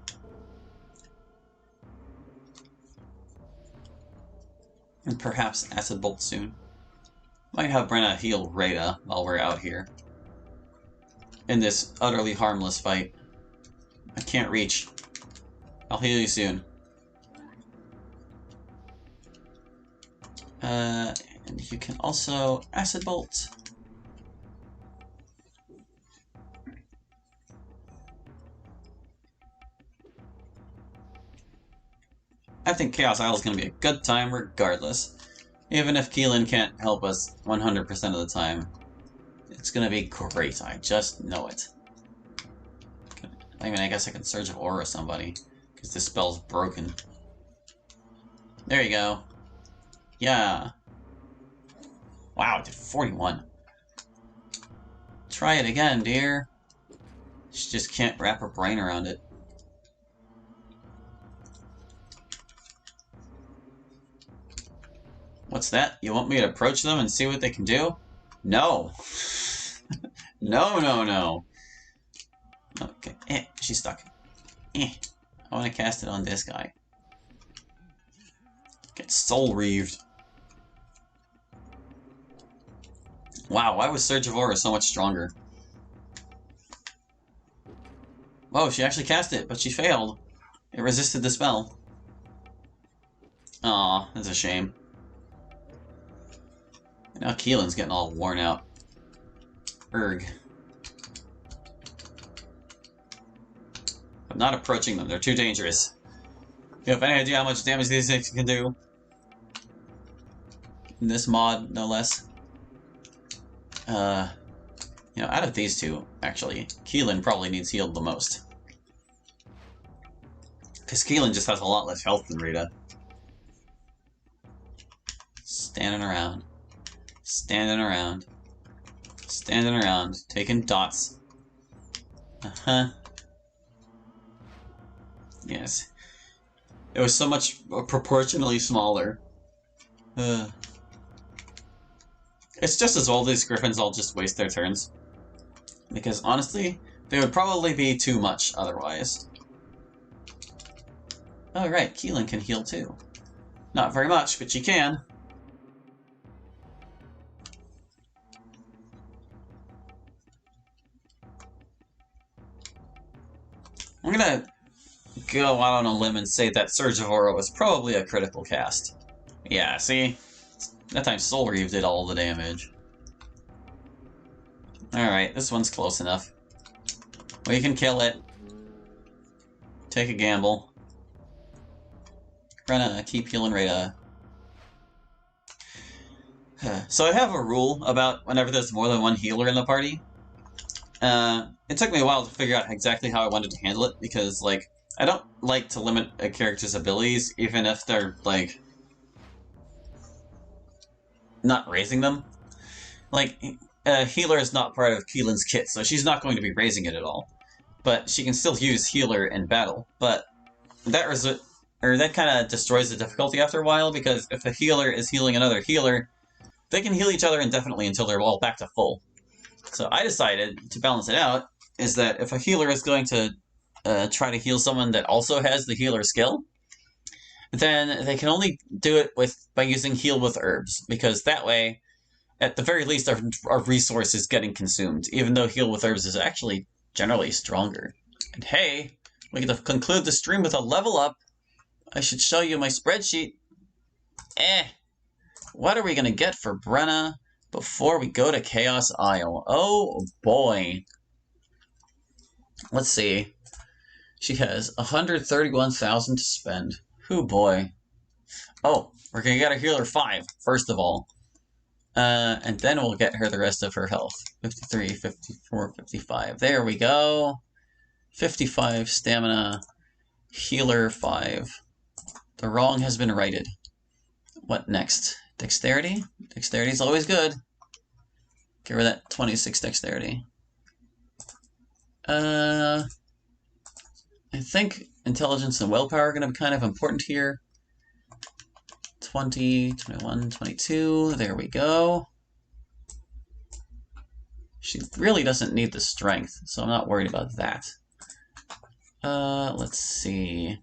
And perhaps Acid Bolt soon. Might have Brenna heal Rada while we're out here. In this utterly harmless fight. I can't reach. I'll heal you soon. And you can also Acid Bolt. I think Chaos Isle is going to be a good time regardless. Even if Keelan can't help us 100% of the time. It's going to be great, I just know it. I mean, I guess I can Surge of Aura somebody, because this spell's broken. There you go. Yeah. Wow, it did 41. Try it again, dear. She just can't wrap her brain around it. What's that? You want me to approach them and see what they can do? No. No. Okay, she's stuck. I want to cast it on this guy. Get soul reaved. Wow, why was Surge of Aura so much stronger? Whoa, she actually cast it, but she failed. It resisted the spell. Aw, that's a shame. Now Keelan's getting all worn out. Erg. I'm not approaching them, they're too dangerous. You have any idea how much damage these things can do? In this mod, no less. You know, out of these two, actually, Keelan probably needs healed the most. Because Keelan just has a lot less health than Rita. Standing around. Standing around. Standing around. Taking dots. Uh-huh. Yes. It was so much proportionally smaller. It's just as well these griffins all just waste their turns. Because honestly, they would probably be too much otherwise. Oh right, Keelan can heal too. Not very much, but she can. I'm gonna go out on a limb and say that Surge of Aura was probably a critical cast. Yeah, see? That time Soul Reave did all the damage. Alright, this one's close enough. We can kill it. Take a gamble. We're gonna keep healing Rada. So I have a rule about whenever there's more than one healer in the party. It took me a while to figure out exactly how I wanted to handle it, because, like, I don't like to limit a character's abilities, even if they're, like, not raising them. Like, a healer is not part of Keelan's kit, so she's not going to be raising it at all. But she can still use healer in battle. But that kind of destroys the difficulty after a while, because if a healer is healing another healer, they can heal each other indefinitely until they're all back to full. So I decided, to balance it out, is that if a healer is going to try to heal someone that also has the healer skill, then they can only do it by using heal with herbs, because that way, at the very least, our resource is getting consumed, even though heal with herbs is actually generally stronger. And hey, we get to conclude the stream with a level up. I should show you my spreadsheet. What are we going to get for Brenna before we go to Chaos Isle? Oh boy. Let's see. She has 131,000 to spend. Hoo boy. Oh, we're going to get a healer 5, first of all. And then we'll get her the rest of her health. 53, 54, 55. There we go. 55 stamina. Healer 5. The wrong has been righted. What next? Dexterity? Dexterity is always good. Give her that 26 dexterity. I think intelligence and willpower are going to be kind of important here. 20, 21, 22. There we go. She really doesn't need the strength, so I'm not worried about that. Let's see.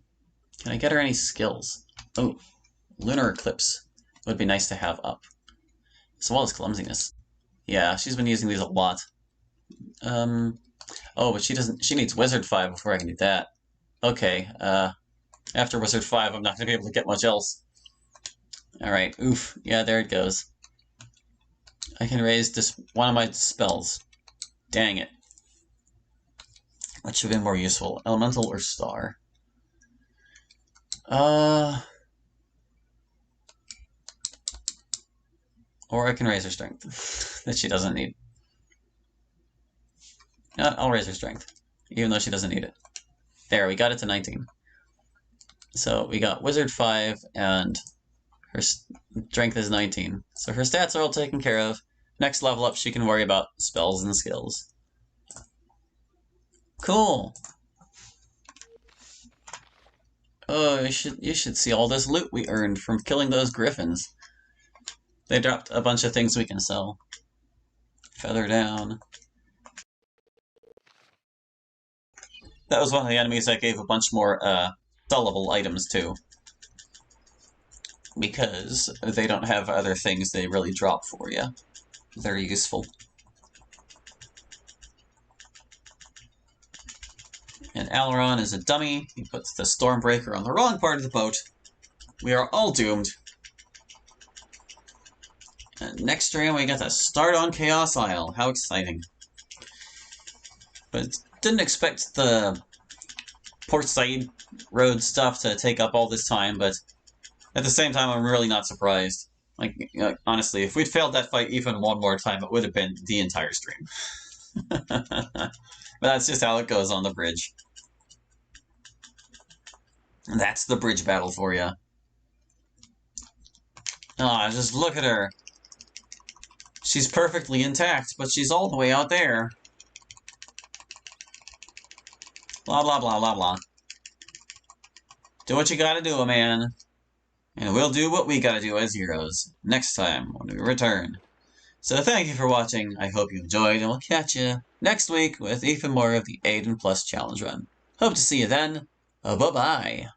Can I get her any skills? Oh, Lunar Eclipse would be nice to have up. As well as clumsiness. Yeah, she's been using these a lot. Oh, but she needs Wizard 5 before I can do that. Okay, after Wizard 5, I'm not going to be able to get much else. Alright, oof. Yeah, there it goes. I can raise just one of my spells. Dang it. What should be more useful? Elemental or Star? Or I can raise her strength. That she doesn't need. I'll raise her strength. Even though she doesn't need it. There, we got it to 19. So we got Wizard 5 and her strength is 19. So her stats are all taken care of. Next level up, she can worry about spells and skills. Cool. Oh, you should see all this loot we earned from killing those griffins. They dropped a bunch of things we can sell. Feather down. That was one of the enemies that gave a bunch more sellable items to. Because they don't have other things they really drop for you. They're useful. And Aileron is a dummy. He puts the Stormbreaker on the wrong part of the boat. We are all doomed. And next stream we get to start on Chaos Isle. How exciting. But didn't expect the Port Saiid road stuff to take up all this time, but at the same time I'm really not surprised. Like, honestly, if we'd failed that fight even one more time, it would have been the entire stream. But that's just how it goes on the bridge. And that's the bridge battle for you. Ah, just look at her. She's perfectly intact, but she's all the way out there. Blah, blah, blah, blah, blah. Do what you gotta do, man. And we'll do what we gotta do as heroes. Next time, when we return. So thank you for watching. I hope you enjoyed, and we'll catch you next week with even more of the Aidyn Plus Challenge Run. Hope to see you then. Bye-bye.